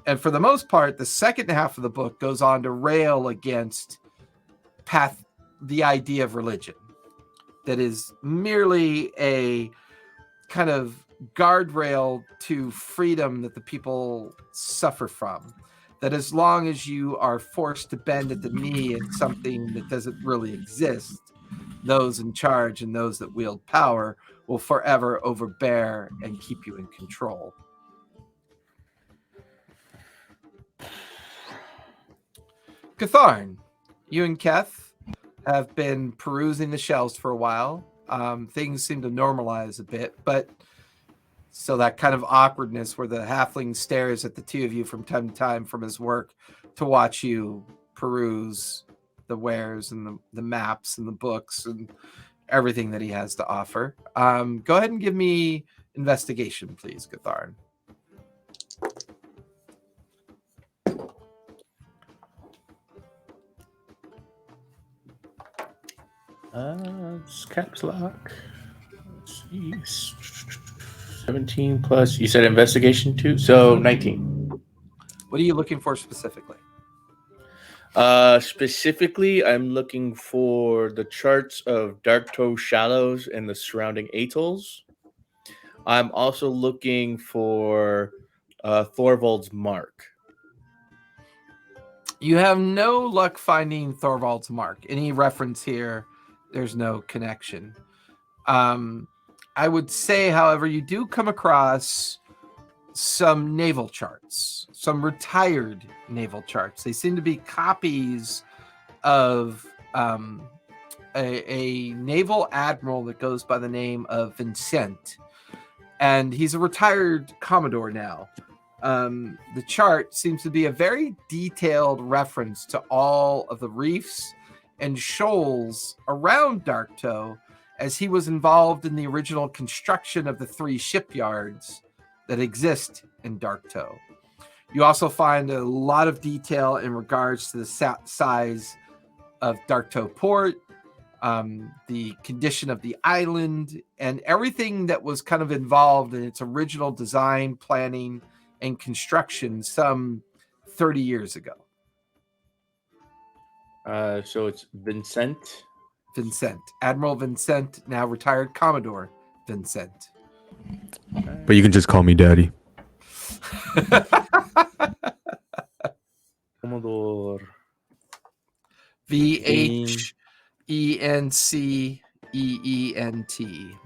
And for the most part, the second half of the book goes on to rail against the idea of religion. that is merely a kind of guardrail to freedom that the people suffer from. That as long as you are forced to bend at the knee at something that doesn't really exist, those in charge and those that wield power will forever overbear and keep you in control. Catharn, you and Keth have been perusing the shelves for a while. Things seem to normalize a bit, but so that kind of awkwardness where the halfling stares at the two of you from time to time from his work to watch you peruse the wares and the maps and the books and everything that he has to offer. Go ahead and give me investigation, please, Catharn. It's caps lock. Let's see. 17 plus. You said investigation too, so 19. What are you looking for specifically? Specifically, I'm looking for the charts of Darktow shallows and the surrounding atolls. I'm also looking for Thorvald's mark. You have no luck finding Thorvald's mark. Any reference here, there's no connection. I would say, however, you do come across some naval charts, some retired naval charts. They seem to be copies of a naval admiral that goes by the name of Vincent. And he's a retired Commodore now. The chart seems to be a very detailed reference to all of the reefs and shoals around Darktow, as he was involved in the original construction of the 3 shipyards that exist in Darktow. You also find a lot of detail in regards to the size of Darktow Port, the condition of the island, and everything that was kind of involved in its original design, planning, and construction some 30 years ago. So it's Vincent. Admiral Vincent, now retired Commodore Vincent. But you can just call me Daddy. Commodore Vincent.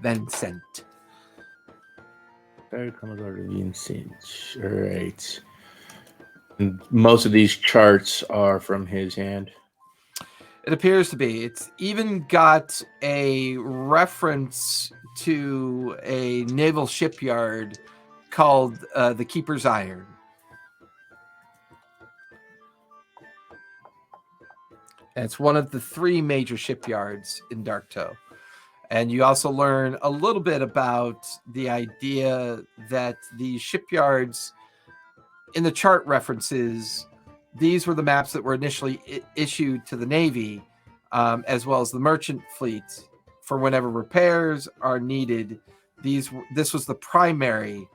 Vincent. Commodore Vincent. All right. And most of these charts are from his hand. It appears to be. It's even got a reference to a naval shipyard called the Keeper's Iron. And it's one of the 3 major shipyards in Darktow. And you also learn a little bit about the idea that the shipyards in the chart references, these were the maps that were initially issued to the Navy, as well as the merchant fleet, for whenever repairs are needed. This was the primary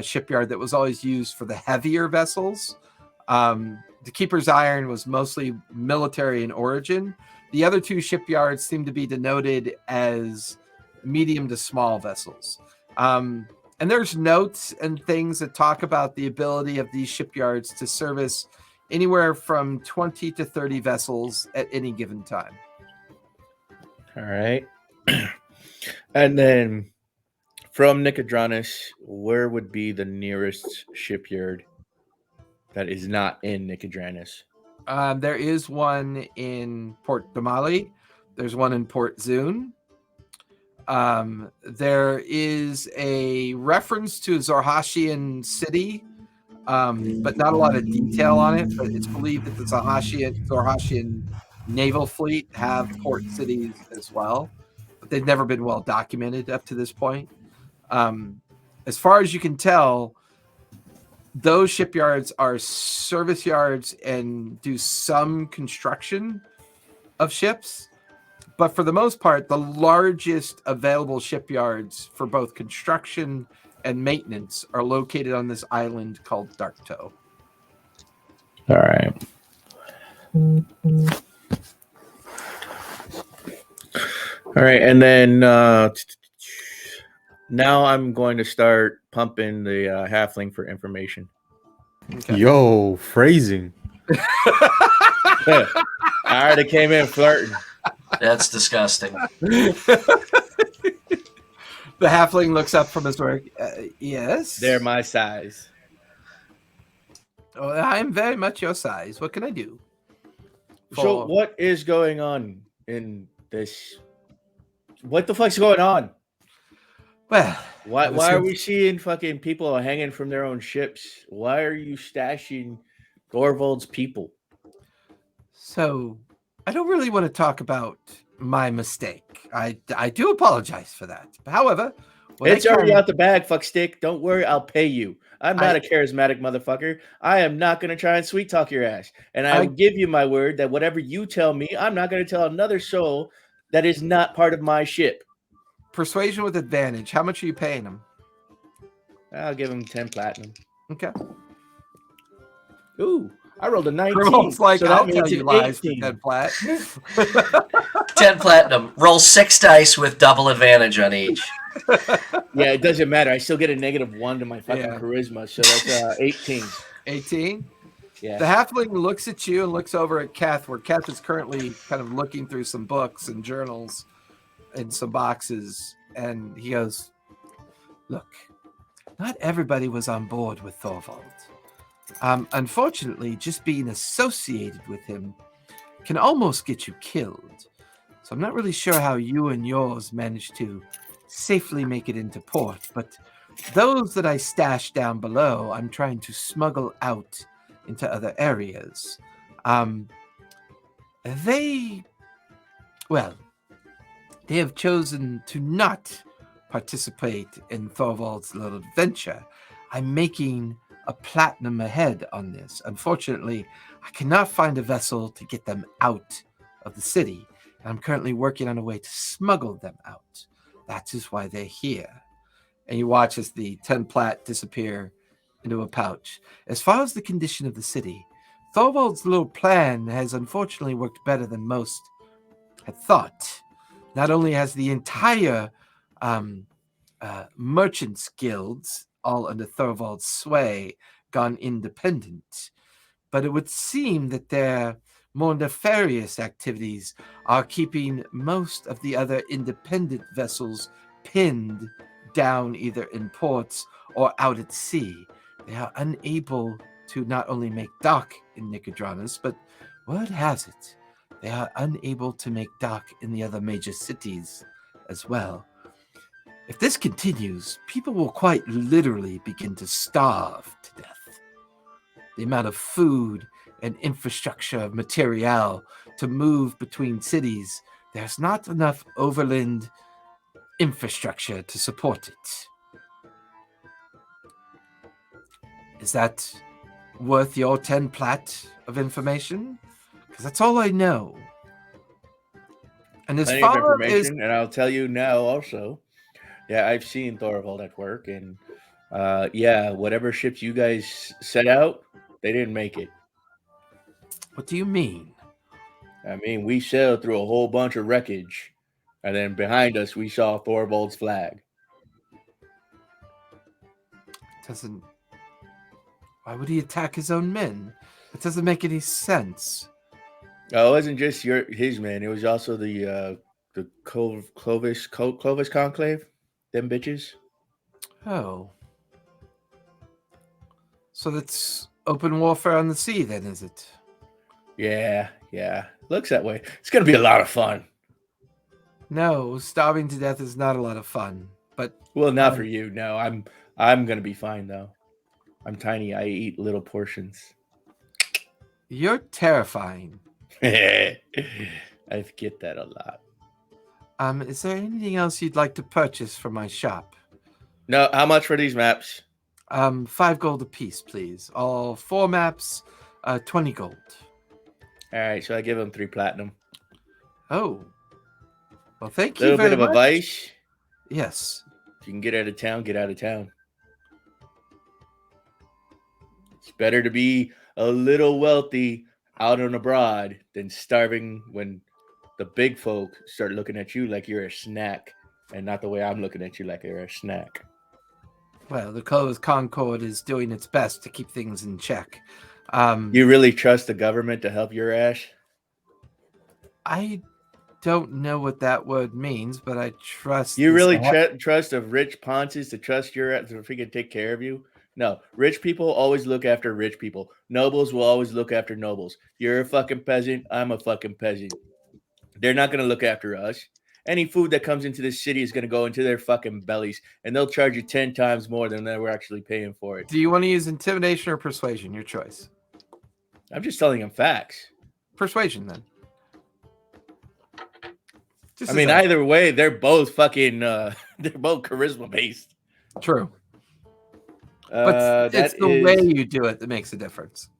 shipyard that was always used for the heavier vessels. The Keeper's Iron was mostly military in origin. The other 2 shipyards seem to be denoted as medium to small vessels. And there's notes and things that talk about the ability of these shipyards to service anywhere from 20 to 30 vessels at any given time. All right. And then from Nicodranus, where would be the nearest shipyard that is not in Nicodranus? There is one in Port Damali. There's one in Port Zune. There is a reference to Zorhashian city, but not a lot of detail on it. But it's believed that the Zorhashian naval fleet have port cities as well, but they've never been well documented up to this point. As far as you can tell, those shipyards are service yards and do some construction of ships. But for the most part, the largest available shipyards for both construction and maintenance are located on this island called Darktow. All right. All All right, and then now I'm going to start pumping the halfling for information. Okay. Yo, phrasing. I already came in flirting. That's disgusting. The halfling looks up from his work. Yes. They're my size. Oh, I'm very much your size. What can I do? So what is going on in this? What the fuck's going on? Well, Why are we seeing fucking people hanging from their own ships? Why are you stashing Thorvald's people? So, I don't really want to talk about my mistake. I do apologize for that. However, It's already out the bag, fuck stick. Don't worry, I'll pay you. I'm not a charismatic motherfucker. I am not going to try and sweet talk your ass. And I will give you my word that whatever you tell me, I'm not going to tell another soul that is not part of my ship. Persuasion with advantage. How much are you paying him? I'll give him 10 platinum. Okay. Ooh, I rolled a 19. Girl's like, so I'll that tell means you an lies 18. for 10 plat. 10 platinum. Roll 6 dice with double advantage on each. Yeah, it doesn't matter. I still get a -1 to my fucking charisma, so that's 18. 18? Yeah. The halfling looks at you and looks over at Kath, where Kath is currently kind of looking through some books and journals in some boxes, and he goes, look, not everybody was on board with Thorvald. Unfortunately, just being associated with him can almost get you killed. So I'm not really sure how you and yours managed to safely make it into port, but those that I stashed down below, I'm trying to smuggle out into other areas. They have chosen to not participate in Thorvald's little adventure. I'm making a platinum ahead on this. Unfortunately, I cannot find a vessel to get them out of the city, and I'm currently working on a way to smuggle them out. That is why they're here. And you watch as the 10 plat disappear into a pouch. As far as the condition of the city, Thorvald's little plan has unfortunately worked better than most had thought. Not only has the entire merchants guilds, all under Thorvald's sway, gone independent, but it would seem that their more nefarious activities are keeping most of the other independent vessels pinned down either in ports or out at sea. They are unable to not only make dock in Nicodranus, but word has it, they are unable to make dock in the other major cities as well. If this continues, people will quite literally begin to starve to death. The amount of food and infrastructure material to move between cities, there's not enough overland infrastructure to support it. Is that worth your 10 plat of information? Because that's all I know. And as Plenty of far as information, and I'll tell you now also. Yeah, I've seen Thorvald at work, and whatever ships you guys set out, they didn't make it. what do you mean? I mean, we sailed through a whole bunch of wreckage, and then behind us we saw Thorvald's flag. Why would he attack his own men? It doesn't make any sense. Oh, it wasn't just his men; it was also the Clovis Conclave, them bitches. Oh. So that's open warfare on the sea then, is it? Yeah. Looks that way. It's gonna be a lot of fun. No, starving to death is not a lot of fun. But not for you. No, I'm gonna be fine though. I'm tiny. I eat little portions. You're terrifying. I get that a lot. Is there anything else you'd like to purchase from my shop? No, how much for these maps? 5 gold apiece, please. All 4 maps, 20 gold. All right, so I give them 3 platinum. Oh. Well, thank A you little very bit of much. advice. Yes. If you can get out of town, get out of town. It's better to be a little wealthy out and abroad than starving when the big folk start looking at you like you're a snack, and not the way I'm looking at you like you're a snack. Well, the Clovis Concord is doing its best to keep things in check. You really trust the government to help your ass? I don't know what that word means, but I trust. You this really app. trust of rich ponces to trust your ass to freaking take care of you? No, rich people always look after rich people. Nobles will always look after nobles. You're a fucking peasant. I'm a fucking peasant. They're not going to look after us. Any food that comes into this city is going to go into their fucking bellies, and they'll charge you 10 times more than they were actually paying for it. Do you want to use intimidation or persuasion? Your choice. I'm just telling them facts. Persuasion, then. I mean, either way, they're both fucking, they're both charisma based. True. But it's the way you do it that makes a difference.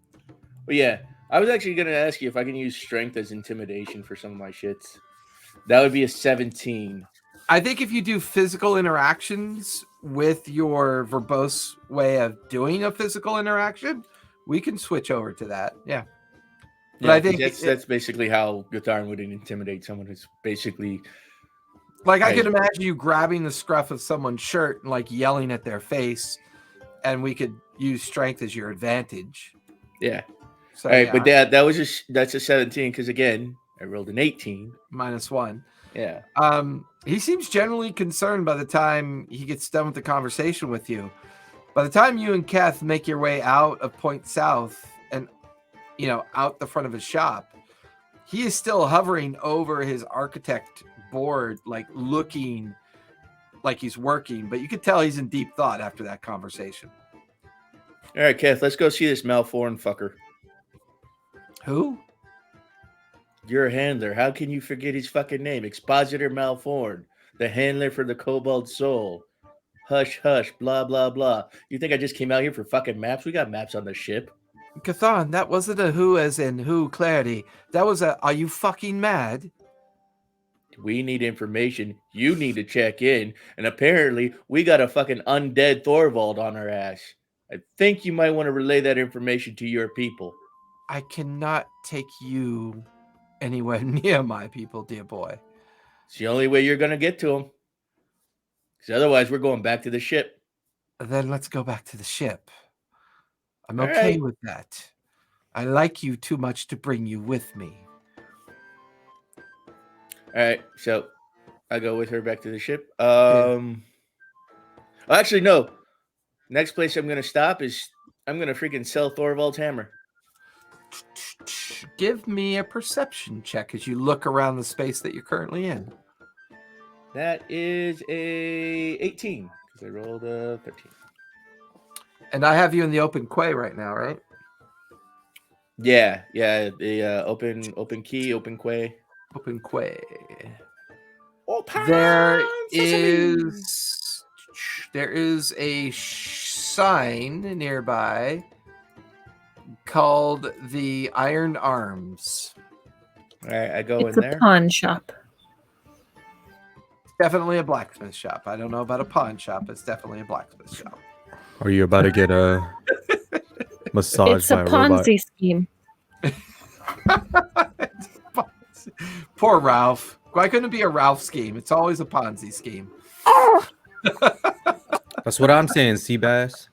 Well, yeah. I was actually going to ask you if I can use strength as intimidation for some of my shits. That would be a 17. I think if you do physical interactions with your verbose way of doing a physical interaction, we can switch over to that. Yeah. But Yeah, I think that's basically how Gatharn would intimidate someone who's basically... Like, I could imagine you grabbing the scruff of someone's shirt and, like, yelling at their face, and we could use strength as your advantage. Yeah. So, all right, but that's a 17 because, again, I rolled an 18. -1. Yeah. He seems generally concerned by the time he gets done with the conversation with you. By the time you and Kath make your way out of Point South and, you know, out the front of his shop, he is still hovering over his architect board, like looking like he's working, but you could tell he's in deep thought after that conversation. All right, Kath, let's go see this Malforan fucker. Who? You're a handler. How can you forget his fucking name? Expositor Malforan, the handler for the Cobalt Soul. Hush, hush, blah, blah, blah. You think I just came out here for fucking maps? We got maps on the ship. Gatharn, that wasn't a who as in who clarity. That was a, are you fucking mad? We need information. You need to check in. And apparently, we got a fucking undead Tharivol on our ass. I think you might want to relay that information to your people. I cannot take you anywhere near my people, dear boy. It's the only way you're going to get to them. Because otherwise, we're going back to the ship. Then let's go back to the ship. I'm All okay right. with that. I like you too much to bring you with me. All right, so I go with her back to the ship. Okay. Actually, no. Next place I'm going to stop is I'm going to freaking sell Thorvald's hammer. Give me a perception check as you look around the space that you're currently in. That is a 18 because I rolled a 13. And I have you in the open quay right now, right? Yeah, the open key, open quay. Open quay. Open There sesame. is a sign nearby called the Iron Arms. All right, I go It's in a there. pawn shop. Definitely a blacksmith shop. I don't know about a pawn shop. It's definitely a blacksmith shop. Are you about to get a massage It's a by a robot? Ponzi scheme. Poor Ralph. Why couldn't it be a Ralph scheme? It's always a Ponzi scheme. That's what I'm saying, Seabass.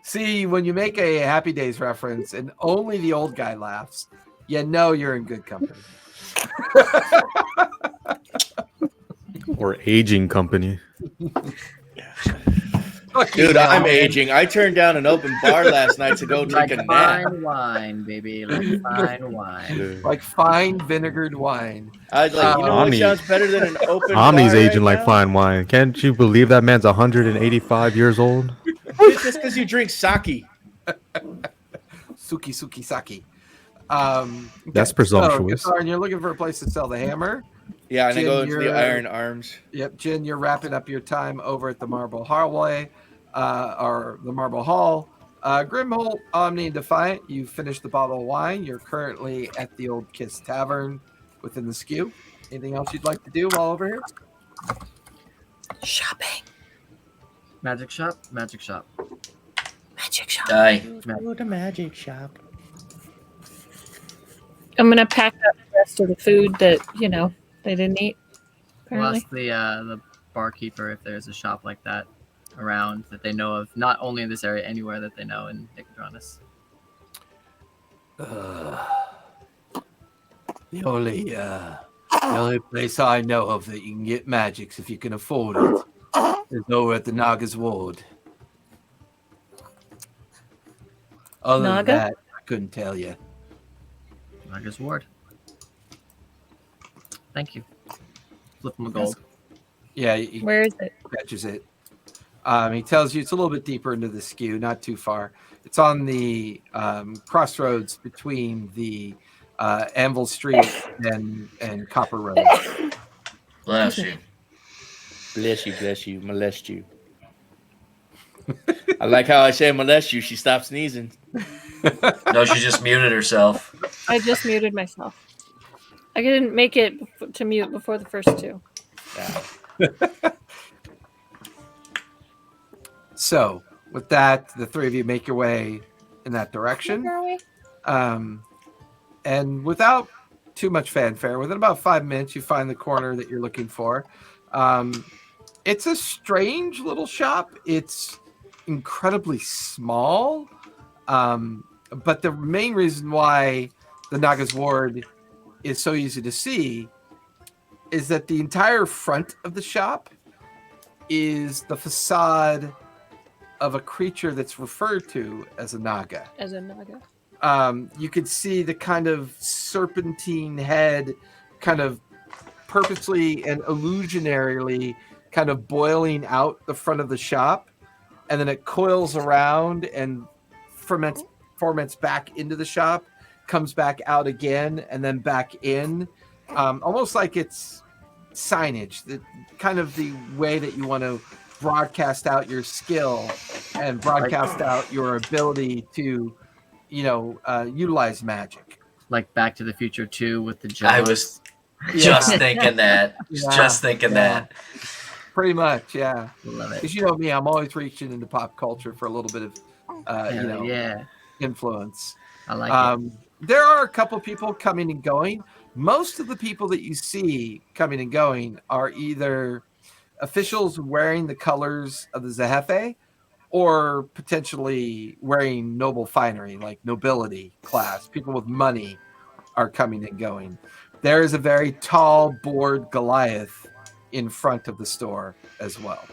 See, when you make a Happy Days reference and only the old guy laughs, you know you're in good company. Or aging company. Dude, I'm aging. I turned down an open bar last night to go Like take a nap. fine wine, baby. Like fine wine. Like fine vinegared wine. I was like, you know what Omni- sounds better than an open Omni's bar aging right like now? fine wine. Can't you believe that man's 185 years old? It's just because you drink sake. Suki sake. That's presumptuous. So, Gatharn, you're looking for a place to sell the hammer. Yeah, and I Jim, go into the you're- Iron Arms. Yep, Jin, you're wrapping up your time over at the Marble Hallway, or the Marble Hall. Grimholt, Omni, and Defiant, you finished the bottle of wine. You're currently at the Old Kiss Tavern within the skew. Anything else you'd like to do while over here? Shopping. Magic shop. Magic shop. Magic shop. Die. Go to magic shop. I'm gonna pack up the rest of the food that They didn't eat. We'll Apparently. ask the barkeeper if there's a shop like that around that they know of, not only in this area, anywhere that they know in Nicodranus. The only place I know of that you can get magics if you can afford it is over at the Naga's Ward. Other than Naga? that, I couldn't tell you. Naga's Ward. Thank you. Flip him a gold. Yeah, he Where is it? catches it. He tells you it's a little bit deeper into the skew, not too far. It's on the crossroads between the Anvil Street and Copper Road. Bless you. Bless you, molest you. I like how I say molest you. She stopped sneezing. No, she just muted herself. I just muted myself. I didn't make it to mute before the first two. Yeah. So, with that, the three of you make your way in that direction. And without too much fanfare, within about 5 minutes, you find the corner that you're looking for. It's a strange little shop. It's incredibly small. But the main reason why the Naga's Ward is so easy to see is that the entire front of the shop is the facade of a creature that's referred to as a Naga. As a Naga. You could see the kind of serpentine head kind of purposely and illusionarily kind of boiling out the front of the shop, and then it coils around and ferments back into the shop, comes back out again, and then back in, almost like it's signage, the kind of the way that you want to broadcast out your skill and broadcast out your ability to utilize magic. Like Back to the Future 2 with the Jello. I was just thinking that. Yeah. Just thinking that. Pretty much, yeah. Love it. Because you know me, I'm always reaching into pop culture for a little bit of, Yeah, influence. I like it. There are a couple people coming and going. Most of the people that you see coming and going are either officials wearing the colors of the Zehefe or potentially wearing noble finery, like nobility class. People with money are coming and going. There is a very tall, bored Goliath in front of the store as well.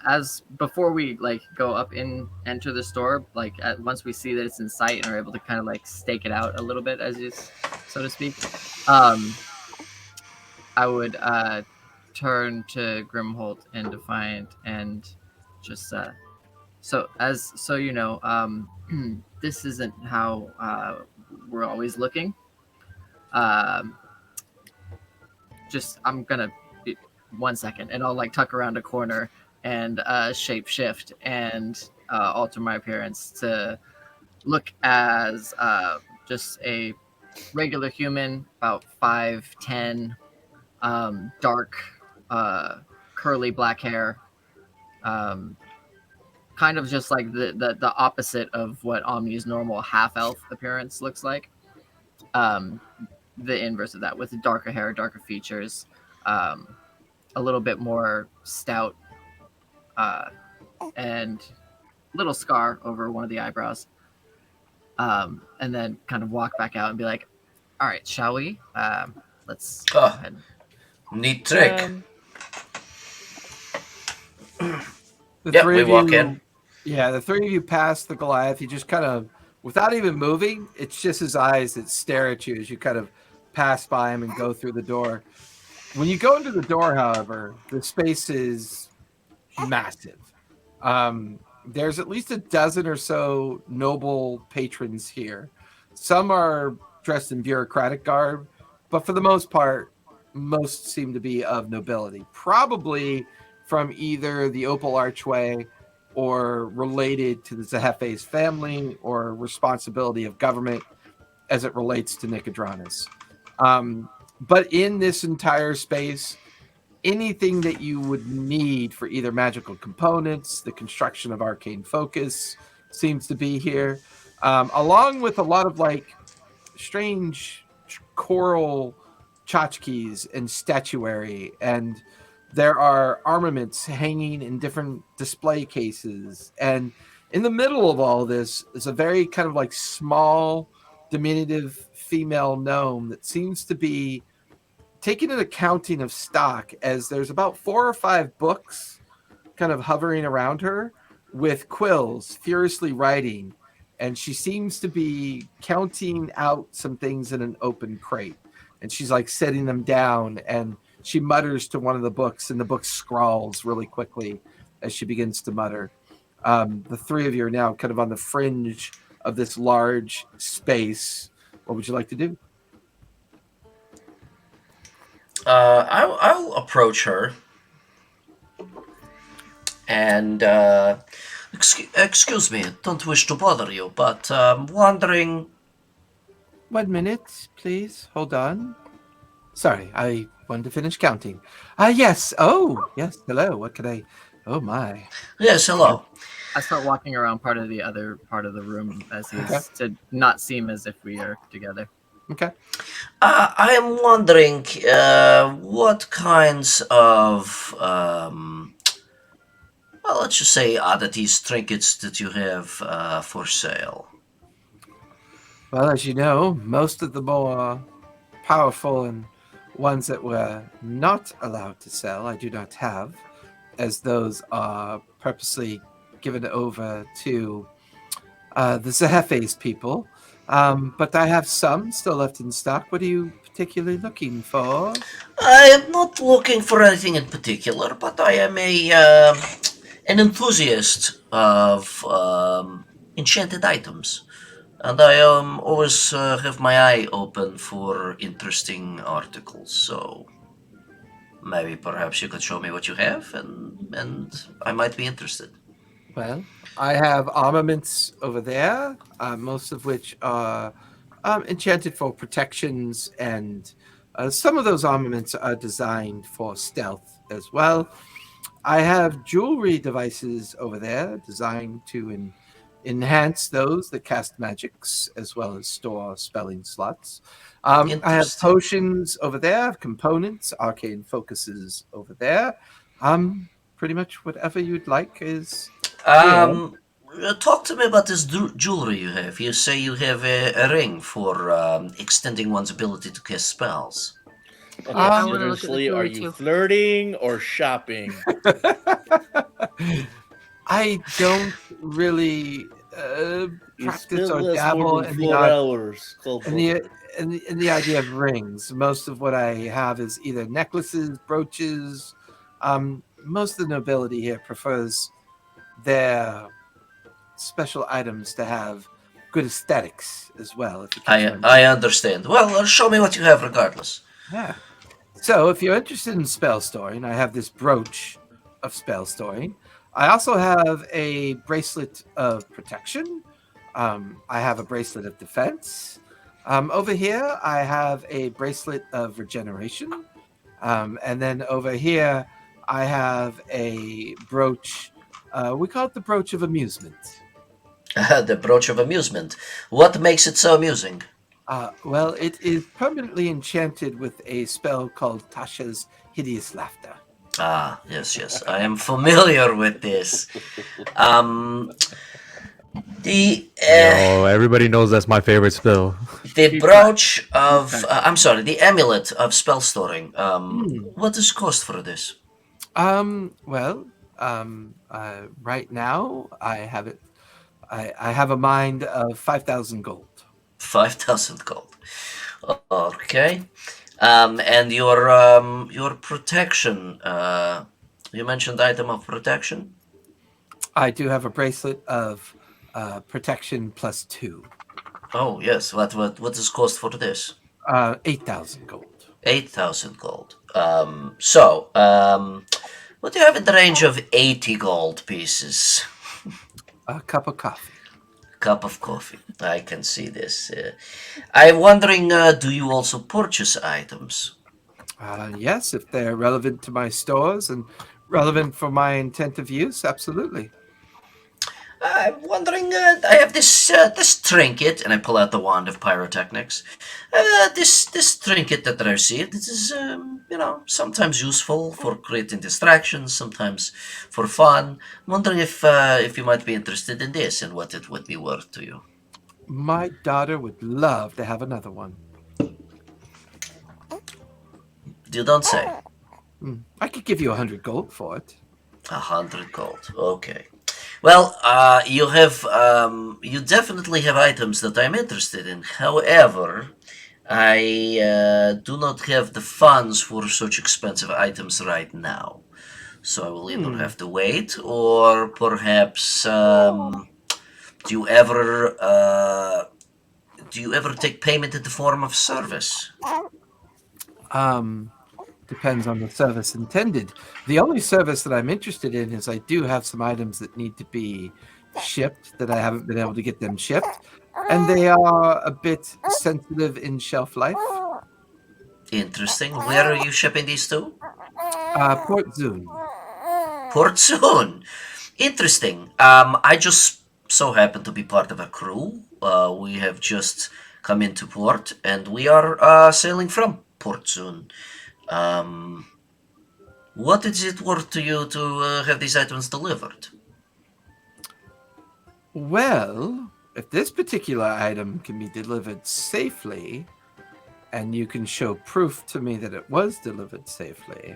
As before we go up and enter the store, once we see that it's in sight and are able to kind of stake it out a little bit, so to speak, I would turn to Grimholt and Defiant and just so you know, this isn't how we're always looking. I'm gonna be 1 second, and I'll tuck around a corner and shape shift and alter my appearance to look as just a regular human, about 5'10", dark, curly black hair, kind of just like the opposite of what Omni's normal half-elf appearance looks like. The inverse of that, with darker hair, darker features, a little bit more stout, and little scar over one of the eyebrows, and then kind of walk back out and be like, all right, shall we? Let's go ahead. Neat trick. We walk in. Yeah, the three of you pass the Goliath. You just kind of, without even moving, it's just his eyes that stare at you as you kind of pass by him and go through the door. When you go into the door, however, the space is massive. There's at least a dozen or so noble patrons here. Some are dressed in bureaucratic garb, but for the most part, most seem to be of nobility. Probably from either the Opal Archway or related to the Zehefe's family or responsibility of government as it relates to Nicodranus. But in this entire space, anything that you would need for either magical components, the construction of arcane focus seems to be here, along with a lot of strange coral tchotchkes and statuary, and there are armaments hanging in different display cases. And in the middle of all this is a very kind of like small, diminutive female gnome that seems to be taking an accounting of stock, as there's about 4 or 5 books kind of hovering around her with quills furiously writing, and she seems to be counting out some things in an open crate, and she's like setting them down, and she mutters to one of the books, and the book scrawls really quickly as she begins to mutter. The three of you are now kind of on the fringe of this large space. What would you like to do? I'll approach her and excuse me, don't wish to bother you, but wondering. 1 minute, please. Hold on. Sorry, I wanted to finish counting. Yes. Oh, yes. Hello. What could I? Oh my. Yes, hello. I start walking around part of the other part of the room as he's Okay. to not seem as if we are together. Okay. I am wondering what kinds of, well, let's just say oddities, trinkets that you have for sale. Well, as you know, most of the more powerful and ones that we're not allowed to sell, I do not have, as those are purposely given over to the Zahefes people. But I have some still left in stock. What are you particularly looking for? I am not looking for anything in particular, but I am an enthusiast of enchanted items. And I always have my eye open for interesting articles, so maybe perhaps you could show me what you have, and I might be interested. Well, I have armaments over there, most of which are enchanted for protections, and some of those armaments are designed for stealth as well. I have jewelry devices over there designed to enhance those that cast magics as well as store spelling slots. I have Interesting. potions over there, components, arcane focuses over there. Pretty much whatever you'd like is here. Talk to me about this jewelry you have. You say you have a ring for extending one's ability to cast spells. Okay, I wanna look at the seriously, are jewelry you too. flirting or shopping? I don't really You practice still or less dabble more than in 4 hours. in the idea of rings. Most of what I have is either necklaces, brooches. Most of the nobility here prefers their special items to have good aesthetics as well. If you catch what I mean. I understand. Well, show me what you have regardless. Yeah. So if you're interested in spell storing, I have this brooch of spell storing. I also have a bracelet of protection. I have a bracelet of defense. Over here, I have a bracelet of regeneration. And then over here, I have a brooch. We call it the brooch of amusement. The brooch of amusement. What makes it so amusing? Well, it is permanently enchanted with a spell called Tasha's Hideous Laughter. Ah, yes. I am familiar with this. The Everybody knows that's my favorite spell. the brooch of I'm sorry, the amulet of spell storing. What does it cost for this? Well, right now I have it. I have a mind of 5,000 gold. 5,000 gold. Okay. And your protection. You mentioned item of protection. I do have a bracelet of protection plus 2. Oh yes. What does it cost for this? 8,000 gold. 8,000 gold. What do you have in the range of 80 gold pieces? A cup of coffee. Cup of coffee. I can see this. I'm wondering, do you also purchase items? Yes, if they're relevant to my stores and relevant for my intent of use, absolutely. I'm wondering, I have this trinket, and I pull out the wand of pyrotechnics. This trinket that I received, it is, sometimes useful for creating distractions, sometimes for fun. I'm wondering if you might be interested in this and what it would be worth to you. My daughter would love to have another one. You don't say. I could give you 100 gold for it. 100 gold. Okay. Well, you definitely have items that I'm interested in. However, I do not have the funds for such expensive items right now. So I will either have to wait, or perhaps, do you ever take payment in the form of service? Depends on the service intended. The only service that I'm interested in is I do have some items that need to be shipped that I haven't been able to get them shipped, and they are a bit sensitive in shelf life. Interesting. Where are you shipping these to? Port Zune. Port soon. Interesting. I just so happen to be part of a crew. We have just come into port, and we are sailing from Port soon. What is it worth to you to have these items delivered? Well, if this particular item can be delivered safely, and you can show proof to me that it was delivered safely,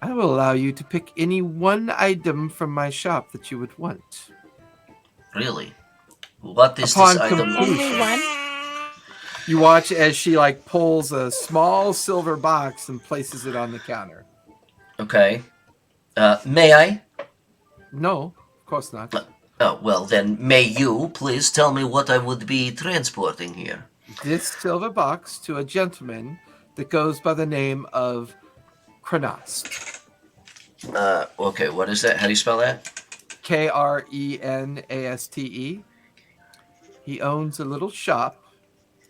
I will allow you to pick any one item from my shop that you would want. Really? What is Upon this item? completion. You watch as she pulls a small silver box and places it on the counter. Okay. May I? No, of course not. Oh, well then, may you please tell me what I would be transporting here? This silver box to a gentleman that goes by the name of Krenost. Okay, what is that? How do you spell that? Krenaste. He owns a little shop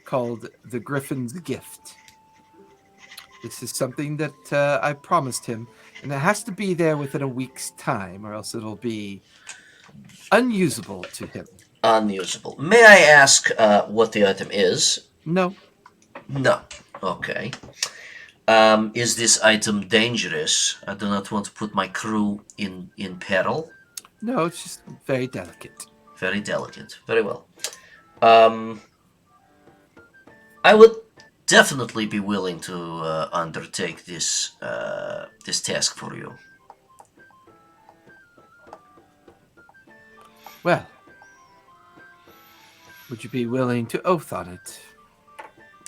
called the Griffin's Gift. This is something that I promised him, and it has to be there within a week's time, or else it'll be unusable to him. Unusable. May I ask what the item is? No. No. Okay. Is this item dangerous? I do not want to put my crew in peril. No, it's just very delicate. Very delicate. Very well. I would definitely be willing to undertake this task for you. Well, would you be willing to oath on it?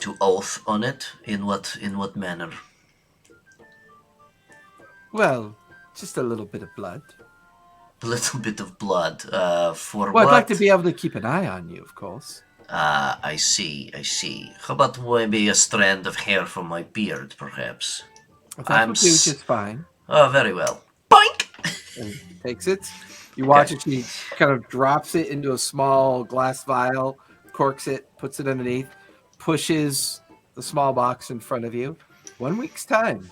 To oath on it? In what manner? Well, just a little bit of blood. A little bit of blood. For Well, what? I'd like to be able to keep an eye on you, of course. I see. How about maybe a strand of hair from my beard, perhaps? That would do just fine. Oh, very well. Boink! And takes it. You watch it. She kind of drops it into a small glass vial, corks it, puts it underneath, pushes the small box in front of you. 1 week's time.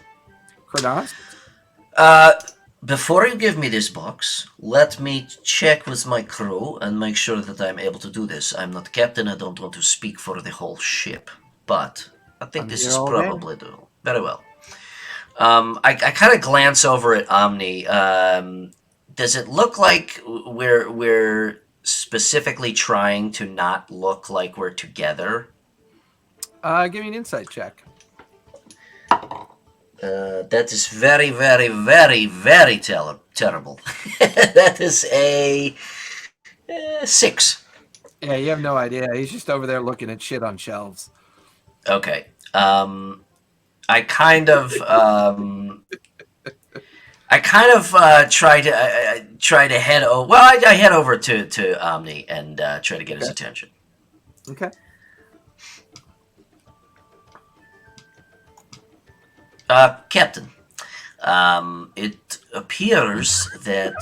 Krenost? Before you give me this box, let me check with my crew and make sure that I'm able to do this. I'm not captain. I don't want to speak for the whole ship, but I think this is probably doable. Very well. I kind of glance over at Omni. Does it look like we're specifically trying to not look like we're together? Give me an insight check. That is very, very, very, very terrible. That is a 6. Yeah, you have no idea. He's just over there looking at shit on shelves. Okay. I kind of try to head over. Well, I head over to Omni and try to get his attention. Okay. Captain, it appears that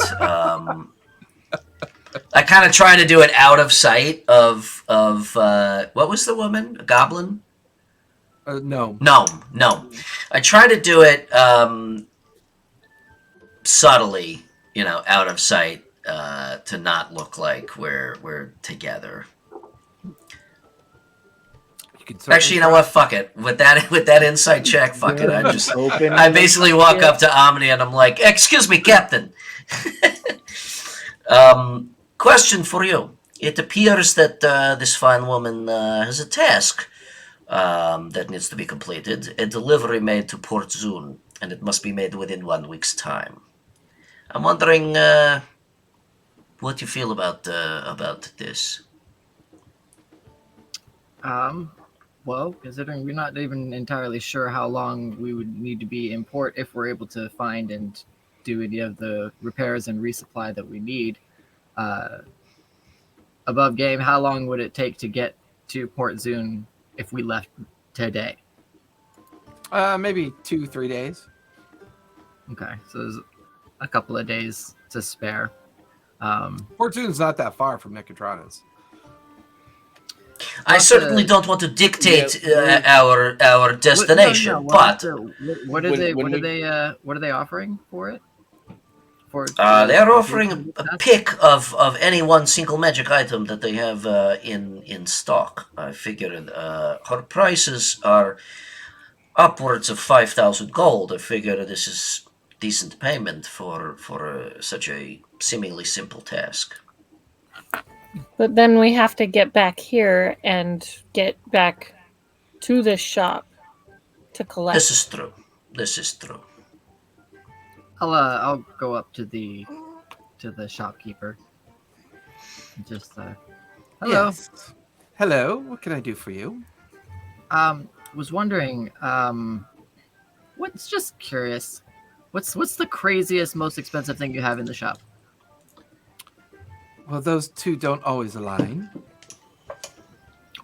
I kind of try to do it out of sight of what was the woman? A goblin? No. Gnome. I try to do it subtly, out of sight. to not look like we're together. Actually, you know what? Fuck it. With that insight check, fuck it. I basically walk up to Omni and I'm like, "Excuse me, Captain. Question for you. It appears that this fine woman has a task that needs to be completed. A delivery made to Port Zun, and it must be made within 1 week's time. I'm wondering what you feel about this." Well, considering we're not even entirely sure how long we would need to be in port if we're able to find and do any of the repairs and resupply that we need, above game, how long would it take to get to Port Zun if we left today? Maybe 2-3 days. Okay, so there's a couple of days to spare. Port Zun's not that far from Nicodranus. I certainly don't want to dictate our destination, but what are they offering for it? They're offering a pick of any one single magic item that they have in stock. I figured her prices are upwards of 5,000 gold. I figured this is decent payment for such a seemingly simple task. But then we have to get back here and get back to this shop to collect. This is true. I'll go up to the shopkeeper. Just hello. Yes. Hello. What can I do for you? Was wondering, just curious. What's the craziest, most expensive thing you have in the shop? Well, those two don't always align.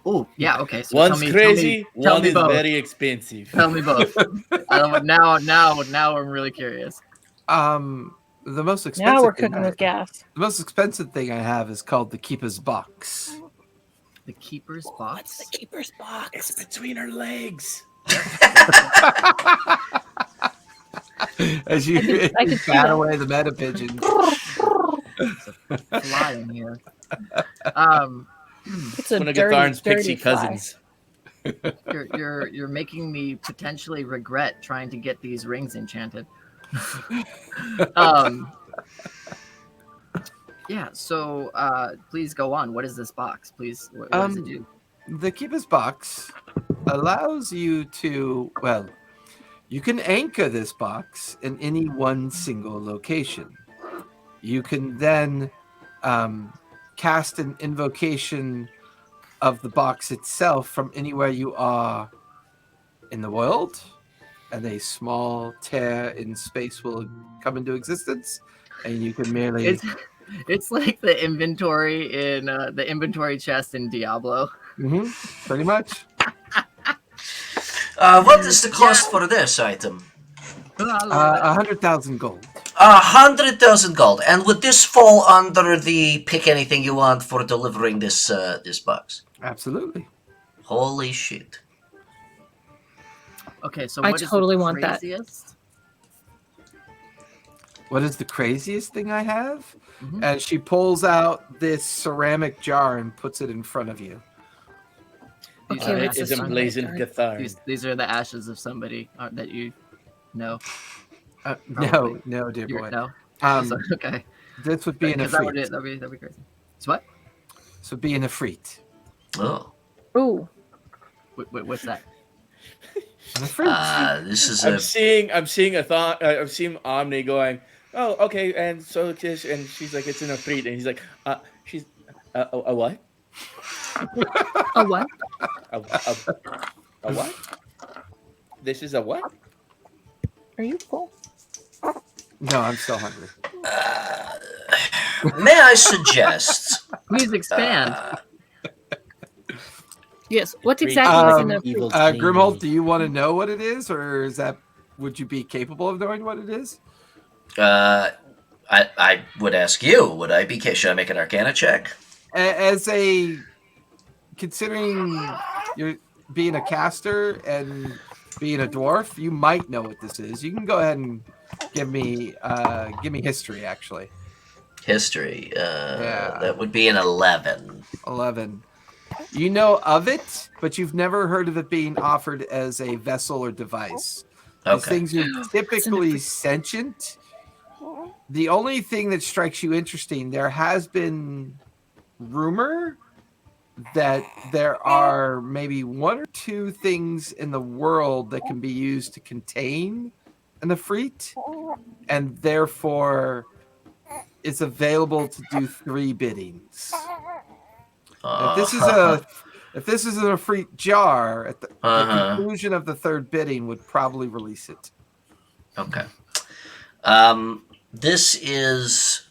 Oh, yeah, okay. So one's crazy, one is both. very expensive. Tell me both. Now I'm really curious. The most expensive. Now we're cooking with gas. The most expensive thing I have is called the Keeper's Box. The Keeper's Box? What's the Keeper's Box? It's between her legs. As you I could see bat that. away the meta pigeon. Fly in here. It's a One of dirty, Gatharn's dirty pixie fly. cousins. You're making me potentially regret trying to get these rings enchanted. Yeah, so please go on. What is this box? Please, what does it do? The Keeper's Box allows you to, you can anchor this box in any one single location. You can then cast an invocation of the box itself from anywhere you are in the world, and a small tear in space will come into existence, and you can merely... It's like the inventory in the inventory chest in Diablo. Pretty much. What is the cost for this item? 100,000 gold. 100,000 gold. And would this fall under the pick anything you want for delivering this this box? Absolutely. Holy shit. Okay, so I what is totally the want that. craziest? What is the craziest thing I have? And she pulls out this ceramic jar and puts it in front of you. Okay, It is emblazoned Gathar. These are the ashes of somebody that you know. No, dear boy. No. Okay. This would be an Ifrit. That'd be crazy. So what? This would be an Ifrit. Oh. Ooh. Wait, what's that? An Ifrit. This is I'm seeing a thought. I've seen Omni going, oh, okay, and so just, and she's like, it's an Ifrit, and he's like, she's a what? A what? A what? This is a what? Are you full? No, I'm still hungry. May I suggest? Please expand. Yes. What exactly is in the evil Grimholt, do you want to know what it is, or would you be capable of knowing what it is? I would ask you. Would I be? Should I make an Arcana check? Considering you're being a caster and being a dwarf, you might know what this is. You can go ahead and give me history, actually. History. Yeah. That would be an 11. 11. You know of it, but you've never heard of it being offered as a vessel or device. These Okay. things are typically sentient. The only thing that strikes you interesting, there has been rumor that there are maybe one or two things in the world that can be used to contain an Ifrit, and therefore it's available to do 3 biddings. If this is an Ifrit jar, at the conclusion of the 3rd bidding would probably release it. Okay. This is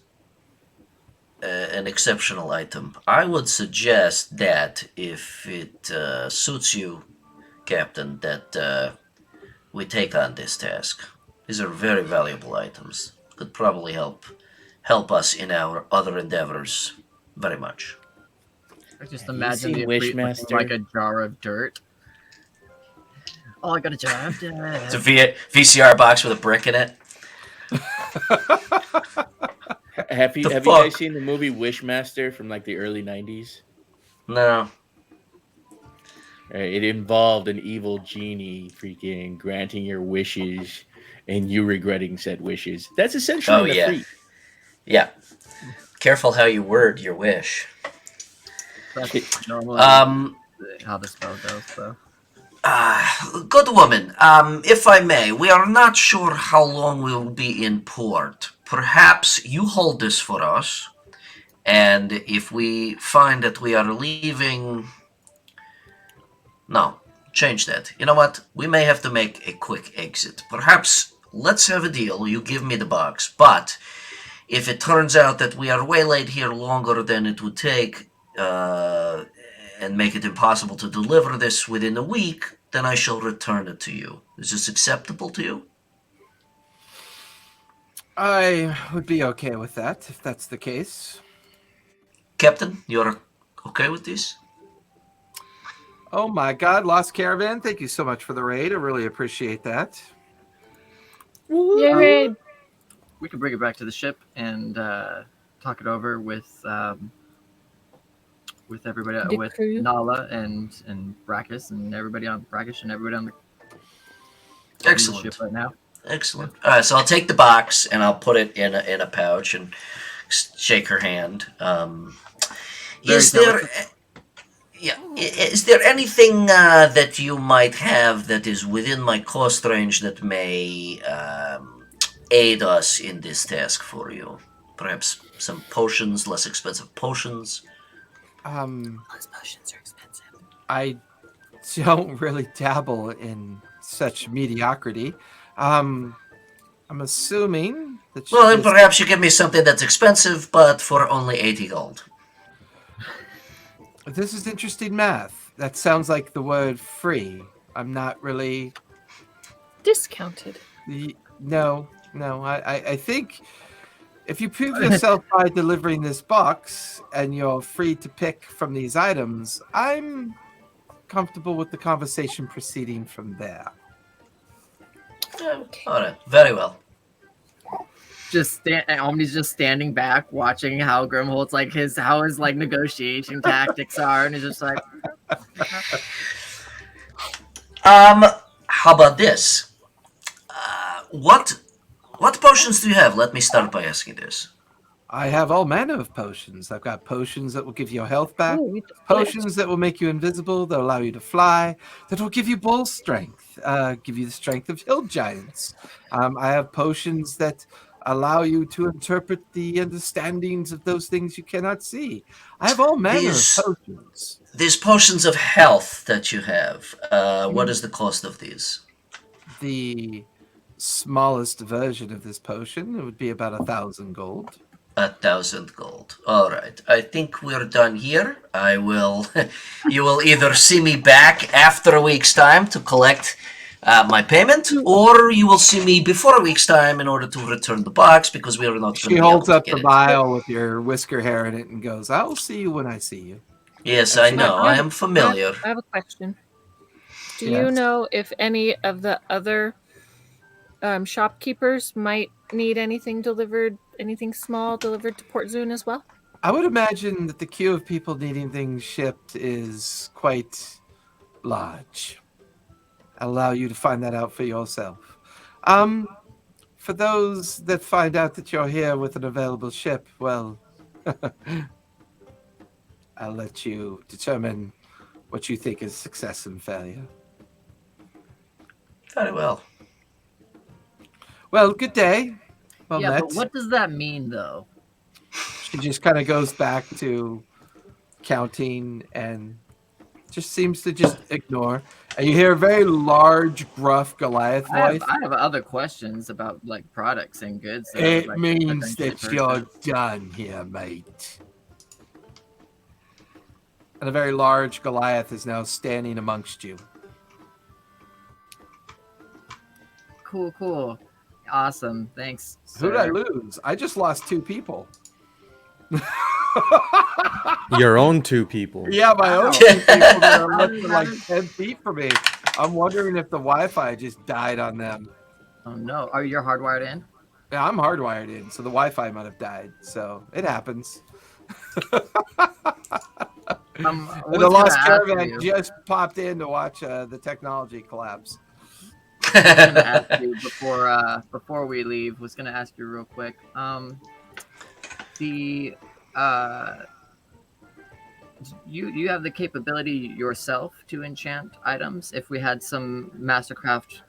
an exceptional item. I would suggest that if it suits you, Captain, that we take on this task. These are very valuable items. Could probably help us in our other endeavors very much. I just Have you imagine seen the Ifrit looking Wishmaster? like a jar of dirt. Oh, I got a jar of dirt. It's a VCR box with a brick in it. Have you The guys fuck? seen the movie Wishmaster from like the early 90s? No. It involved an evil genie freaking granting your wishes and you regretting said wishes. That's essentially Oh, the yeah. freak. Yeah. Careful how you word your wish. That's normally how the spell goes, though. Good woman, if I may, we are not sure how long we will be in port. Perhaps you hold this for us, and if we find that we are leaving... No, change that. You know what? We may have to make a quick exit. Perhaps let's have a deal. You give me the box, but if it turns out that we are waylaid here longer than it would take, and make it impossible to deliver this within a week, then I shall return it to you. Is this acceptable to you? I would be okay with that, if that's the case. Captain, you're okay with this? Oh my god, Lost Caravan, thank you so much for the raid. I really appreciate that. Yay, raid. We could bring it back to the ship and talk it over with everybody, The with crew. Nala and Brackus and everybody on Brackish and everybody on the Excellent. ship right now. Excellent. All right, so I'll take the box and I'll put it in a pouch and shake her hand. Is there anything that you might have that is within my cost range that may aid us in this task for you? Perhaps some potions, less expensive potions. Those potions are expensive. I don't really dabble in such mediocrity. I'm assuming that Well, then perhaps you give me something that's expensive, but for only 80 gold. this is interesting math. That sounds like the word free. I'm not really... Discounted. No. I think if you prove yourself by delivering this box and you're free to pick from these items, I'm comfortable with the conversation proceeding from there. Okay. All right, very well. Omni's just standing back, watching how Grimhold's how his negotiation tactics are, and he's just like, How about this? What potions do you have? Let me start by asking this. I have all manner of potions. I've got potions that will give you your health back, Ooh, potions that will make you invisible, that allow you to fly, that will give you bull strength, give you the strength of hill giants. I have potions that allow you to interpret the understandings of those things you cannot see. I have all manner of potions. These potions of health that you have, what is the cost of these? The smallest version of this potion, it would be about 1,000 gold. 1,000 gold. All right. I think we're done here. You will either see me back after a week's time to collect my payment, or you will see me before a week's time in order to return the box because we are not going to She be able holds to up get the it. vial with your whisker hair in it and goes, "I will see you when I see you." Yes, I know. I am familiar. I have a question. Do Yes. you know if any of the other shopkeepers might need anything delivered anything small delivered to Port Zune as well? I would imagine that the queue of people needing things shipped is quite large. I'll allow you to find that out for yourself. For those that find out that you're here with an available ship, well, I'll let you determine what you think is success and failure. Very well. Well, good day. Well yeah, met. but what does that mean, though? She just kind of goes back to counting and just seems to just ignore. And you hear a very large, gruff Goliath voice. I have other questions about like products and goods. that It I'd like to means potentially that you're purchase. done here, mate. And a very large Goliath is now standing amongst you. Cool. Awesome. Thanks. Who did I sir. lose? I just lost 2 people. Your own 2 people. Yeah, my own Wow. 2 people that are looking like 10 feet from me. I'm wondering if the Wi-Fi just died on them. Oh no. Are you hardwired in? Yeah, I'm hardwired in, so the Wi-Fi might have died. So it happens. Um, I And was the Lost gonna ask Caravan you- just popped in to watch the technology collapse. I was gonna ask you before we leave. Was gonna ask you real quick. You have the capability yourself to enchant items. If we had some Mastercraft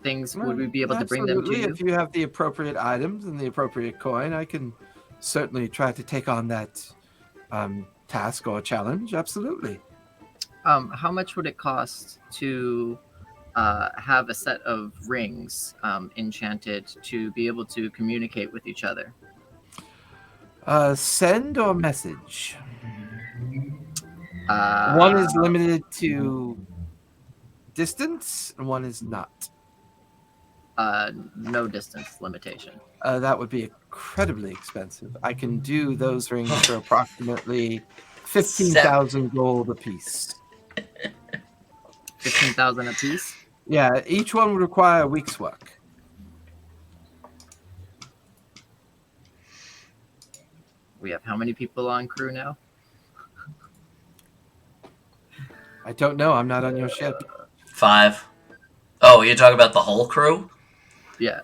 things, would we be able to bring them to Absolutely. you? If you have the appropriate items and the appropriate coin, I can certainly try to take on that task or challenge. Absolutely. How much would it cost to have a set of rings enchanted to be able to communicate with each other? Send or message? Uh, One is limited to distance, and one is not. no distance limitation. That would be incredibly expensive. I can do those rings for approximately 15,000 gold apiece. 15,000 apiece. Yeah, each one would require a week's work. We have how many people on crew now? I don't know. I'm not on your ship. 5. Oh, you're talking about the whole crew? Yeah.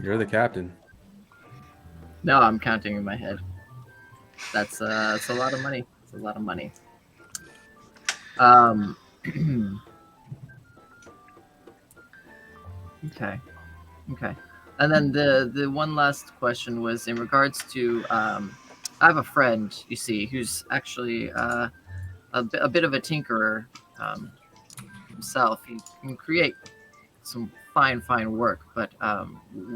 You're the captain. No, I'm counting in my head. That's a lot of money. It's a lot of money. Okay. And then the one last question was in regards to I have a friend, you see, who's actually a bit of a tinkerer himself. He can create some fine work, but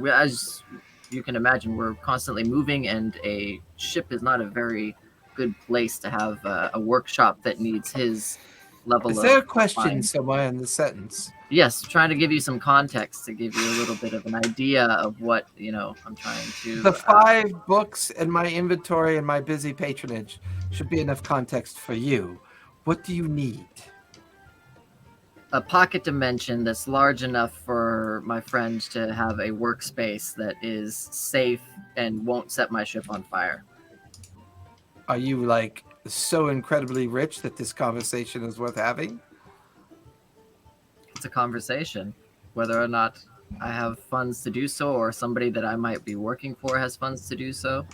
as you can imagine, we're constantly moving, and a ship is not a very good place to have a workshop that needs his level Is of there a question fine. somewhere in the sentence? Yes, trying to give you some context to give you a little bit of an idea of what I'm trying to. The 5 books in my inventory and my busy patronage should be enough context for you. What do you need? A pocket dimension that's large enough for my friend to have a workspace that is safe and won't set my ship on fire. Are you like so incredibly rich that this conversation is worth having? It's a conversation. Whether or not I have funds to do so, or somebody that I might be working for has funds to do so.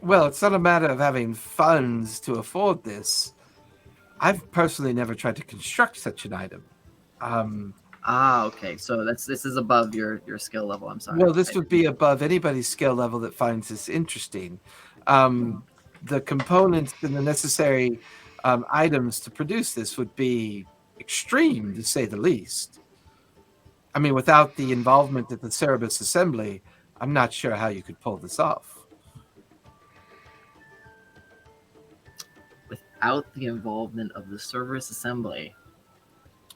Well, it's not a matter of having funds to afford this. I've personally never tried to construct such an item. Okay. So this is above your skill level. I'm sorry. Well, this would be above anybody's skill level that finds this interesting. The components and the necessary items to produce this would be extreme, to say the least. I mean, without the involvement of the Cerebus Assembly, I'm not sure how you could pull this off. Without the involvement of the Cerberus Assembly.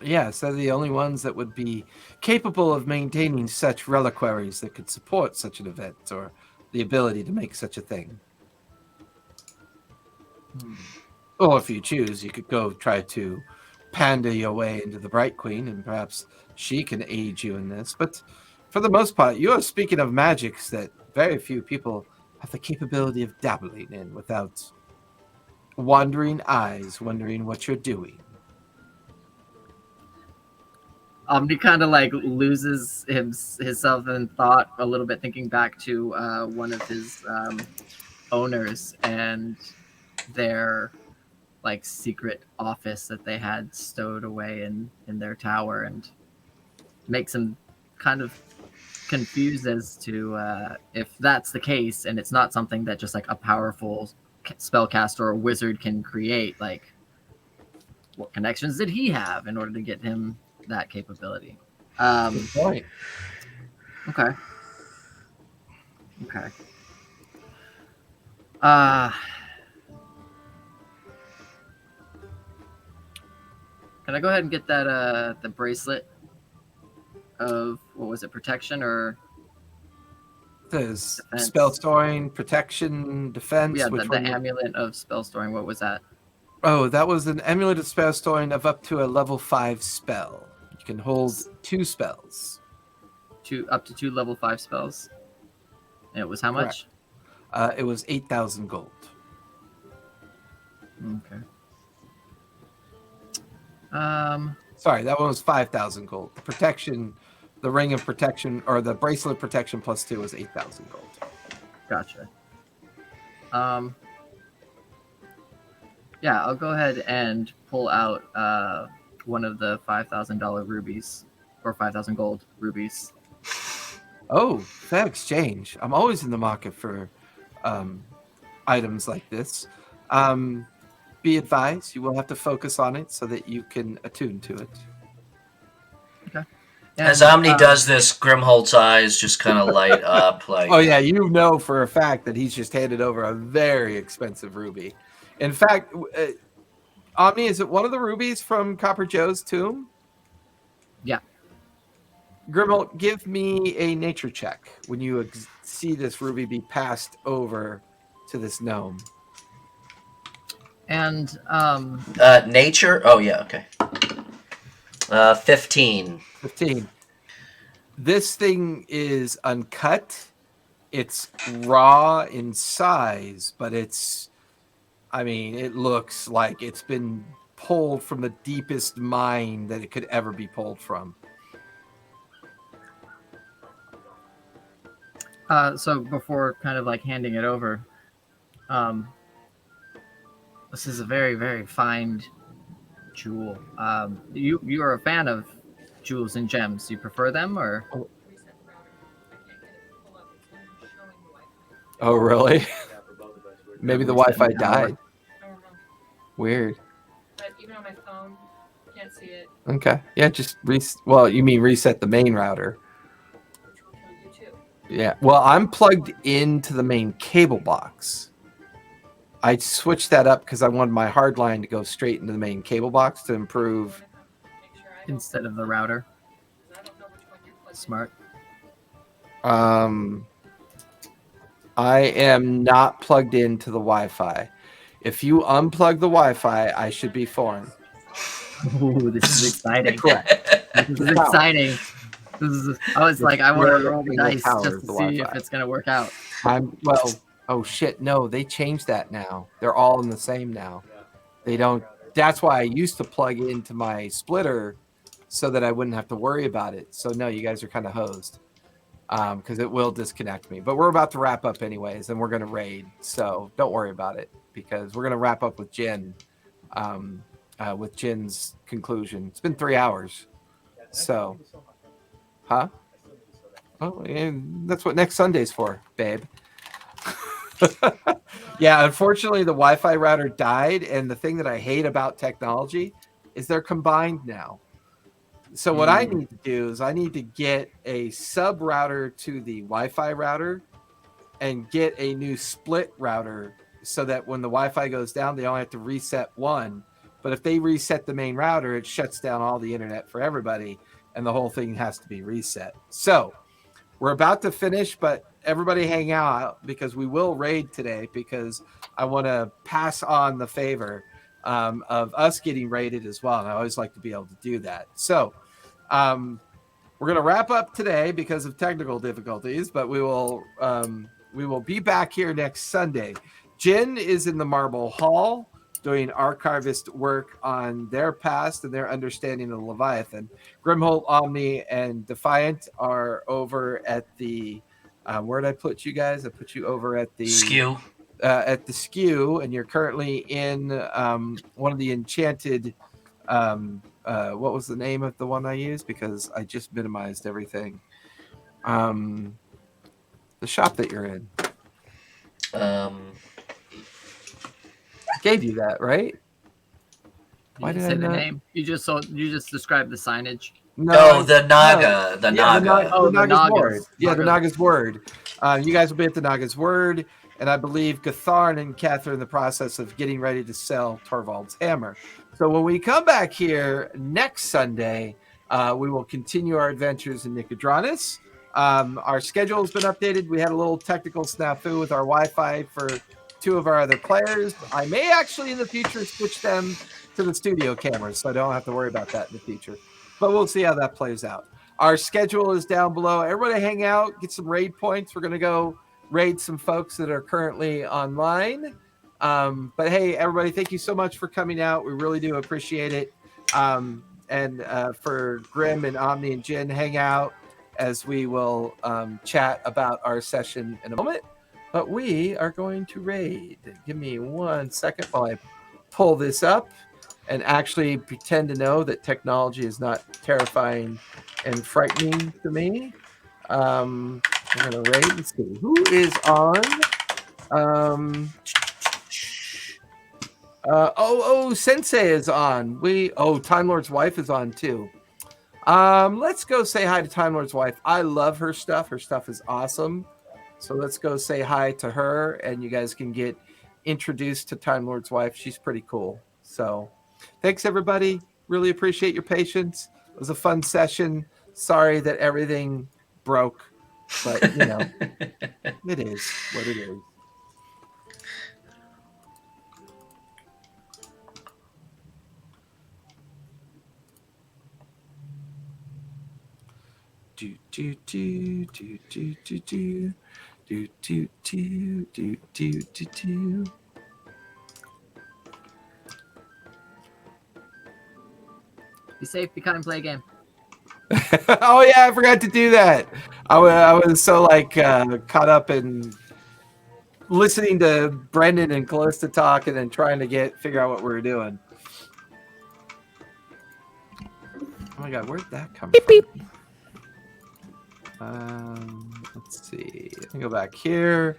Yes, they're the only ones that would be capable of maintaining such reliquaries that could support such an event, or the ability to make such a thing. Or if you choose, you could go try to pander your way into the Bright Queen, and perhaps she can aid you in this. But for the most part, you are speaking of magics that very few people have the capability of dabbling in without wandering eyes, wondering what you're doing. Omni kind of like loses himself in thought a little bit, thinking back to one of his owners and their like secret office that they had stowed away in their tower, and makes him kind of confused as to if that's the case and it's not something that just like a powerful spellcaster or wizard can create. Like, what connections did he have in order to get him that capability? Good point. Okay. Can I go ahead and get that the bracelet of, what was it, protection or There's defense? spell storing, protection, defense. Yeah, which the one? amulet of spell storing. What was that? Oh, that was an amulet of spell storing of up to a level 5 spell. You can hold 2 spells. Up to 2 level 5 spells. And it was how much? It was 8,000 gold. Okay. Sorry, that one was 5,000 gold. The protection, the ring of protection, or the bracelet protection plus 2 was 8,000 gold. Gotcha. Yeah, I'll go ahead and pull out one of the $5,000 rubies, or 5,000 gold rubies. Oh, fair exchange. I'm always in the market for items like this. Be advised, you will have to focus on it so that you can attune to it. As Omni does this, Grimholt's eyes just kind of light up. Like, Oh yeah, you know for a fact that he's just handed over a very expensive ruby. In fact, Omni, is it one of the rubies from Copper Joe's tomb? Yeah. Grimholt, give me a nature check when you see this ruby be passed over to this gnome. And nature? Oh, yeah, okay. 15. 15. This thing is uncut. It's raw in size, but it looks like it's been pulled from the deepest mine that it could ever be pulled from. so before kind of like handing it over, this is a very, very fine jewel. You are a fan of jewels and gems. Do you prefer them, or? Oh, really? Maybe the Wi-Fi Reset died. I don't know. Weird. But even on my phone, can't see it. Okay. Yeah, just well, you mean reset the main router. You too. Yeah. Well, I'm plugged into the main cable box. I switched that up because I wanted my hard line to go straight into the main cable box to improve. Instead of the router. Smart. I am not plugged into the Wi-Fi. If you unplug the Wi-Fi, I should be fine. Ooh, this is exciting. Correct. This is exciting. I was like, I want to roll the dice power just of to the see Wi-Fi. if it's going to work out. Oh shit, no, they changed that now. They're all in the same now. They don't. That's why I used to plug into my splitter so that I wouldn't have to worry about it. So no, you guys are kind of hosed because it will disconnect me. But we're about to wrap up anyways, and we're going to raid. So don't worry about it because we're going to wrap up with Jen, with Jen's conclusion. It's been 3 hours. So, huh? Oh, and that's what next Sunday's for, babe. Yeah, unfortunately, the Wi-Fi router died, and the thing that I hate about technology is they're combined now. So what I need to do is I need to get a sub router to the Wi-Fi router and get a new split router so that when the Wi-Fi goes down, they only have to reset one. But if they reset the main router, it shuts down all the internet for everybody, and the whole thing has to be reset. So we're about to finish, but everybody hang out because we will raid today because I want to pass on the favor of us getting raided as well. And I always like to be able to do that. So we're we're going to wrap up today because of technical difficulties, but we will be back here next Sunday. Jin is in the Marble Hall doing archivist work on their past and their understanding of the Leviathan. Grimholt, Omni, and Defiant are over at the where did I put you guys? I put you over at the Skew. At the Skew, and you're currently in one of the enchanted. What was the name of the one I used? Because I just minimized everything. The shop that you're in. I gave you that, right? Why did I say the name? You just described the signage. No, the Naga. The Naga. The Naga's Word. Yeah, the Naga's Word. You guys will be at the Naga's Word, and I believe Gatharn and Catherine are in the process of getting ready to sell Torvald's hammer. So when we come back here next Sunday, we will continue our adventures in Nicodranus. Our schedule has been updated. We had a little technical snafu with our Wi-Fi for 2 of our other players. I may actually in the future switch them to the studio cameras, so I don't have to worry about that in the future. But we'll see how that plays out. Our schedule is down below. Everybody hang out, get some raid points. We're going to go raid some folks that are currently online. But hey, everybody, thank you so much for coming out. We really do appreciate it. And for Grim and Omni and Jin, hang out as we will chat about our session in a moment. But we are going to raid. Give me 1 second while I pull this up and actually pretend to know that technology is not terrifying and frightening to me. I'm going to raid and see who is on. Sensei is on. Time Lord's wife is on too. Let's go say hi to Time Lord's wife. I love her stuff. Her stuff is awesome. So let's go say hi to her, and you guys can get introduced to Time Lord's wife. She's pretty cool. So thanks, everybody. Really appreciate your patience. It was a fun session. Sorry that everything broke, but you know, it is what it is. Do do do do do do do do do do do do do do. Be safe, be kind, play a game. Oh yeah, I forgot to do that. I was so caught up in listening to Brendan and Callista talk and then trying to figure out what we were doing. Oh my god, where'd that come from? Beep. Let's see. Let me go back here.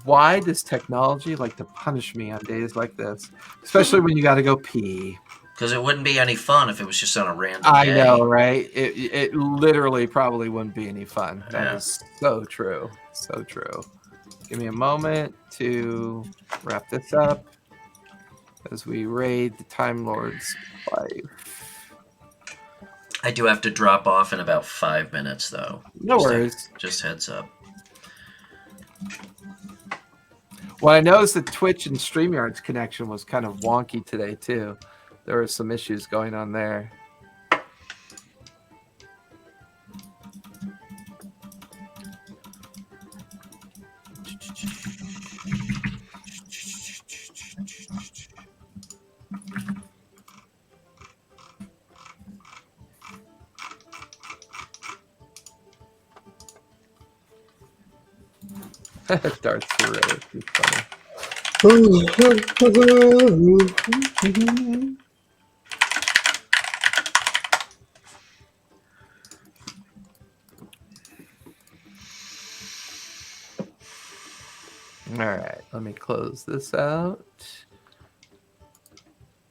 Why does technology like to punish me on days like this? Especially when you got to go pee. Because it wouldn't be any fun if it was just on a random I day. know, right? It literally probably wouldn't be any fun. That is so true. So true. Give me a moment to wrap this up as we raid the Time Lord's wife. I do have to drop off in about 5 minutes, though. No worries. Just heads up. Well, I noticed that Twitch and StreamYard's connection was kind of wonky today, too. There were some issues going on there. Darth Vader is funny. All right, let me close this out.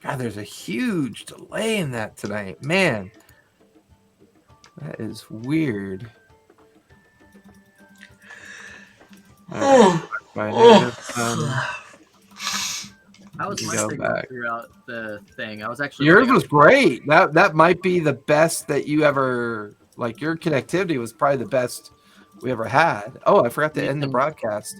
God, there's a huge delay in that tonight. Man, that is weird. How was my signal throughout the thing? I was actually yours was great. That might be the best that you ever your connectivity was probably the best we ever had. Oh, I forgot to end the broadcast.